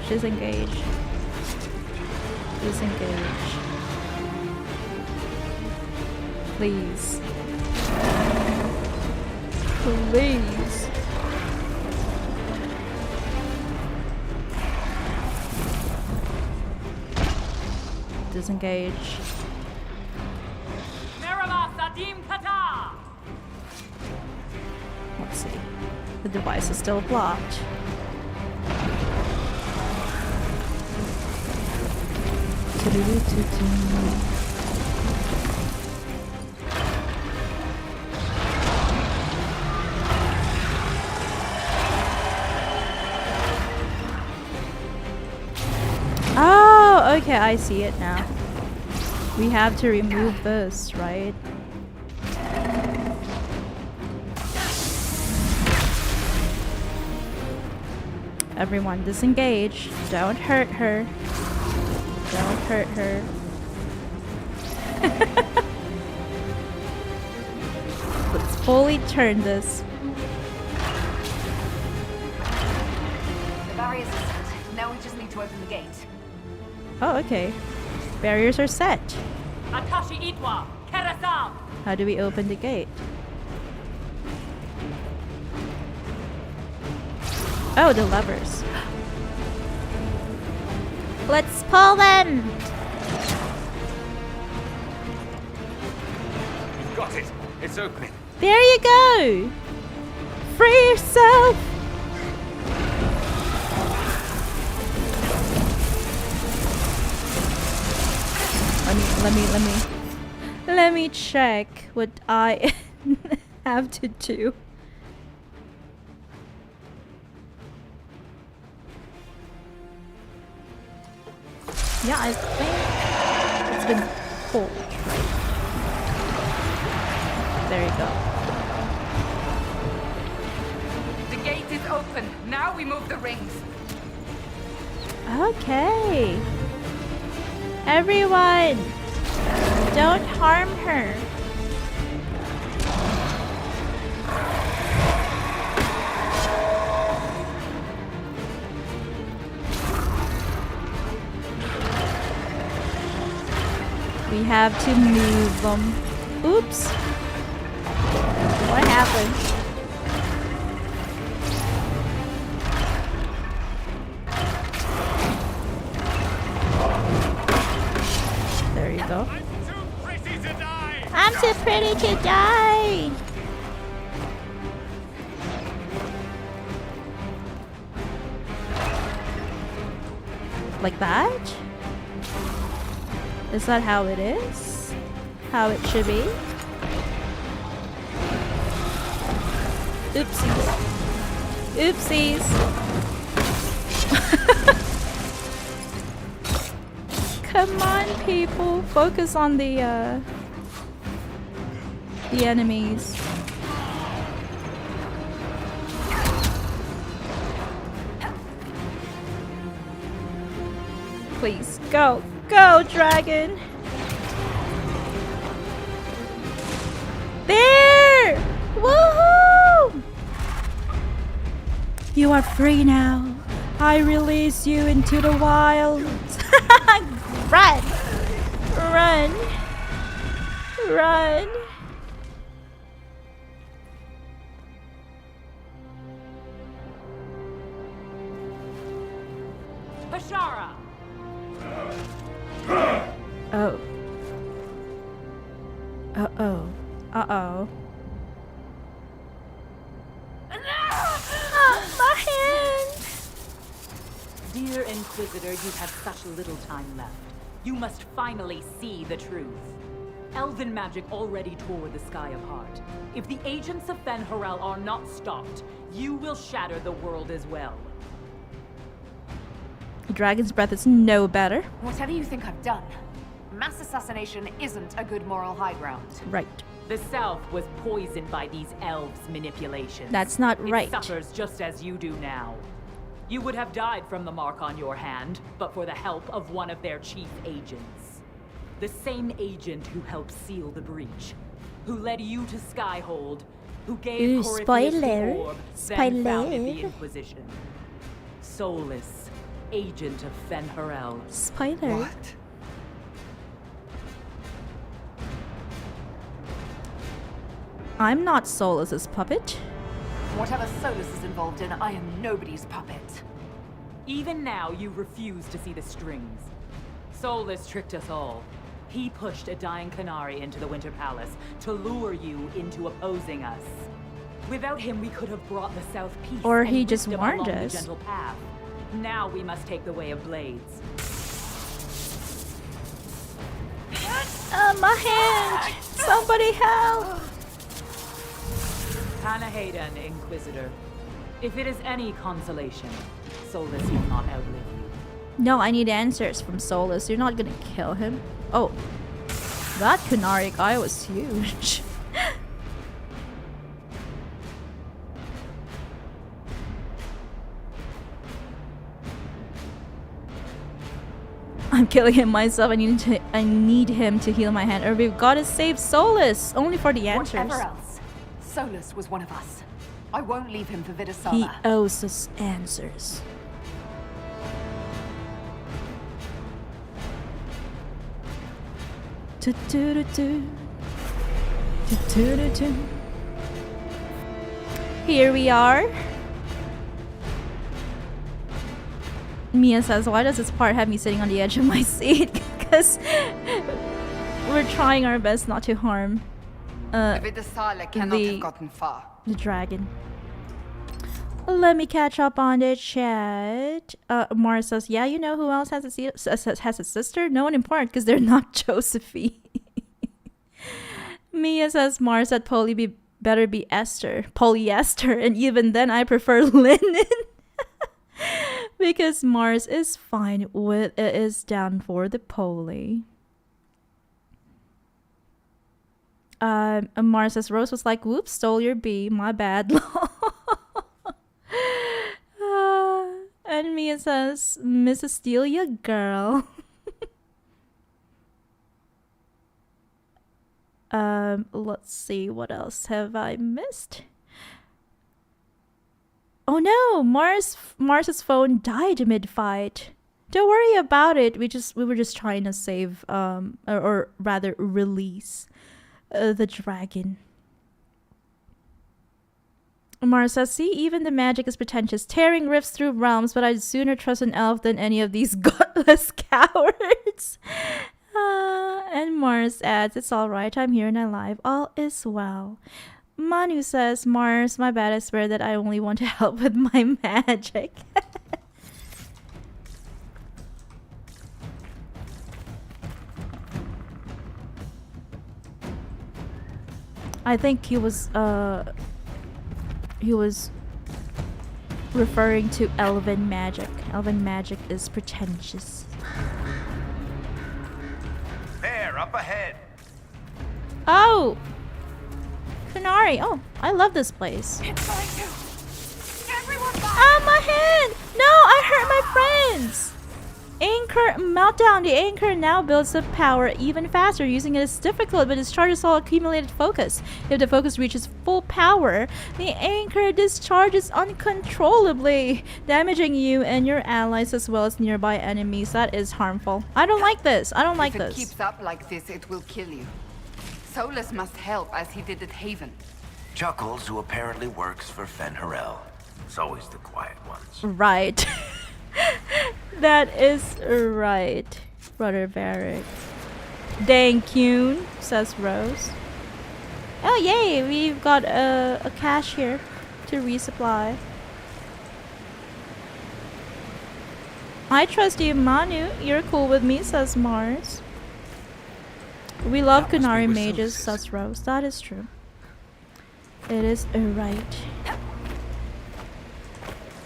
Please. Please. Disengage. Let's see. The device is still blocked. Oh, okay, I see it now. We have to remove this, right? Everyone disengage. Don't hurt her. Don't hurt her. Let's fully turn this. The barriers are set. Now we just need to open the gate. Oh, okay. Barriers are set. Atashi Itwa, Kerasam. How do we open the gate? Oh, the levers. Let's pull them! You've got it. It's opening. There you go! Free yourself! Let me check what I have to do. Yeah, I think it's been pulled, right? There you go. The gate is open. Now we move the rings. Okay. Everyone, don't harm her. We have to move them. Oops. What happened? There you go. I'm too pretty to die. Like that? Is that how it is? How it should be? Oopsies. Oopsies. Come on, people. Focus on the enemies. Please, go. Go, dragon! There! Woohoo! You are free now. I release you into the wilds. Run! Run! Run! Hashara! Oh. Uh-oh. Uh-oh. My hand! Dear Inquisitor, you have such little time left. You must finally see the truth. Elven magic already tore the sky apart. If the agents of Fen'Harel are not stopped, you will shatter the world as well. The dragon's breath is no better. Whatever you think I've done, mass assassination isn't a good moral high ground. Right. The South was poisoned by these elves' manipulations. That's not right. It suffers just as you do now. You would have died from the mark on your hand, but for the help of one of their chief agents. The same agent who helped seal the breach, who led you to Skyhold, who gave Corypheus the orb, then founded the Inquisition. Soulless, agent of Fen'Harel. Spoiler. What? I'm not Solus's puppet. Whatever Solus is involved in, I am nobody's puppet. Even now, you refuse to see the strings. Solus tricked us all. He pushed a dying Qunari into the Winter Palace to lure you into opposing us. Without him, we could have brought the South peace. Or and he just wisdom warned along us. the gentle path. Now we must take the way of blades. My hand! Somebody help! Panahaden, Inquisitor. If it is any consolation, Solus will not outlive you. No, I need answers from Solus. You're not gonna kill him. Oh. That Qunari guy was huge. I'm killing him myself. I need him to heal my hand. Or we've gotta save Solus. Only for the answers. Whatever else, Solus was one of us. I won't leave him for He Vidasala. owes us answers. Here we are. Mia says, why does this part have me sitting on the edge of my seat? Because we're trying our best not to harm Vidasala cannot the- have gotten far. the dragon. Let me catch up on the chat. Mara says, yeah, you know who else has a sister? No one important because they're not Josephine. Mia says, Mara said better be polyester, and even then I prefer linen. Because Mars is fine with is down for the poly. Mars says Rose was like, whoops, stole your bee, my bad. And Mia says, Mrs. Stelia girl. Let's see, what else have I missed? Oh no, Mars's phone died mid-fight. Don't worry about it. We were just trying to save or rather release the dragon. Mars says, see, even the magic is pretentious, tearing rifts through realms, but I'd sooner trust an elf than any of these gutless cowards. And Mars adds, it's alright, I'm here and alive, all is well. Manu says, Mars, my bad, I swear that I only want to help with my magic. I think he was referring to elven magic. Elven magic is pretentious. There, up ahead. Oh! Qunari. Oh, I love this place. It's going to. Everyone back! Ah, my hand! No, I hurt my friends! Anchor meltdown. The anchor now builds up power even faster. Using it is difficult, but discharges all accumulated focus. If the focus reaches full power, the anchor discharges uncontrollably, damaging you and your allies as well as nearby enemies. That is harmful. I don't like this. I don't like If it this. keeps up like this, it will kill you. Solus must help as he did at Haven. Chuckles, who apparently works for Fen'Harel. It's always the quiet ones. Right. That is right, Brother Barrick. Dang Qun, says Rose. Oh yay, we've got a cache here to resupply. I trust you, Manu. You're cool with me, says Mars. We love That must be Qunari where mages, Solus is. says Rose. That is true. It is right.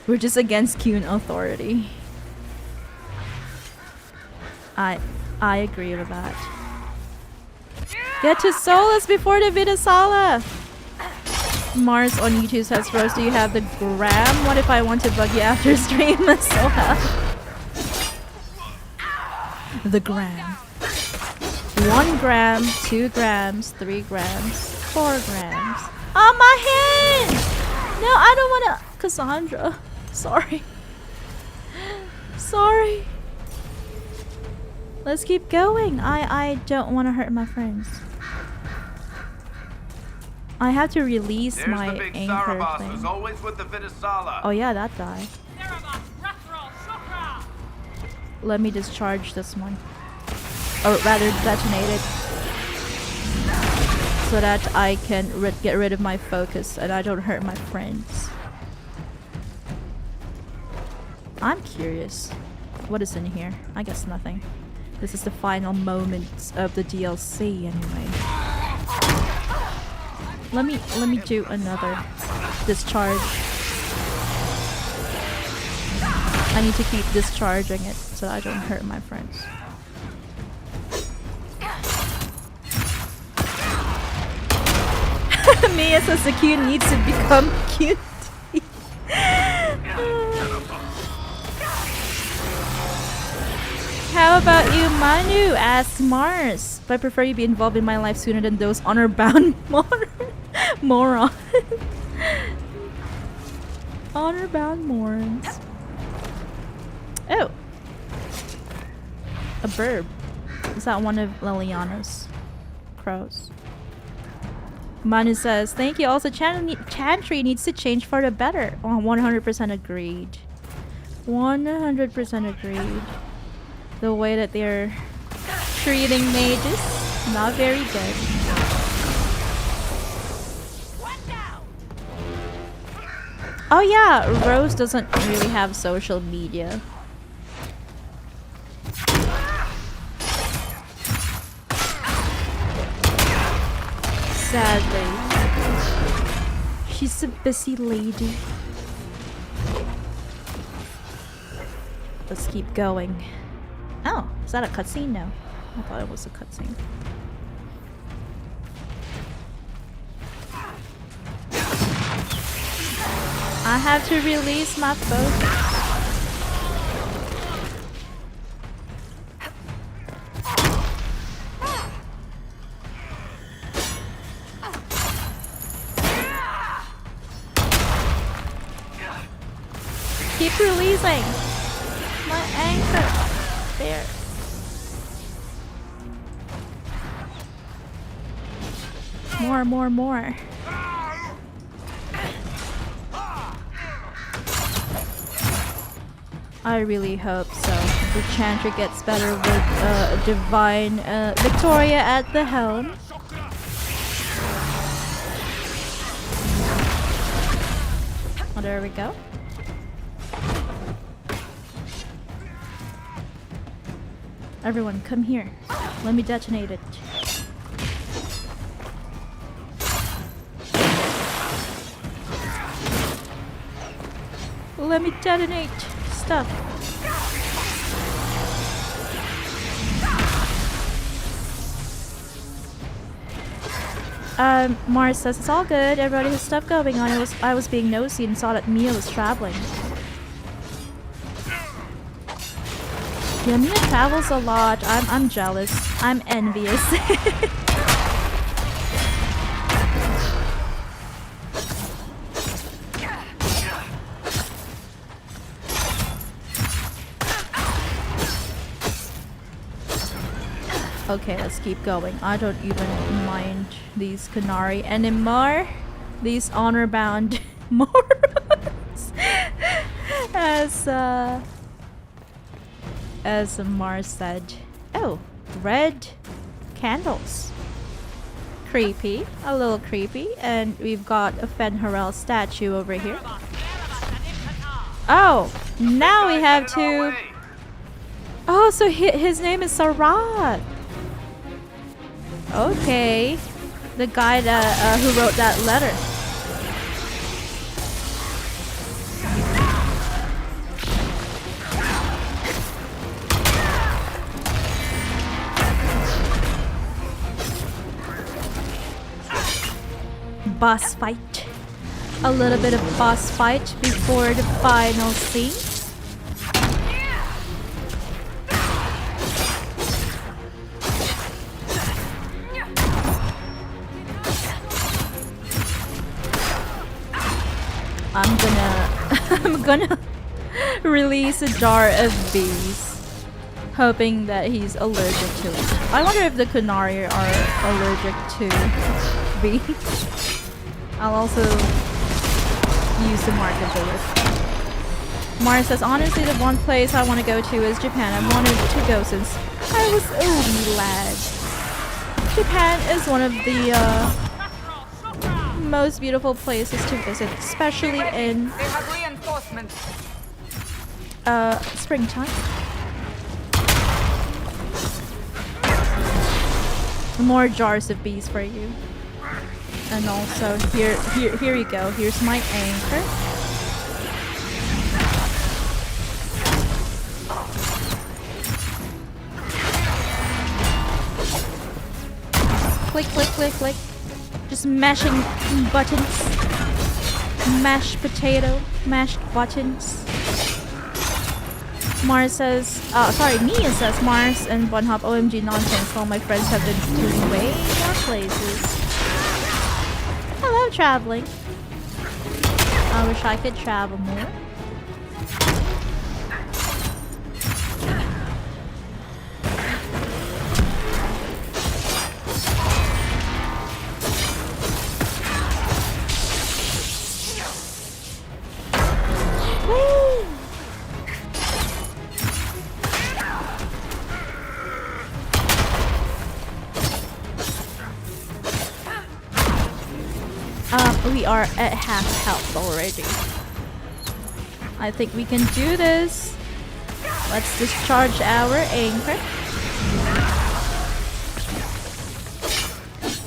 We're just against Qun authority. I agree with that. Get to Solus before the Vidasala! Mars on YouTube says, Rose, do you have the gram? What if I want to bug you after stream? So the gram. 1 gram, 2 grams, 3 grams, 4 grams. Oh, my hand! No, I don't wanna... Cassandra. Sorry. Sorry. Let's keep going. I don't want to hurt my friends. I have to release There's my the big anchor Sarabas thing. who's always with the Vidasala. Oh yeah, that guy. Let me discharge this one. Or rather detonate it. So that I can get rid of my focus and I don't hurt my friends. I'm curious. What is in here? I guess nothing. This is the final moments of the DLC anyway. Let me do another discharge. I need to keep discharging it so I don't hurt my friends. Me as a Sakun needs to become cute. How about you, Manu? Asks Mars. But I prefer you be involved in my life sooner than those honor-bound morons. Honor-bound morons. Oh! A bird. Is that one of Liliana's crows? Manu says, thank you. Also, Chantry needs to change for the better. Oh, 100% agreed. 100% agreed. The way that they're treating mages, not very good. Oh yeah, Rose doesn't really have social media. Sadly. She's a busy lady. Let's keep going. Oh, is that a cutscene? No. I thought it was a cutscene. I have to release my focus. Keep releasing my anchor. There. More. I really hope so. The Chantry gets better with Divine Victoria at the helm. Oh, there we go. Everyone, come here. Let me detonate it. Let me detonate stuff. Mars says it's all good. Everybody has stuff going on. I was being nosy and saw that Mia was traveling. Yeah, Mia travels a lot. I'm jealous. I'm envious. Okay, let's keep going. I don't even mind these Qunari anymore. These honor-bound morons. As Mars said. Oh, red candles. Creepy. A little creepy. And we've got a Fenharel statue over here. Oh, now we have to... Oh, so his name is Sarat. Okay. The guy that who wrote that letter. Boss fight. A little bit of boss fight before the final scene. I'm gonna release a jar of bees, hoping that he's allergic to it. I wonder if the Qunari are allergic to bees. I'll also use the market bullet. Mara says, honestly, the one place I want to go to is Japan. I've wanted to go since I was a wee lad. Japan is one of the most beautiful places to visit, especially in springtime. More jars of bees for you. And also here you go. Here's my anchor. Click, click, click, click. Just mashing buttons. Mashed potato. Mashed buttons. Mars says, Mia says, Mars and bunnhop OMG nonsense. All my friends have been to way more places. I love traveling. I wish I could travel more. We are at half health already. I think we can do this. Let's discharge our anchor.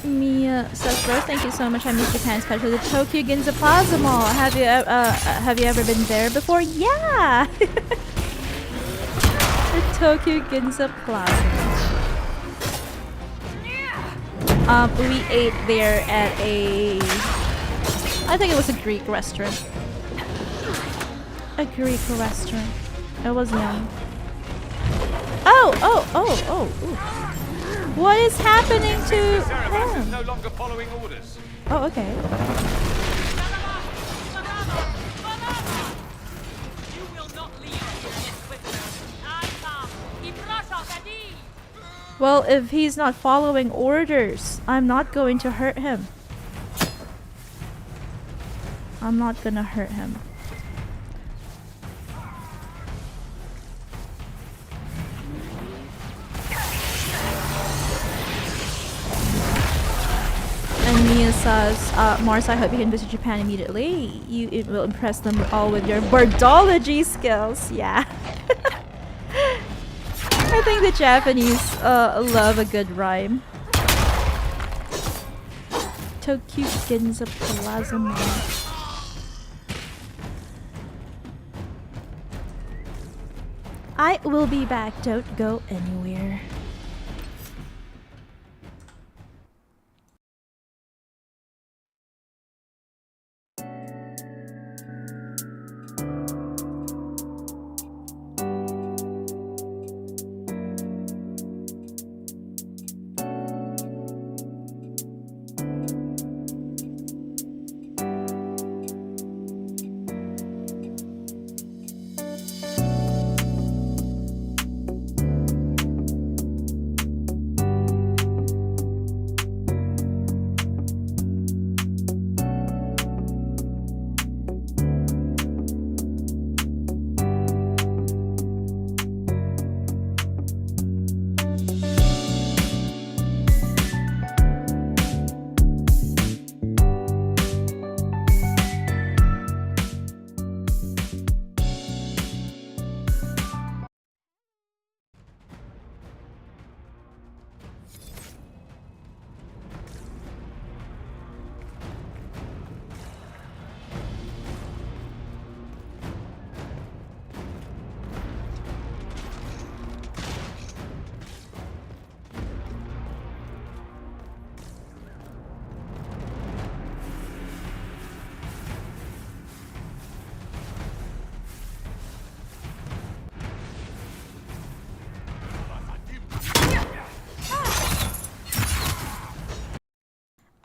Mia says, bro, thank you so much. I miss Japan, especially the Tokyo Ginza Plaza Mall. Have you ever been there before? Yeah! The Tokyo Ginza Plaza. We ate there at I think it was a Greek restaurant. A Greek restaurant. It was yum. Oh! Ooh. What is happening to him? No longer following orders. Oh, okay. Well, if he's not following orders, I'm not going to hurt him. I'm not gonna hurt him. And Mia says, Mars, I hope you can visit Japan immediately. It will impress them all with your birdology skills. Yeah. I think the Japanese love a good rhyme. Tokyo Ginza Plaza Mall. I will be back. Don't go anywhere.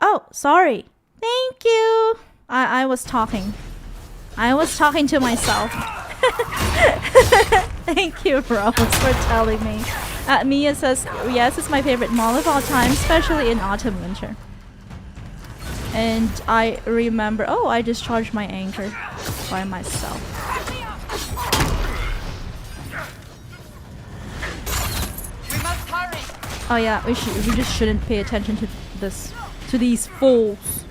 Oh, sorry. Thank you. I was talking. I was talking to myself. Thank you, Rose, for telling me. Mia says, yes, it's my favorite mall of all time, especially in autumn winter. And I remember, oh, I discharged my anchor by myself. We must hurry. Oh yeah, we just shouldn't pay attention to these fools.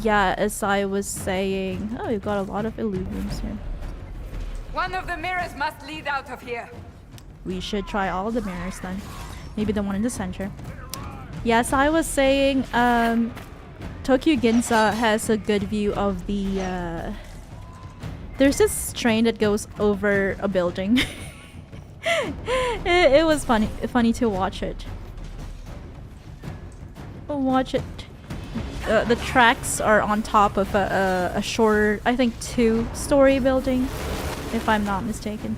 Yeah, as I was saying, oh, you've got a lot of illusions here. One of the mirrors must lead out of here. We should try all the mirrors then. Maybe the one in the center. Yes, I was saying, Tokyo Ginza has a good view of the, there's this train that goes over a building. it was funny to watch it. Watch it. The tracks are on top of a short, I think 2-story building, if I'm not mistaken.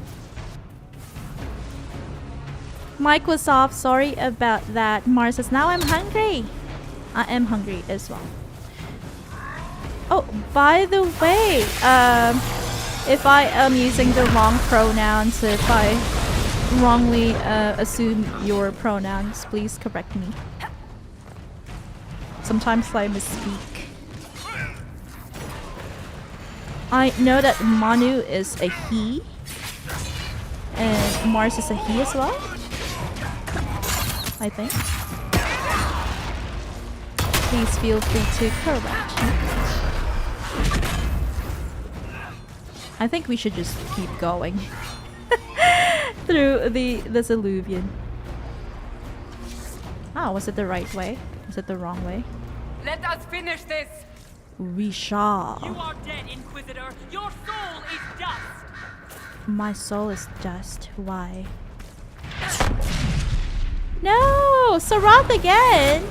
Mic was off, sorry about that. Mars says, now I'm hungry. I am hungry as well. Oh, by the way, if I am using the wrong pronouns, if I wrongly assume your pronouns, please correct me. Sometimes I misspeak. I know that Manu is a he, and Mars is a he as well, I think. Please feel free to correct me. I think we should just keep going through this illusion. Oh, was it the right way? Was it the wrong way? Let us finish this. We shall. You are dead, Inquisitor. Your soul is dust. My soul is dust. Why? No, Sarath again.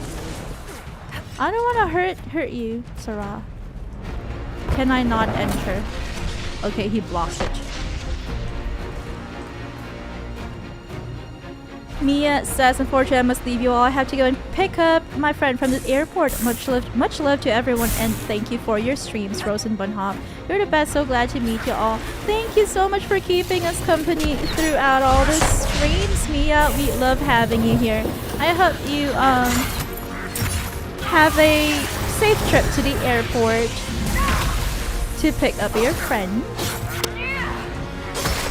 I don't want to hurt you, Sarath. Can I not enter? Okay, he blocks it. Mia says, unfortunately, I must leave you all. I have to go and pick up my friend from the airport. Much love to everyone, and thank you for your streams, Rose and Bunnhop. You're the best. So glad to meet you all. Thank you so much for keeping us company throughout all the streams, Mia. We love having you here. I hope you have a safe trip to the airport to pick up your friend.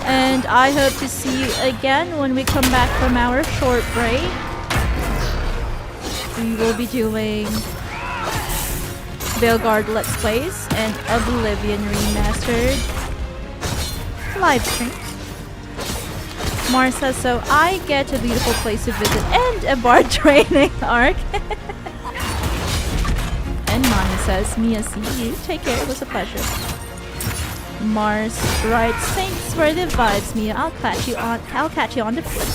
And I hope to see you again when we come back from our short break. We will be doing Veilguard Let's Plays and Oblivion Remastered live streams. Mars says, so I get a beautiful place to visit and a bar training arc. And Nani says, Mia, see you. Take care, it was a pleasure. Mars writes, thanks for the vibes, Mia. I'll catch you on the flip.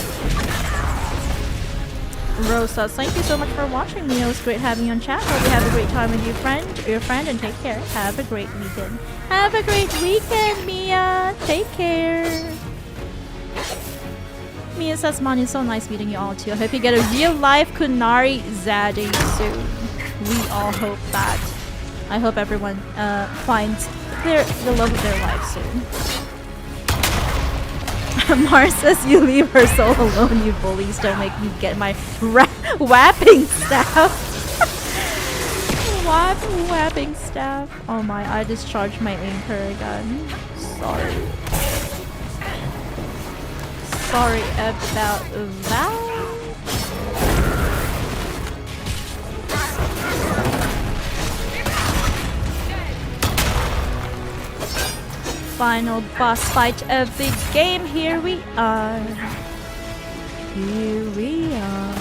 Rosa, thank you so much for watching, Mia. It was great having you on chat. Hope you have a great time with your friend, and take care. Have a great weekend. Have a great weekend, Mia. Take care. Mia says, Mani, so nice meeting you all too. I hope you get a real life Qunari Zaddy soon. We all hope that. I hope everyone finds the love of their life soon. Mars says, you leave her so alone, you bullies. Don't make me get my whapping staff. Whapping staff. Oh my, I discharged my anchor again. Sorry. Sorry about that. Final boss fight of the game. Here we are. Here we are.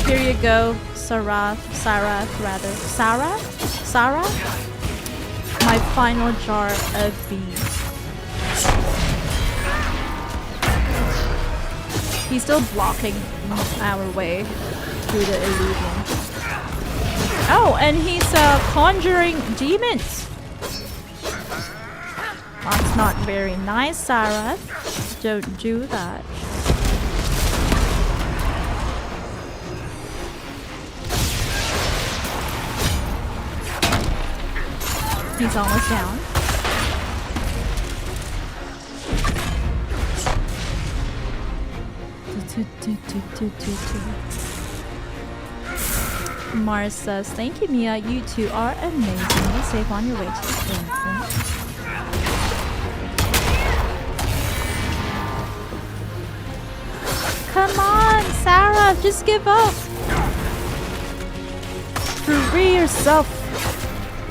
Here you go, Sarah. My final jar of bees. He's still blocking our way through the illusion. Oh, and he's conjuring demons. That's not very nice, Sarah. Don't do that. He's almost down. Mars says, thank you, Mia. You two are amazing. Be safe on your way to the airport. Come on, Sarah, just give up. Free yourself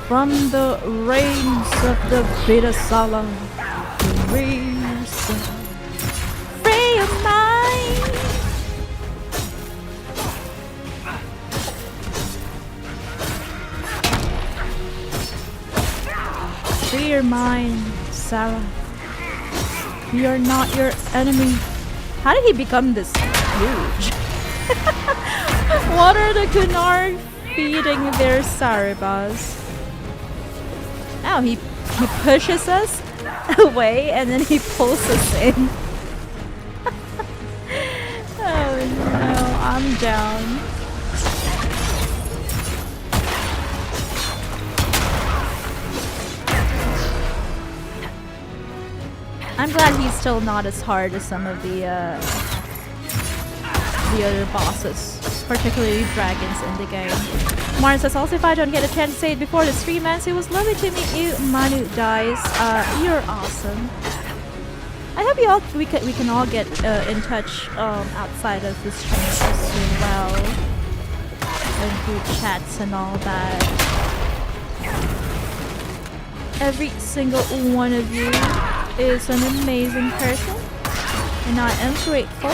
from the reins of the Beta Sala. Free yourself. Free your mind. Free your mind, Sarah. We are not your enemy. How did he become this huge? What are the Qunari feeding their Saribas? Oh, he pushes us away and then he pulls us in. Oh no, I'm down. I'm glad he's still not as hard as some of the other bosses, particularly dragons in the game. Mars says, also if I don't get a chance to say it before the stream ends, it was lovely to meet you, Manu Dice. You're awesome. I hope we can all get in touch outside of the stream as well, and group chats and all that. Every single one of you is an amazing person, and I am grateful,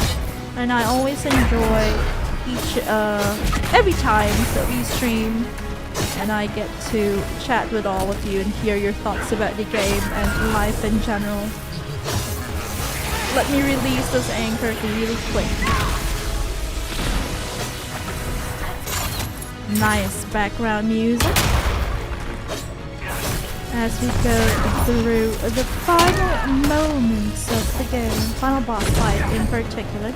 and I always enjoy every time that we stream and I get to chat with all of you and hear your thoughts about the game and life in general. Let me release this anchor really quick. Nice background music as we go through the final moments of the game, final boss fight in particular.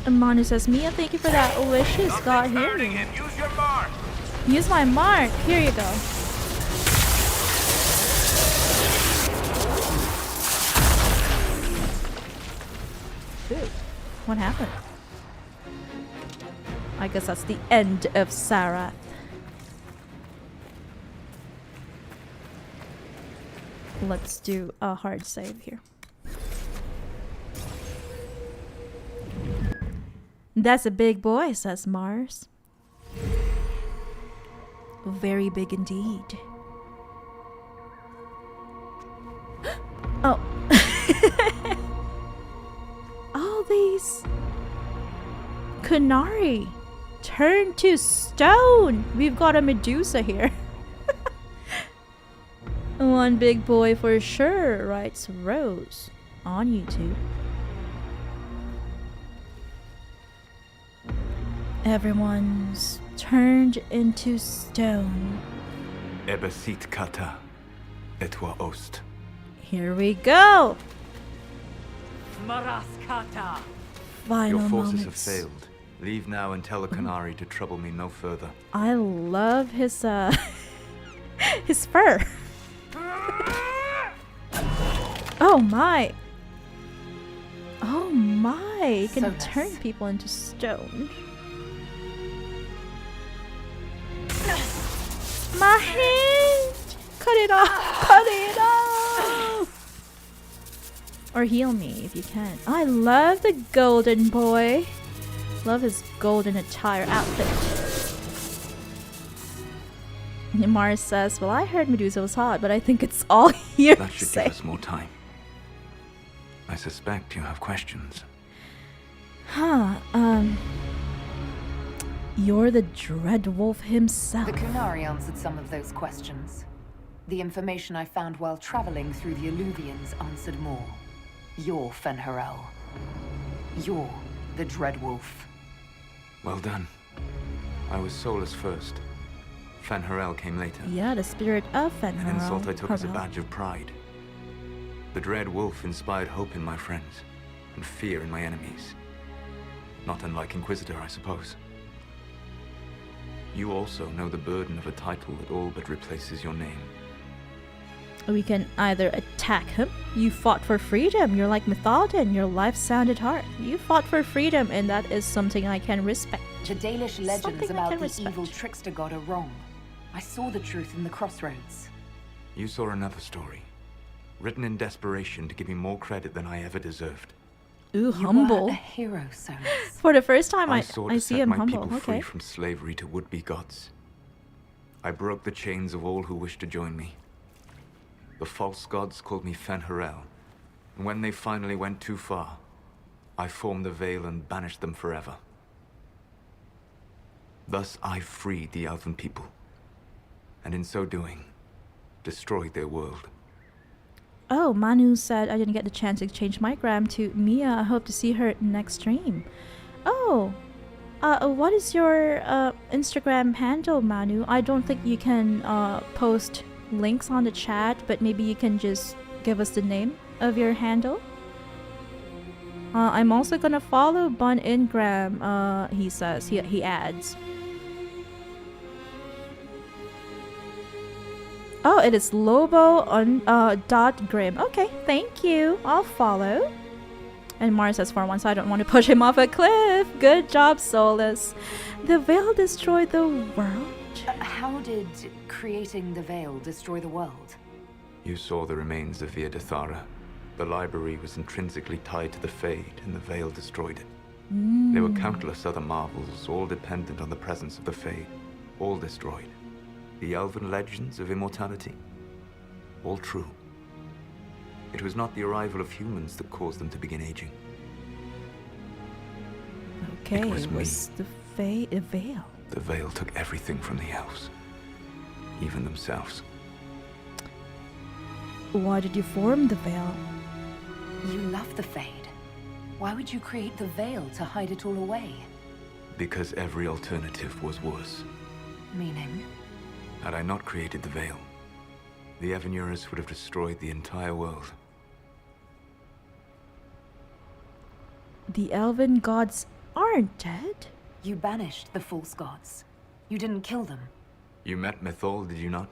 Manu says, Mia, thank you for that wishes. God hear you. Use your mark. Use my mark. Here you go. Dude, what happened? I guess that's the end of Sarath. Let's do a hard save here. That's a big boy, says Mars. Very big indeed. Oh. All these Qunari turn to stone. We've got a Medusa here. One big boy for sure, writes Rose on YouTube. Everyone's turned into stone. Ebesit kata, etwa ost. Here we go. Maraskata. Final Your forces moments. have failed. Leave now and tell the Qunari to trouble me no further. I love his his fur. Oh my. Oh my. He can turn people into stone. My hand! Cut it off! Cut it off! Or heal me if you can. I love the golden boy. Love his golden attire outfit. Mars says, well, I heard Medusa was hot, but I think it's all hearsay. That should give us more time. I suspect you have questions. Huh, you're the Dread Wolf himself. The Qunari answered some of those questions. The information I found while traveling through the Illuvians answered more. You're Fen'Harel. You're the Dread Wolf. Well done. I was soulless first. Fen'Harel came later. Yeah, the spirit of Fen'Harel. An insult I took as a badge of pride. The Dread Wolf inspired hope in my friends, and fear in my enemies. Not unlike Inquisitor, I suppose. You also know the burden of a title that all but replaces your name. We can either attack him. You fought for freedom. You're like Mythalden. Your life sounded hard. You fought for freedom, and that is something I can respect. The Dalish legends Something I about can the respect. evil trickster god are wrong. I saw the truth in the crossroads. You saw another story, written in desperation to give me more credit than I ever deserved. Ooh, You humble. were a hero, Solus. For the first time, I I sought to see set him my humble. people free Okay. from slavery to would-be gods. I broke the chains of all who wished to join me. The false gods called me Fen'Harel, and when they finally went too far, I formed the Veil and banished them forever. Thus I freed the Elven people, and in so doing, destroyed their world. Oh, Manu said I didn't get the chance to exchange my gram to Mia. I hope to see her next stream. Oh, what is your Instagram handle, Manu? I don't think you can post links on the chat, but maybe you can just give us the name of your handle. I'm also gonna follow Bun Ingram. He says he adds. Oh, it is Lobo on dot Grim. Okay, thank you. I'll follow. And Mars says for once I don't want to push him off a cliff. Good job, Solus. The Veil destroyed the world. How did creating the Veil destroy the world? You saw the remains of Via Dethara. The library was intrinsically tied to the Fade, and the Veil destroyed it. There were countless other marvels, all dependent on the presence of the Fade, all destroyed. The elven legends of immortality, all true. It was not the arrival of humans that caused them to begin aging. Okay, It was me. the Veil. The Veil took everything from the elves, even themselves. Why did you form the Veil? You love the Fade. Why would you create the Veil to hide it all away? Because every alternative was worse. Meaning? Had I not created the Veil, the Evanurus would have destroyed the entire world. The elven gods aren't dead. You banished the false gods. You didn't kill them. You met Mythal, did you not?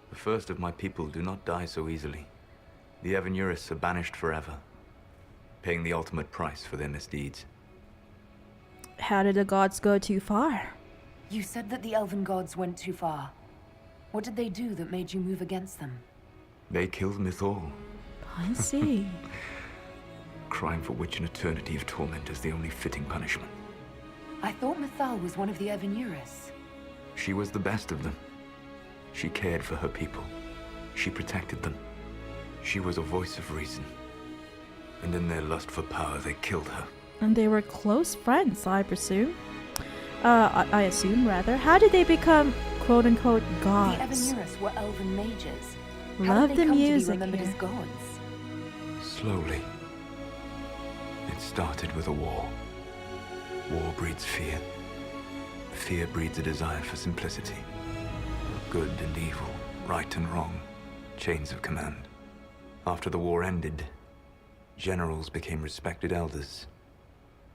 The first of my people do not die so easily. The Evanurus are banished forever, paying the ultimate price for their misdeeds. How did the gods go too far? You said that the elven gods went too far. What did they do that made you move against them? They killed Mythal, I see. crime for which an eternity of torment is the only fitting punishment. I thought Mythal was one of the Evanurus. She was the best of them. She cared for her people. She protected them. She was a voice of reason. And in their lust for power, they killed her. And they were close friends, I presume. I assume, rather. How did they become quote-unquote gods? The Evanurus were elven mages. How Love did they the come music to be remembered here. as gods? Slowly. It started with a war. War breeds fear. Fear breeds a desire for simplicity. Good and evil, right and wrong, chains of command. After the war ended, generals became respected elders,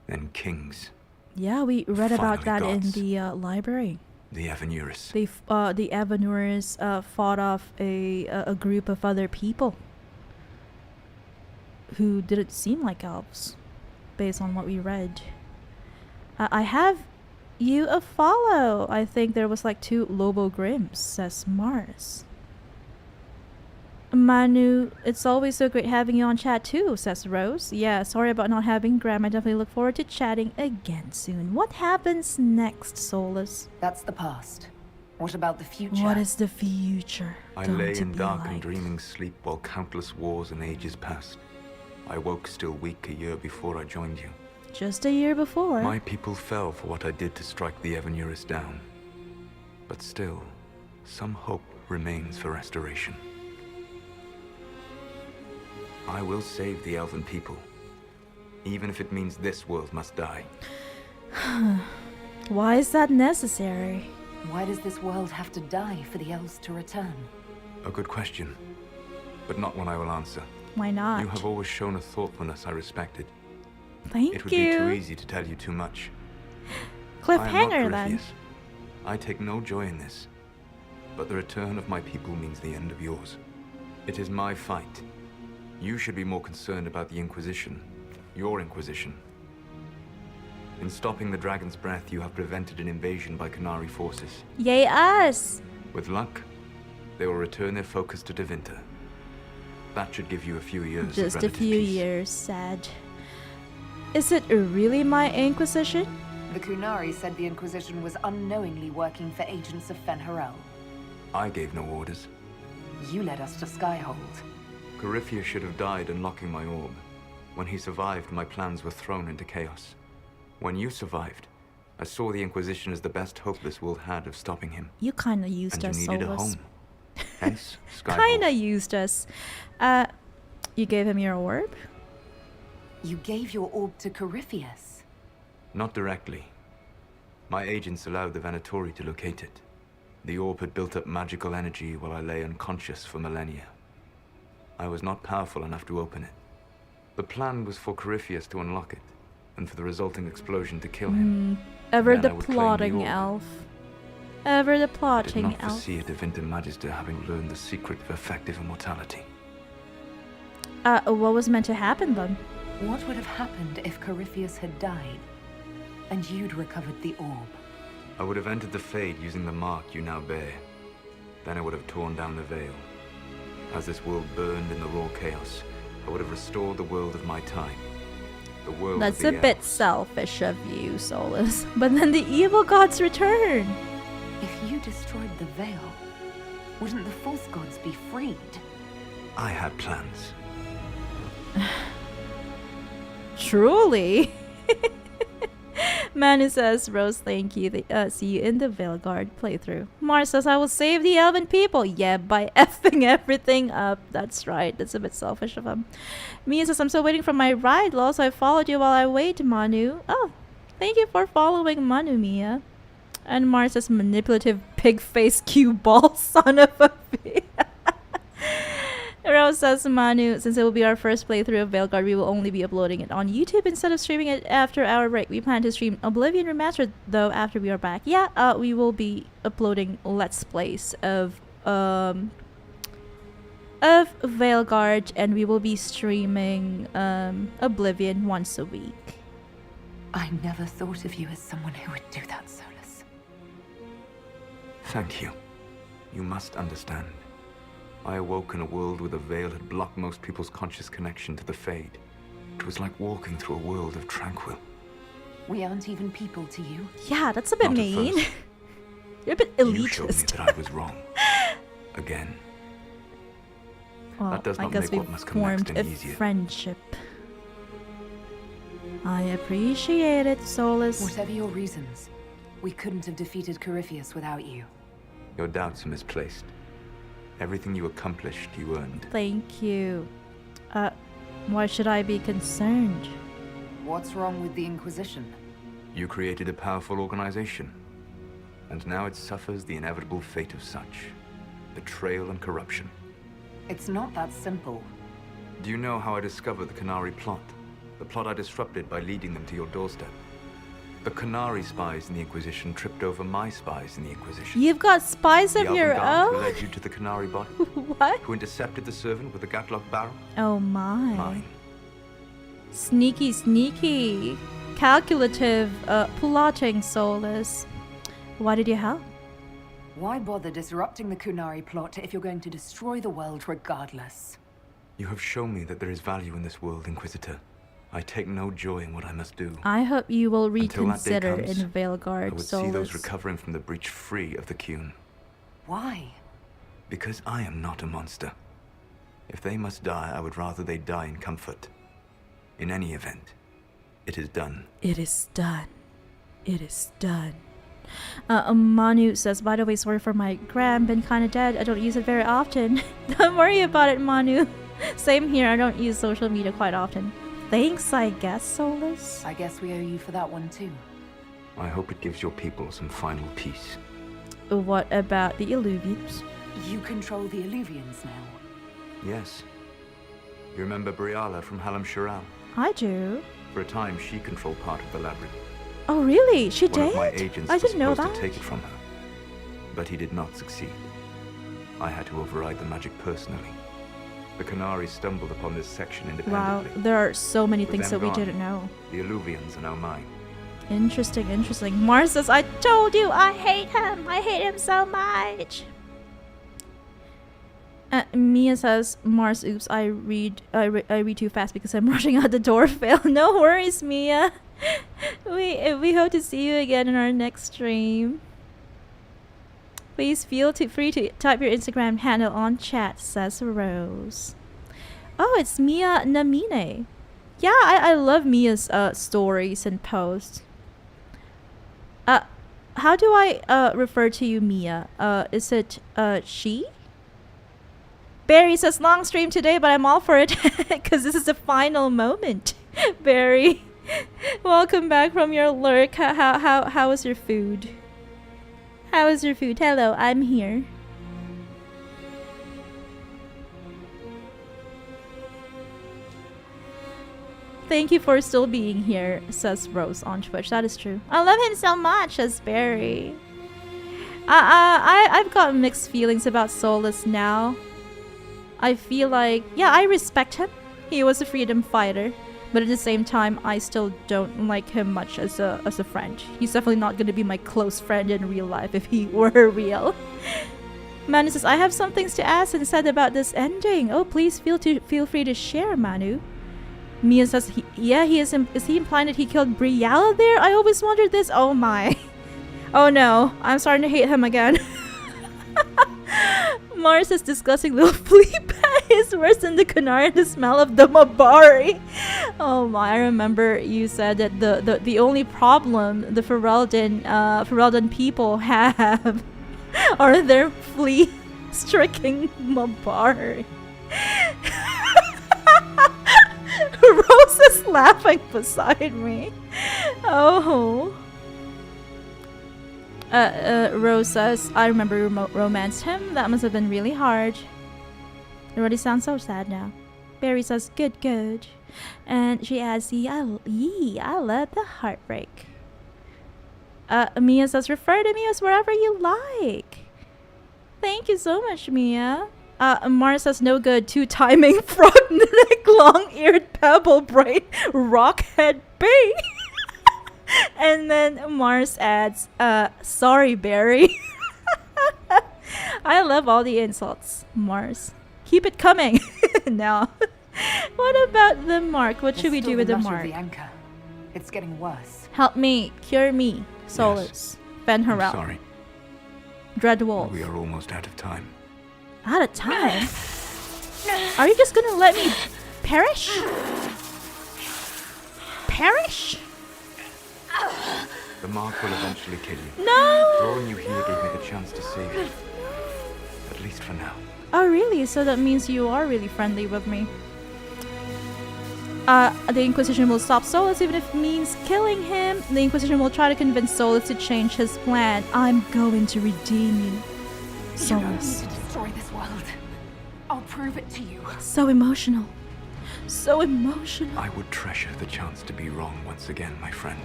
then kings. Yeah, we read about that Finally in gods. the library. The Evanurus. The Evanurus fought off a group of other people who didn't seem like elves, based on what we read. I have you a follow. I think there was like 2 Lobo Grims, says Mars. Manu, it's always so great having you on chat too, says Rose. Yeah, sorry about not having Graham. I definitely look forward to chatting again soon. What happens next, Solus? That's the past. What about the future? What is the future I going lay to in be dark like? and dreaming sleep while countless wars and ages passed. I woke still weak a year before I joined you. Just a year before. My people fell for what I did to strike the Evanurus down. But still, some hope remains for restoration. I will save the elven people, even if it means this world must die. Why is that necessary? Why does this world have to die for the elves to return? A good question, but not one I will answer. Why not? You have always shown a thoughtfulness I respected. Thank It would you. be too easy to tell you too much. Cliffhanger I am not then. Corypheus. I take no joy in this, but the return of my people means the end of yours. It is my fight. You should be more concerned about the Inquisition. Your Inquisition. In stopping the Dragon's Breath, you have prevented an invasion by Qunari forces. Yay us! With luck, they will return their focus to Tevinter. That should give you a few years Just of a relative few peace. years, sad. Is it really my Inquisition? The Qunari said the Inquisition was unknowingly working for agents of Fen'Harel. I gave no orders. You led us to Skyhold. Corypheus should have died unlocking my orb. When he survived, my plans were thrown into chaos. When you survived, I saw the Inquisition as the best hope this world had of stopping him. You kinda used And us, you needed a Solus. home. Hence, Skyhold. Kinda used us. You gave him your orb? You gave your orb to Corypheus. Not directly. My agents allowed the Venatori to locate it. The orb had built up magical energy while I lay unconscious for millennia. I was not powerful enough to open it. The plan was for Corypheus to unlock it, and for the resulting explosion to kill him. Ever Then the I would claim the plotting orb. elf. Ever the I did plotting not elf. foresee a Tevinter Magister having learned the secret of effective immortality. What was meant to happen then? What would have happened if Corypheus had died, and you'd recovered the orb? I would have entered the Fade using the mark you now bear. Then I would have torn down the veil. As this world burned in the raw chaos, I would have restored the world of my time. The world That's of a the bit elves. selfish of you, Solus. But then the evil gods return. If you destroyed the veil, wouldn't the false gods be freed? I had plans. Truly. Manu says, Rose, thank you. See you in the Veilguard playthrough. Mars says, I will save the elven people. Yeah, by effing everything up. That's right. That's a bit selfish of him. Mia says, I'm still waiting for my ride, lol, so I followed you while I wait, Manu. Oh, thank you for following Manu, Mia. And Mars says, manipulative pig face cue ball, son of a bitch. Rose says, Manu, since it will be our first playthrough of Veilguard, we will only be uploading it on YouTube instead of streaming it after our break. We plan to stream Oblivion Remastered, though, after we are back. Yeah, we will be uploading Let's Plays of Veilguard, and we will be streaming Oblivion once a week. I never thought of you as someone who would do that, Solus. Thank you. You must understand. I awoke in a world where the veil had blocked most people's conscious connection to the Fade. It was like walking through a world of tranquil. We aren't even people to you. Yeah, that's a bit Not at mean. first. You're a bit You showed me elitist. that I was wrong. Again. Well, That does I not guess make we what must come next formed any a easier. friendship. I appreciate it, Solus. Whatever your reasons, we couldn't have defeated Corypheus without you. Your doubts are misplaced. Everything you accomplished, you earned. Thank you. Why should I be concerned? What's wrong with the Inquisition? You created a powerful organization. And now it suffers the inevitable fate of such. Betrayal and corruption. It's not that simple. Do you know how I discovered the Qunari plot? The plot I disrupted by leading them to your doorstep. The Qunari spies in the Inquisition tripped over my spies in the Inquisition. You've got spies The of your Elven guard who own? led you to the Qunari body, What? who intercepted the servant with the Gatlock barrel. Oh my. Mine. Sneaky, sneaky. Calculative, plotting, Solus. Why did you help? Why bother disrupting the Qunari plot if you're going to destroy the world regardless? You have shown me that there is value in this world, Inquisitor. I take no joy in what I must do. I hope you will Until that day reconsider comes, in Veilguard, I would Solus. see those recovering from the breach free of the Qun. Why? Because I am not a monster. If they must die, I would rather they die in comfort. In any event, it is done. It is done. It is done. Manu says, by the way, sorry for my gram, been kinda dead. I don't use it very often. Don't worry about it, Manu. Same here, I don't use social media quite often. Thanks, I guess, Solus. I guess we owe you for that one too. I hope it gives your people some final peace. What about the Illuvians? You control the Illuvians now. Yes. You remember Briala from Halam Shiral? I do. For a time, she controlled part of the labyrinth. Oh, really? She One did? of my agents I was didn't know supposed that. to take it from her, but he did not succeed. I had to override the magic personally. The Qunari stumbled upon this section Wow, independently. there are so many With things them that we gone, didn't know. The Illuvians are now mine. Interesting, interesting. Mars says, I told you I hate him. I hate him so much. Mia says, Mars, oops, I read too fast because I'm rushing out the door. Fail. No worries, Mia. We hope to see you again in our next stream. Please feel free to type your Instagram handle on chat, says Rose. Oh, it's Mia Namine. Yeah, I love Mia's stories and posts. How do I refer to you, Mia? Is it she? Barry says, long stream today, but I'm all for it because this is the final moment. Barry, welcome back from your lurk. How was your food? How was your food? Hello, I'm here. Thank you for still being here, says Rose on Twitch. That is true. I love him so much, says Barry. I've got mixed feelings about Solus now. I feel like, yeah, I respect him. He was a freedom fighter. But at the same time, I still don't like him much as a friend. He's definitely not going to be my close friend in real life if he were real. Manu says, I have some things to ask and said about this ending. Oh, please feel free to share, Manu. Mia says, is he implying that he killed Briella there? I always wondered this. Oh my. Oh no, I'm starting to hate him again. Mars is discussing little flea pet is worse than the Qunari and the smell of the Mabari. Oh my, I remember you said that the only problem the Ferelden people have are their flea-stricken Mabari. Rose is laughing beside me. Oh. Rose says, I remember you romanced him. That must have been really hard. It already sounds so sad now. Barry says, good. And she adds, I love the heartbreak. Mia says, refer to me as wherever you like. Thank you so much, Mia. Mars says, no good. 2 timing frog neck, long-eared pebble brain, rockhead bee. And then Mars adds, sorry, Barry. I love all the insults, Mars. Keep it coming. No. What about the mark? What should we do with the mark? The anchor. It's getting worse. Help me. Cure me. Solus. Ben Harrell. Sorry. Dreadwolf. We are almost out of time. Out of time? Are you just gonna let me perish? Perish? The mark will eventually kill you. No! Drawing you here gave me the chance to save you. At least for now. Oh really? So that means you are really friendly with me. The Inquisition will stop Solus even if it means killing him. The Inquisition will try to convince Solus to change his plan. I'm going to redeem you, Solus. You don't need to destroy this world. I'll prove it to you. So emotional. So emotional. I would treasure the chance to be wrong once again, my friend.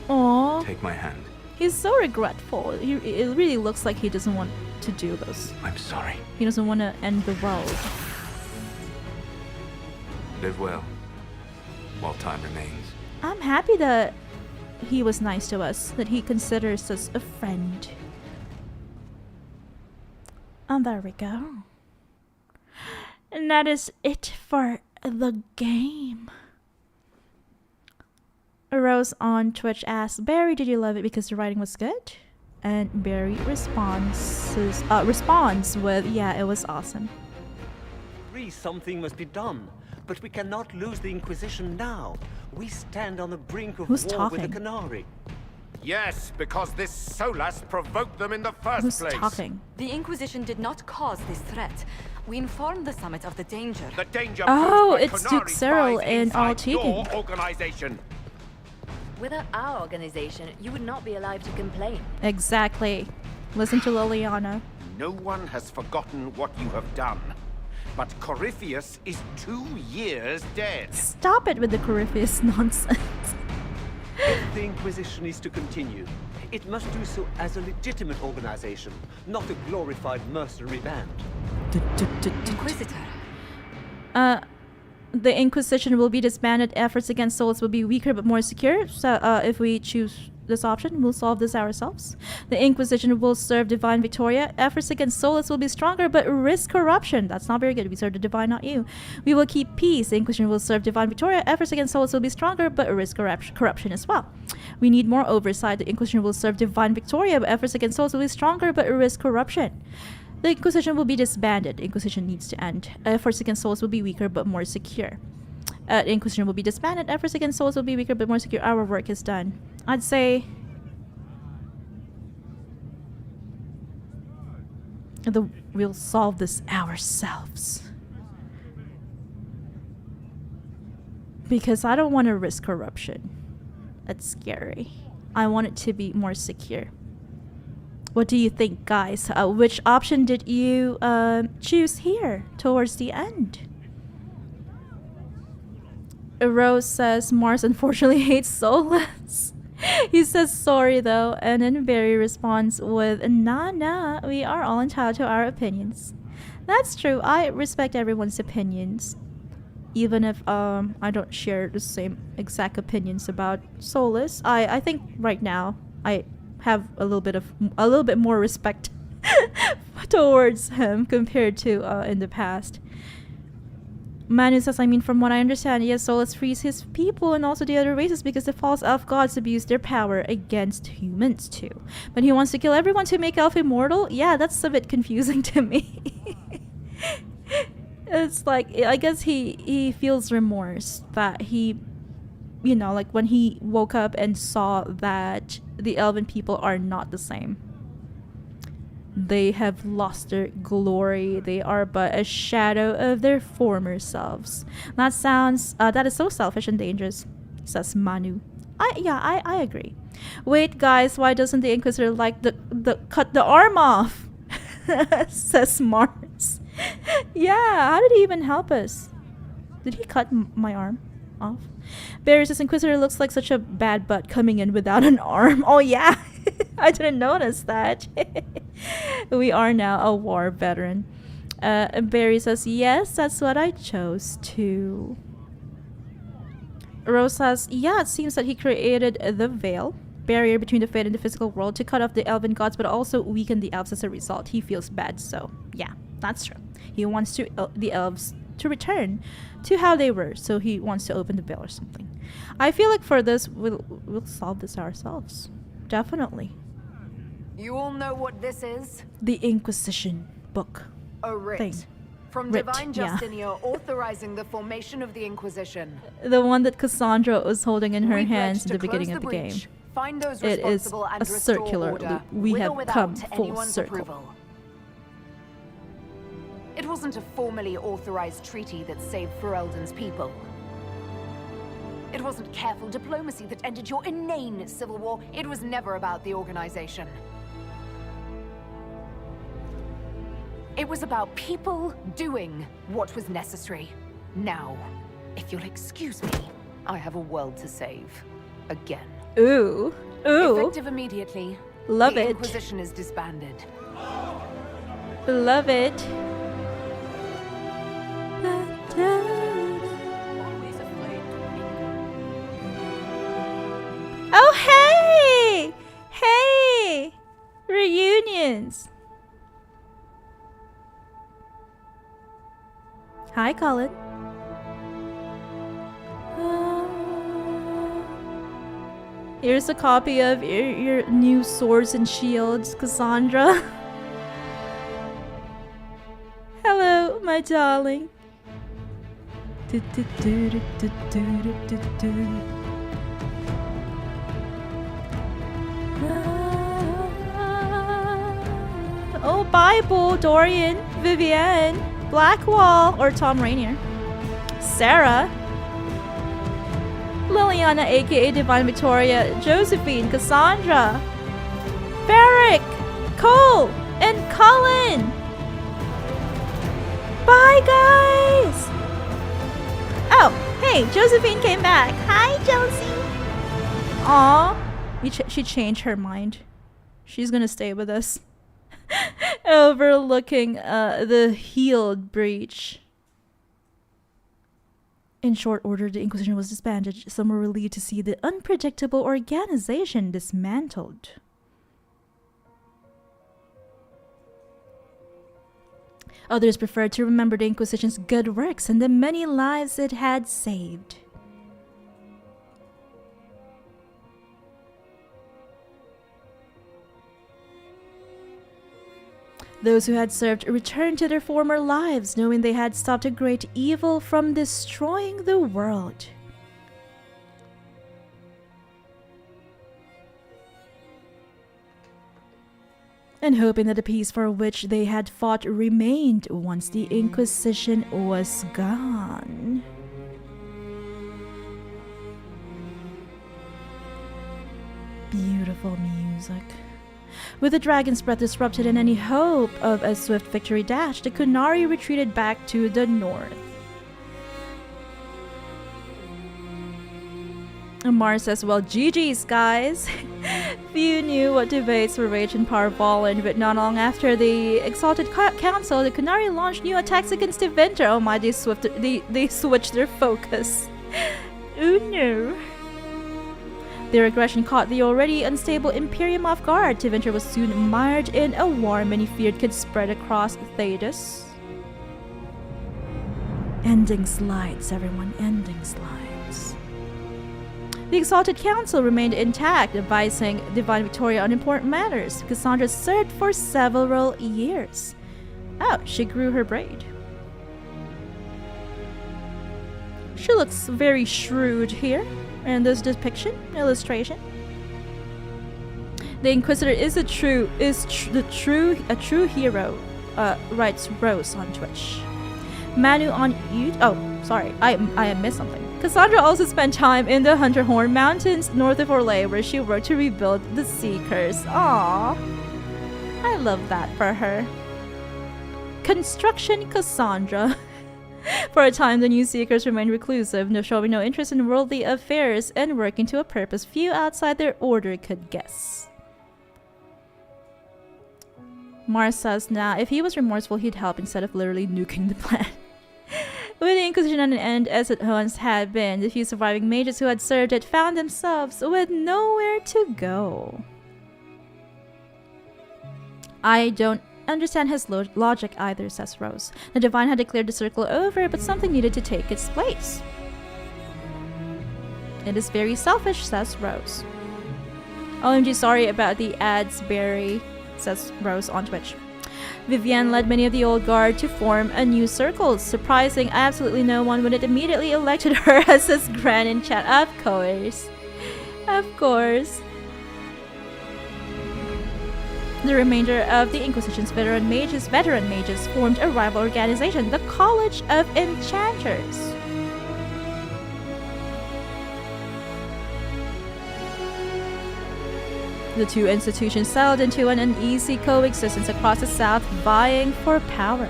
Aww. Take my hand. He's so regretful. It really looks like he doesn't want to do this. I'm sorry. He doesn't want to end the world. Live well, while time remains. I'm happy that he was nice to us, that he considers us a friend. And there we go. And that is it for the game. Rose on Twitch asks, Barry, did you love it because the writing was good? And Barry responds with, yeah, it was awesome. Something must be done, but we cannot lose the Inquisition now. We stand on the brink of Who's war talking? with the Qunari. Yes, because this Solas provoked them in the first Who's place. talking? The Inquisition did not cause this threat. We informed the summit of the danger. The danger Oh, posed by it's Qunari Duke Cyril spies and inside Altigan. your organization. Without our organization, you would not be alive to complain. Exactly. Listen to Liliana. No one has forgotten what you have done. But Corypheus is 2 years dead. Stop it with the Corypheus nonsense. If the Inquisition is to continue, it must do so as a legitimate organization, not a glorified mercenary band. Inquisitor. The Inquisition will be disbanded. Efforts against souls will be weaker but more secure. So if we choose this option, we'll solve this ourselves. The Inquisition will serve Divine Victoria. Efforts against souls will be stronger but risk corruption. That's not very good. We serve the Divine, not you. We will keep peace. The Inquisition will serve Divine Victoria. Efforts against souls will be stronger but risk corruption as well. We need more oversight. The Inquisition will serve Divine Victoria. But efforts against souls will be stronger but risk corruption. The Inquisition will be disbanded. Inquisition needs to end. Efforts against souls will be weaker but more secure. The Inquisition will be disbanded. Efforts against souls will be weaker but more secure. Our work is done. I'd say we'll solve this ourselves. Because I don't want to risk corruption. That's scary. I want it to be more secure. What do you think, guys? Which option did you choose here towards the end? Rose says Mars unfortunately hates soulless. He says sorry though, and then Barry responds with nah, we are all entitled to our opinions. That's true. I respect everyone's opinions, even if I don't share the same exact opinions about soulless. I think right now I have a little bit more respect towards him compared to in the past. Manu says, I mean, from what I understand, yes, Solus frees his people and also the other races because the false elf gods abuse their power against humans too. But he wants to kill everyone to make elf immortal? Yeah, that's a bit confusing to me. It's like, I guess he feels remorse that he, you know, like when he woke up and saw that the elven people are not the same. They have lost their glory. They are but a shadow of their former selves. That is so selfish and dangerous, says Manu. I agree. Wait, guys, why doesn't the Inquisitor like the cut the arm off? Says Mars. Yeah, how did he even help us? Did he cut my arm off? Barry says Inquisitor looks like such a bad butt coming in without an arm. Oh yeah, I didn't notice that. We are now a war veteran. Barry says, yes, that's what I chose to. Rose says, yeah, it seems that he created the veil, barrier between the fate and the physical world, to cut off the elven gods, but also weaken the elves as a result. He feels bad, so yeah, that's true. He wants the elves to return to how they were, so he wants to open the veil or something. I feel like for this, we'll solve this ourselves. Definitely. You all know what this is? The Inquisition book. A writ. Thing. From Writ, Divine yeah. Justinia authorizing the formation of the Inquisition. The one that Cassandra was holding in her We hands pledge at the to beginning close of the breach, game. Find those It is responsible and a restore circular order, loop. We with or have without come full anyone's circle. approval. It wasn't a formally authorized treaty that saved Ferelden's people. It wasn't careful diplomacy that ended your inane civil war. It was never about the organization. It was about people doing what was necessary. Now, if you'll excuse me, I have a world to save. Again. Ooh. Effective immediately. Love the it. Inquisition is disbanded. Love it. Oh, hey! Hey! Reunions. Hi, Colin. Here's a copy of your new swords and shields, Cassandra. Hello, my darling. Oh, Bible, Dorian, Vivienne, Blackwall, or Tom Rainier, Sarah, Liliana, aka Divine Victoria, Josephine, Cassandra, Barrick, Cole, and Colin. Bye, guys. Oh, hey, Josephine came back. Hi, Josie. Aw, she changed her mind. She's gonna stay with us. Overlooking the healed breach. In short order, the Inquisition was disbanded. Some were relieved to see the unpredictable organization dismantled. Others preferred to remember the Inquisition's good works and the many lives it had saved. Those who had served returned to their former lives, knowing they had stopped a great evil from destroying the world. And hoping that the peace for which they had fought remained once the Inquisition was gone. Beautiful music. With the dragon's breath disrupted and any hope of a swift victory dashed, the Qunari retreated back to the north. And Mars says, well, GG's, guys. Few knew what debates were raged in Power Fallen, but not long after the Exalted Council, the Qunari launched new attacks against Tevinter. Oh my, they switched their focus. Oh no. Their aggression caught the already unstable Imperium off guard. Tevinter was soon mired in a war many feared could spread across Thedas. Ending slides, everyone. Ending slides. The Exalted Council remained intact, advising Divine Victoria on important matters. Cassandra served for several years. Oh, she grew her braid. She looks very shrewd here in this illustration. The Inquisitor is a true hero, writes Rose on Twitch. Manu on YouTube. Oh, sorry, I missed something. Cassandra also spent time in the Hunterhorn Mountains north of Orlais, where she worked to rebuild the Seekers. Aww, I love that for her. Construction Cassandra. For a time, the new Seekers remained reclusive, showing no interest in worldly affairs and working to a purpose few outside their order could guess. Mars says, now, if he was remorseful, he'd help instead of literally nuking the planet. With the Inquisition at an end, as it once had been, the few surviving mages who had served it found themselves with nowhere to go. I don't understand his logic either, says Rose. The Divine had declared the circle over, but something needed to take its place. It is very selfish, says Rose. OMG, sorry about the ads, Barry, says Rose on Twitch. Vivienne led many of the old guard to form a new circle, surprising absolutely no one when it immediately elected her as his grand in chat. Of course. Of course. The remainder of the Inquisition's veteran mages formed a rival organization, the College of Enchanters. The two institutions settled into an uneasy coexistence across the south, vying for power.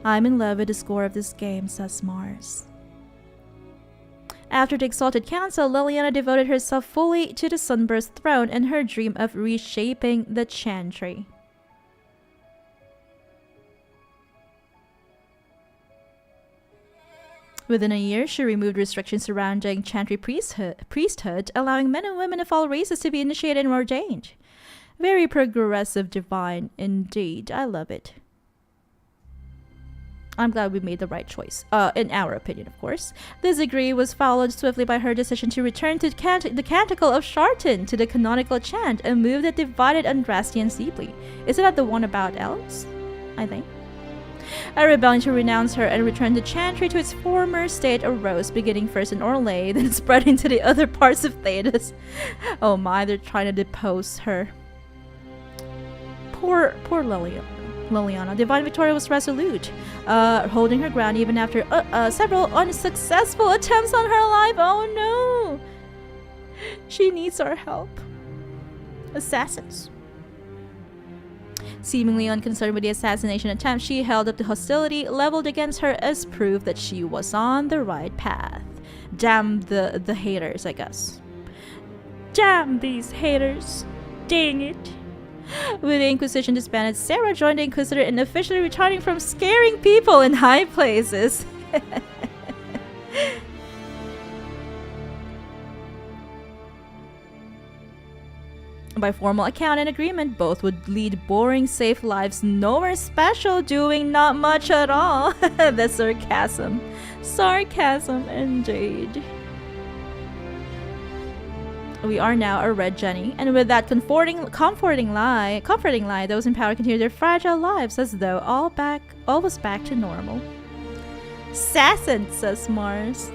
I'm in love with the score of this game, says Mars. After the Exalted Council, Liliana devoted herself fully to the Sunburst throne and her dream of reshaping the Chantry. Within a year, she removed restrictions surrounding Chantry priesthood, allowing men and women of all races to be initiated and ordained. Very progressive divine indeed. I love it. I'm glad we made the right choice. In our opinion, of course. This decree was followed swiftly by her decision to return to the Canticle of Shartan to the canonical chant, a move that divided Andrastians deeply. Isn't that the one about elves? I think. A rebellion to renounce her and return the Chantry to its former state arose, beginning first in Orlais, then spreading to the other parts of Thedas. Oh my, they're trying to depose her. Poor Liliana. Divine Victoria was resolute, holding her ground even after several unsuccessful attempts on her life. Oh no! She needs our help. Assassins. Seemingly unconcerned with the assassination attempt, she held up the hostility leveled against her as proof that she was on the right path. Damn the haters, I guess. Damn these haters. Dang it. With the Inquisition disbanded, Sarah joined the Inquisitor and officially returning from scaring people in high places. By formal account and agreement, both would lead boring, safe lives, nowhere special, doing not much at all. The sarcasm. Sarcasm indeed. We are now a red Jenny, and with that comforting lie, those in power continue their fragile lives as though all was back to normal. Sassant, says Mars.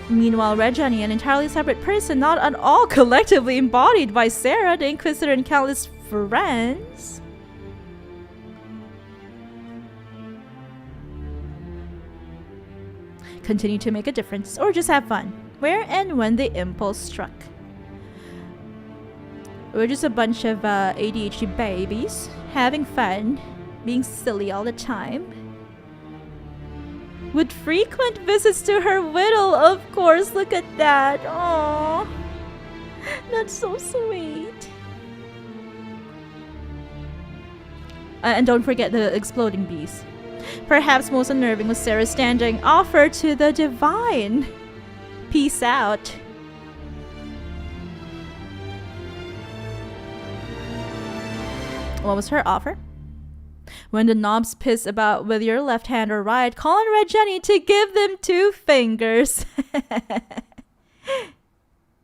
Meanwhile, Red Jenny, an entirely separate person, not at all collectively embodied by Sarah, the Inquisitor, and countless friends, continue to make a difference, or just have fun, where and when the impulse struck. We're just a bunch of ADHD babies, having fun, being silly all the time. With frequent visits to her widow, of course. Look at that. Aww. That's so sweet. And don't forget the exploding bees. Perhaps most unnerving was Sarah's standing offer to the divine. Peace out. What was her offer? When the knobs piss about with your left hand or right, call on Red Jenny to give them 2 fingers.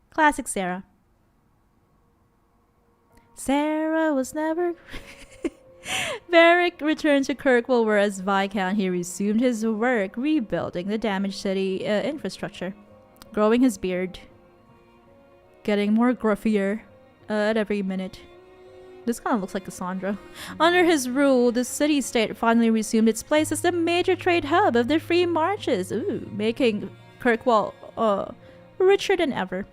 Classic Sarah. Sarah was never... Varric returned to Kirkwall, where as Viscount he resumed his work rebuilding the damaged city infrastructure, growing his beard, getting more gruffier at every minute. This kind of looks like Cassandra. Under his rule, the city-state finally resumed its place as the major trade hub of the free marches, making Kirkwall richer than ever.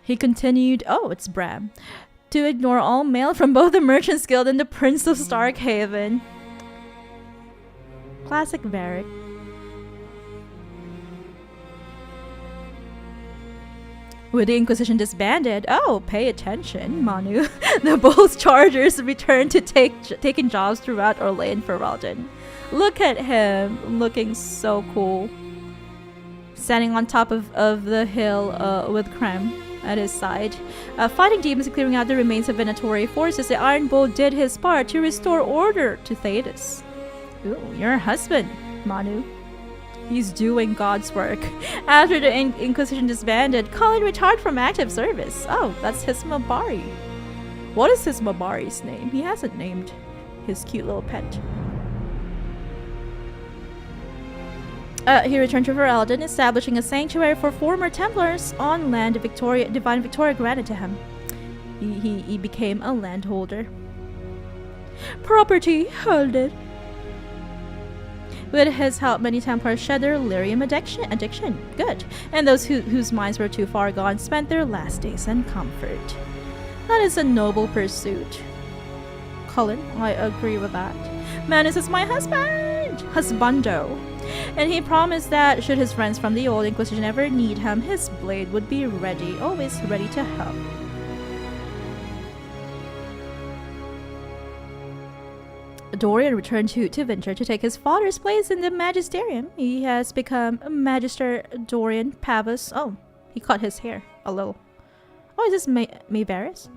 He continued, it's Bram, to ignore all mail from both the Merchants Guild and the Prince of Starkhaven. Classic Varric. With the Inquisition disbanded, pay attention, Manu. The both chargers returned to taking jobs throughout Orlais and Ferelden. Look at him, looking so cool. Standing on top of the hill with Krem at his side. Fighting demons and clearing out the remains of Venatori forces, the Iron Bull did his part to restore order to Thedas. Ooh, your husband, Manu. He's doing God's work. After the Inquisition disbanded, Colin retired from active service. That's Hismabari. What is Hismabari's name? He hasn't named his cute little pet. He returned to Ferelden, establishing a sanctuary for former Templars on land Divine Victoria granted to him. He became a landholder. Property holded. With his help, many Templars shed their lyrium addiction. Good. And those whose minds were too far gone spent their last days in comfort. That is a noble pursuit. Cullen, I agree with that. Manus is my husband! Husbando. And he promised that should his friends from the old Inquisition ever need him, his blade would be ready, always ready to help. Dorian returned to Tevinter to take his father's place in the Magisterium. He has become Magister Dorian Pavus. He cut his hair a little. Is this Mayvarys?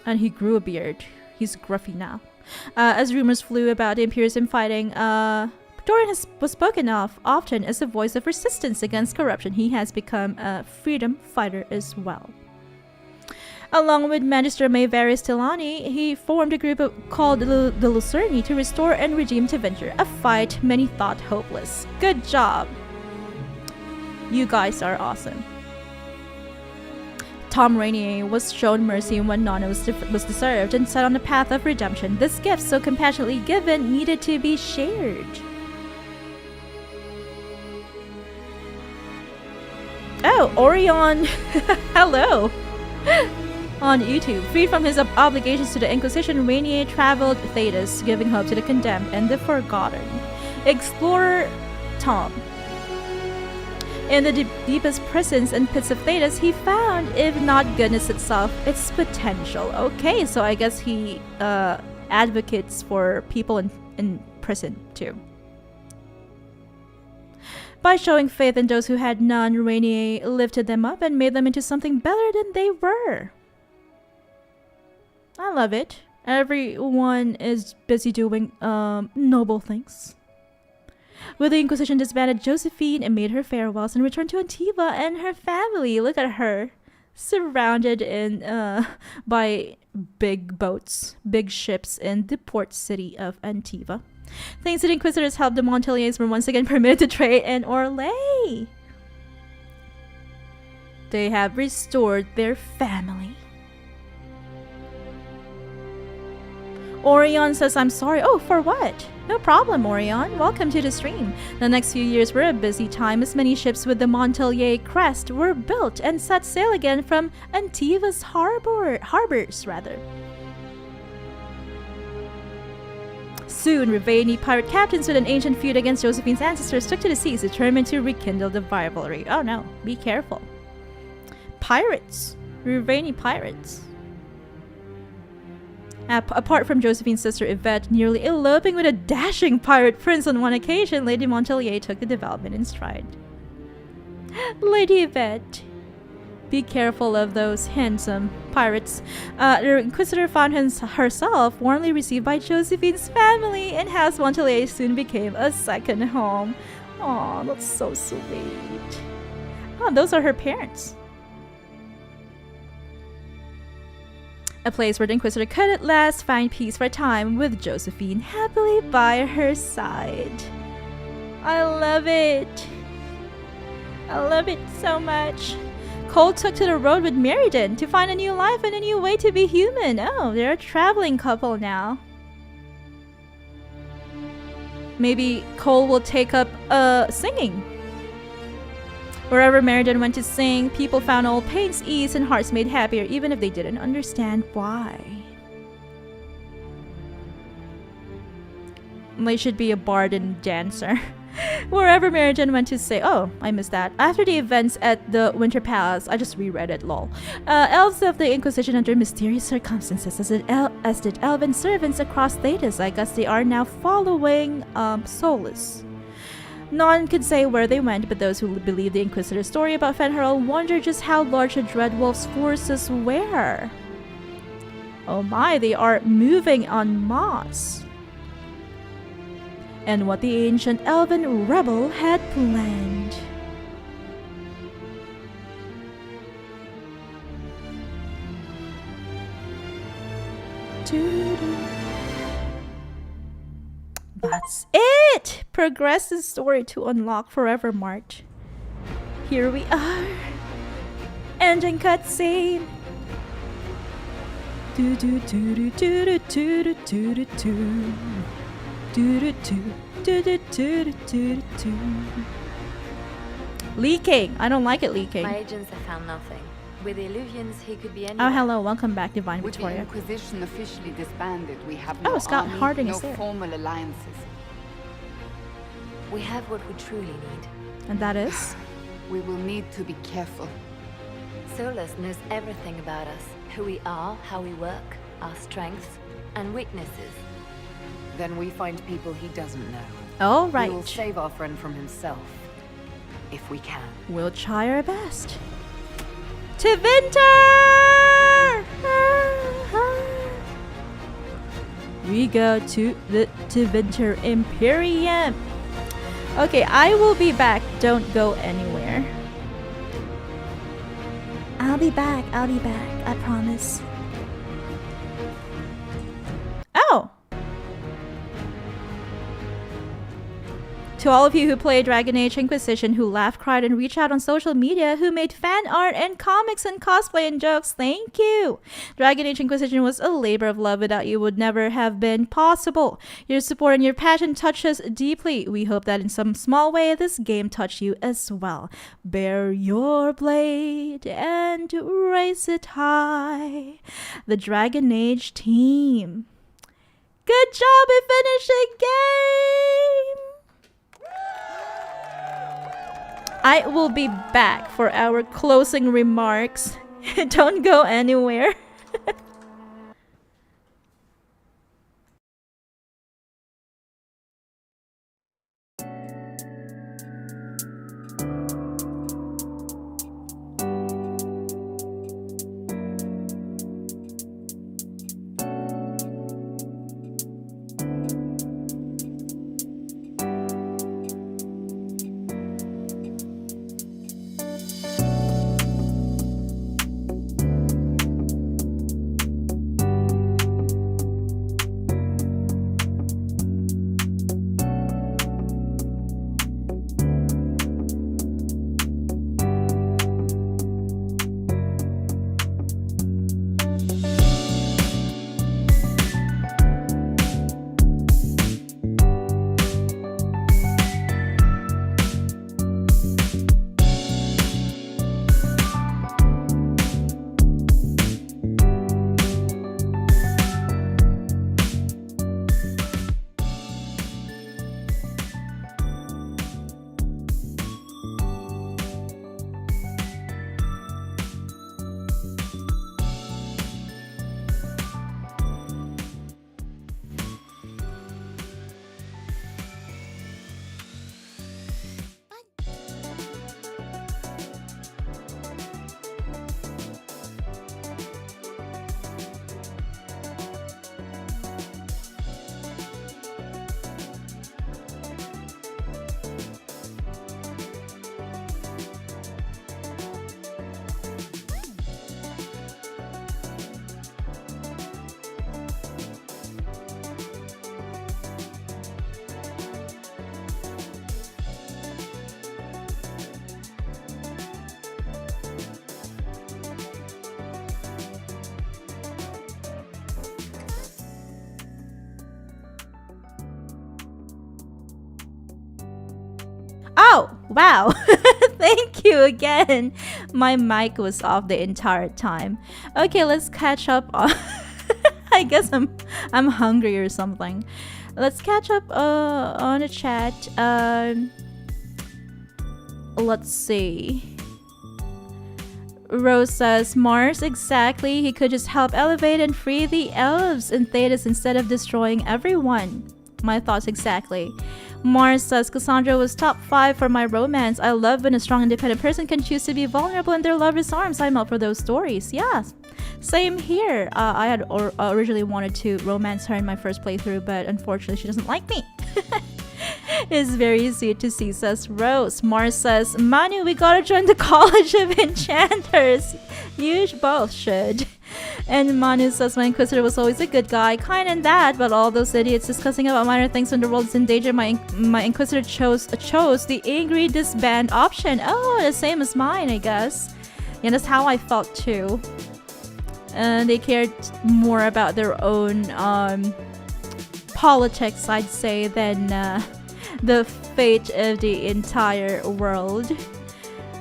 And he grew a beard. He's gruffy now. As rumors flew about the Imperium fighting, Dorian was spoken of often as a voice of resistance against corruption. He has become a freedom fighter as well. Along with Magister Mayvarys Tilani, he formed a group called the Lucerni to restore and redeem Tevinter, a fight many thought hopeless. Good job. You guys are awesome. Tom Rainier was shown mercy when none was deserved and set on the path of redemption. This gift, so compassionately given, needed to be shared. Orion! Hello! On YouTube, freed from his obligations to the Inquisition, Rainier traveled Thedas, giving hope to the condemned and the forgotten. Explorer Tom. In the deepest prisons and pits of Thedas, he found, if not goodness itself, its potential. Okay, so I guess he advocates for people in prison too. By showing faith in those who had none, Rainier lifted them up and made them into something better than they were. I love it. Everyone is busy doing noble things. With the Inquisition disbanded Josephine and made her farewells and returned to Antiva and her family. Look at her, surrounded by big boats, big ships in the port city of Antiva. Thanks to the Inquisitors' help, the Monteliers were once again permitted to trade in Orlais. They have restored their family. Orion says, I'm sorry. Oh, for what? No problem, Orion. Welcome to the stream. The next few years were a busy time as many ships with the Montelier crest were built and set sail again from Antiva's harbors. Soon, Rivaini pirate captains with an ancient feud against Josephine's ancestors took to the seas, determined to rekindle the rivalry. Oh no, be careful. Pirates. Rivaini pirates. Apart from Josephine's sister Yvette nearly eloping with a dashing pirate prince on one occasion, Lady Montelier took the development in stride. Lady Yvette. Be careful of those handsome pirates. The Inquisitor found herself warmly received by Josephine's family, and House Montelier soon became a second home. Aw, that's so sweet. Oh, those are her parents. A place where the Inquisitor could at last find peace for a time with Josephine happily by her side. I love it. I love it so much. Cole took to the road with Meriden to find a new life and a new way to be human. Oh, they're a traveling couple now. Maybe Cole will take up singing. Wherever Meriden went to sing, people found old pains eased and hearts made happier, even if they didn't understand why. They should be a bard and dancer. Wherever Meriden went to say, oh, I missed that. After the events at the Winter Palace, I just reread it, lol. Elves of the Inquisition under mysterious circumstances, as did elven servants across Thedas. I guess they are now following Solus. None could say where they went, but those who believe the Inquisitor's story about Fen'Harel wonder just how large the Dreadwolf's forces were. Oh my, they are moving en masse. And what the ancient elven rebel had planned. That's it! Progress the story to unlock Forever March. Here we are. Ending cutscene. Do do do do do do do do do do. Leaking. I don't like it leaking. My agents have found nothing. With the Illuvians, he could be anywhere. Oh, hello. Welcome back, Divine With Victoria. the Inquisition officially disbanded, we have no Scott army, Harding no is there. formal alliances. We have what we truly need. And that is? We will need to be careful. Solus knows everything about us. Who we are, how we work, our strengths and weaknesses. Then we find people he doesn't know. Oh, right. We will save our friend from himself. If we can. We'll try our best. Tevinter! We go to the Tevinter Imperium. Okay, I will be back. Don't go anywhere. I'll be back. I promise. Oh! To all of you who play Dragon Age Inquisition, who laughed, cried, and reached out on social media, who made fan art and comics and cosplay and jokes, thank you! Dragon Age Inquisition was a labor of love. Without you would never have been possible. Your support and your passion touch us deeply. We hope that in some small way this game touched you as well. Bear your blade and raise it high. The Dragon Age team. Good job at finishing game! I will be back for our closing remarks. Don't go anywhere. Oh, wow. Thank you again. My mic was off the entire time. Okay, let's catch up on I guess I'm hungry or something. Let's catch up on the chat. Let's see. Rose says, Mars, exactly. He could just help elevate and free the elves in Thedas instead of destroying everyone. My thoughts exactly. Mars says, Cassandra was top 5 for my romance. I love when a strong independent person can choose to be vulnerable in their lover's arms. I'm up for those stories. Yeah, same here. I had originally wanted to romance her in my first playthrough, but unfortunately she doesn't like me. It's very sweet to see, says Rose. Mars says, Manu, we gotta join the College of Enchanters. You both should. And Manu says, my Inquisitor was always a good guy, kind and that, but all those idiots discussing about minor things when the world is in danger, my Inquisitor chose the angry disband option. Oh, the same as mine, I guess. Yeah, that's how I felt too. And they cared more about their own politics, I'd say, than the fate of the entire world.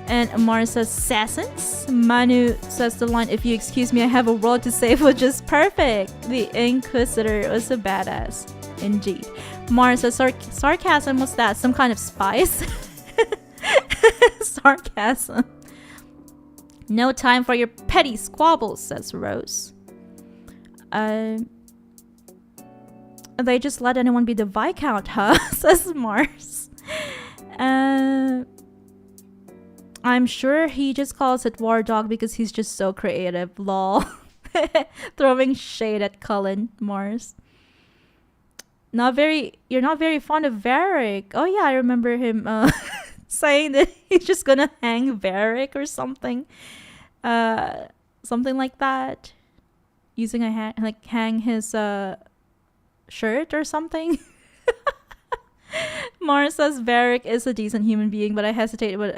And Amar says, Assassins? Manu says the line, if you excuse me, I have a world to save, was just perfect. The Inquisitor was a badass. Indeed. Mara says, sarcasm, what's that? Some kind of spice? Sarcasm. No time for your petty squabbles, says Rose. They just let anyone be the Viscount, huh? Says Mars. I'm sure he just calls it War Dog because he's just so creative. Lol. Throwing shade at Cullen, Mars. You're not very fond of Varric. Oh yeah, I remember him saying that he's just gonna hang Varric or something. Something like that. Using a hang his shirt or something. Mars says Varric is a decent human being, but I hesitate what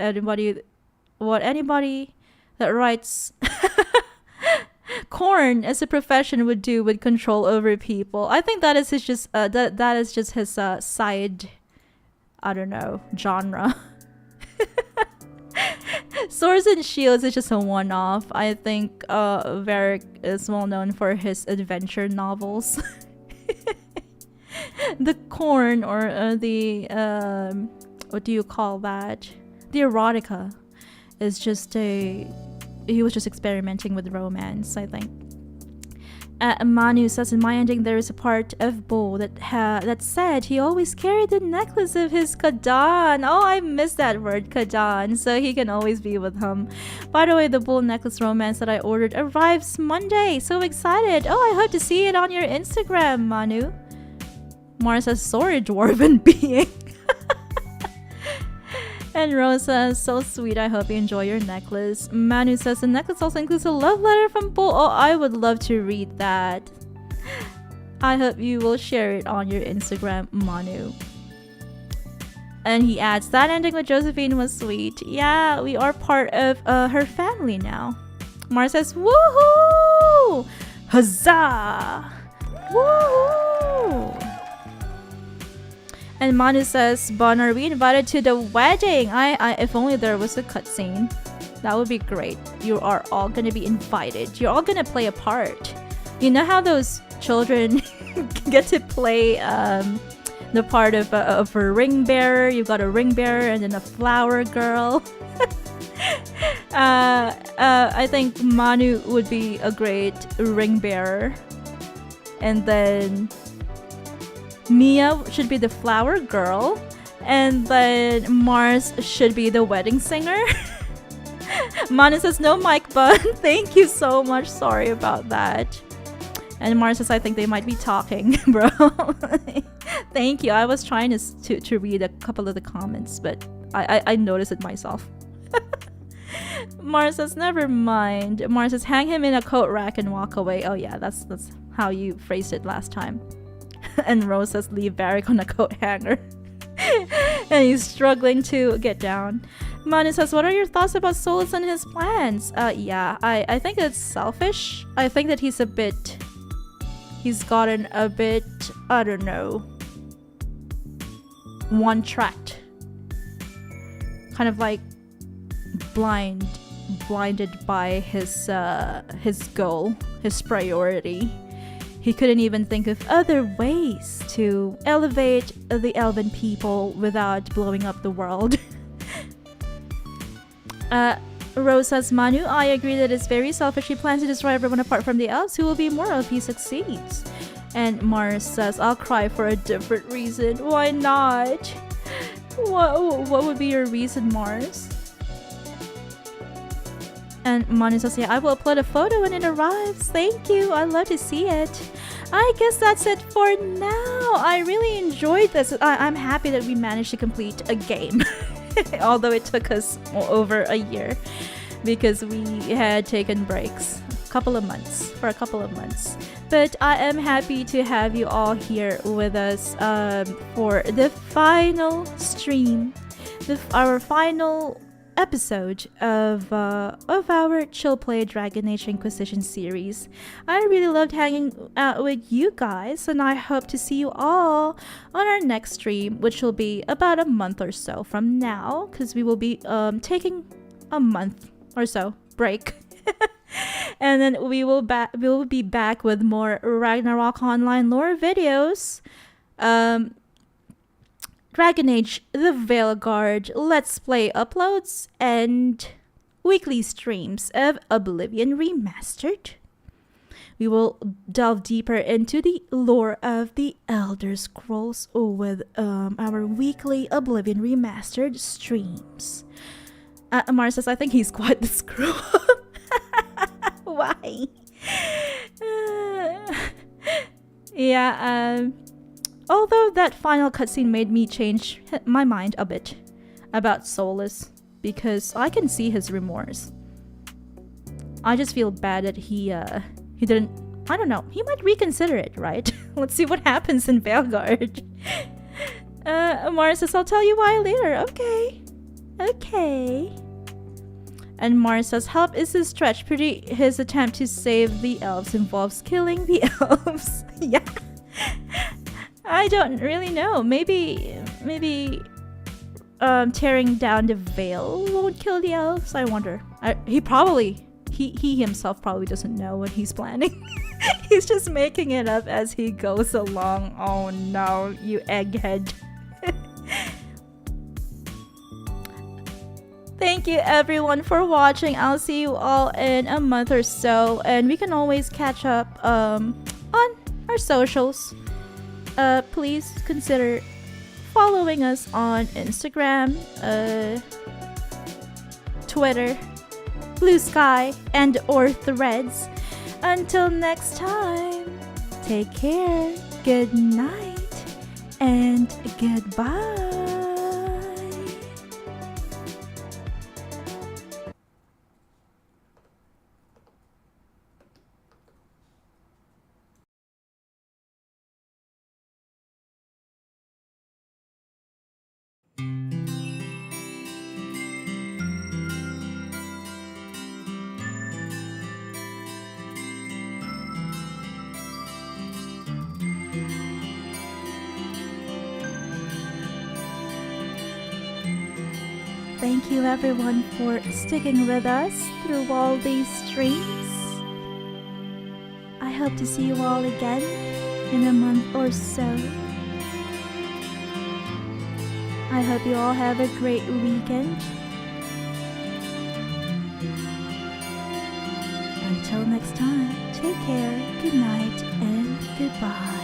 anybody that writes corn as a profession would do with control over people. I think that is his that is just his side, I don't know, genre. Swords and Shields is just a one-off. I think Varric is well known for his adventure novels. The corn, or the what do you call that? the erotica is just he was just experimenting with romance, I think. Manu says, in my ending there is a part of Bo that said he always carried the necklace of his Kadan. Oh, I missed that word, Kadan, so he can always be with him. By the way, the bull necklace romance that I ordered arrives Monday. So excited. Oh, I hope to see it on your Instagram, Manu. Mara says, sorry, dwarven being. And Rose says, so sweet, I hope you enjoy your necklace. Manu says, the necklace also includes a love letter from Bo. Oh, I would love to read that. I hope you will share it on your Instagram, Manu. And he adds, that ending with Josephine was sweet. Yeah, we are part of her family now. Mara says, woohoo! Huzzah! Woohoo! And Manu says, Bon, are we invited to the wedding? If only there was a cutscene. That would be great. You are all gonna be invited. You're all gonna play a part. You know how those children get to play the part of a ring bearer? You've got a ring bearer and then a flower girl. I think Manu would be a great ring bearer. And then Mia should be the flower girl, and then Mars should be the wedding singer. Manu says, no mic bun. Thank you so much. Sorry about that. And Mars says, I think they might be talking, bro. Thank you. I was trying to read a couple of the comments, but I noticed it myself. Mars says, never mind. Mars says, hang him in a coat rack and walk away. Oh yeah, that's how you phrased it last time. And Rose says, leave Barrick on a coat hanger. And he's struggling to get down. Manu says, what are your thoughts about Solus and his plans? Yeah, I think it's selfish. I think that he's gotten a bit, I don't know, one-tracked. Kind of like blinded by his goal, his priority. He couldn't even think of other ways to elevate the elven people without blowing up the world. Rose says, Manu, I agree that it's very selfish. He plans to destroy everyone apart from the elves, who will be more if he succeeds. And Mars says, I'll cry for a different reason. Why not? What would be your reason, Mars? And Manu says, yeah, I will upload a photo when it arrives. Thank you. I'd love to see it. I guess that's it for now. I really enjoyed this. I'm happy that we managed to complete a game. Although it took us over a year. Because we had taken breaks. For a couple of months. But I am happy to have you all here with us for the final stream. Our final episode of our Chill Play Dragon Age Inquisition series. I really loved hanging out with you guys, and I hope to see you all on our next stream, which will be about a month or so from now, because we will be taking a month or so break. And then we will be back with more Ragnarok Online lore videos. Dragon Age, the Veilguard, Let's Play uploads, and weekly streams of Oblivion Remastered. We will delve deeper into the lore of the Elder Scrolls with our weekly Oblivion Remastered streams. Amar says, I think he's quite the screw up. Why? Yeah, although that final cutscene made me change my mind a bit about Solus, because I can see his remorse. I just feel bad that he didn't, I don't know, he might reconsider it, right? Let's see what happens in Veilguard. Mars says, I'll tell you why later. Okay. And Mars says, help is a stretch. His attempt to save the elves involves killing the elves. Yeah. I don't really know. Maybe tearing down the veil won't kill the elves. I wonder. He himself probably doesn't know what he's planning. He's just making it up as he goes along. Oh no, you egghead. Thank you everyone for watching. I'll see you all in a month or so, and we can always catch up on our socials. Please consider following us on Instagram, Twitter, Blue Sky, and or Threads. Until next time, take care, good night, and goodbye. Thank you everyone for sticking with us through all these streams. I hope to see you all again in a month or so. I hope you all have a great weekend. Until next time, take care, good night, and goodbye.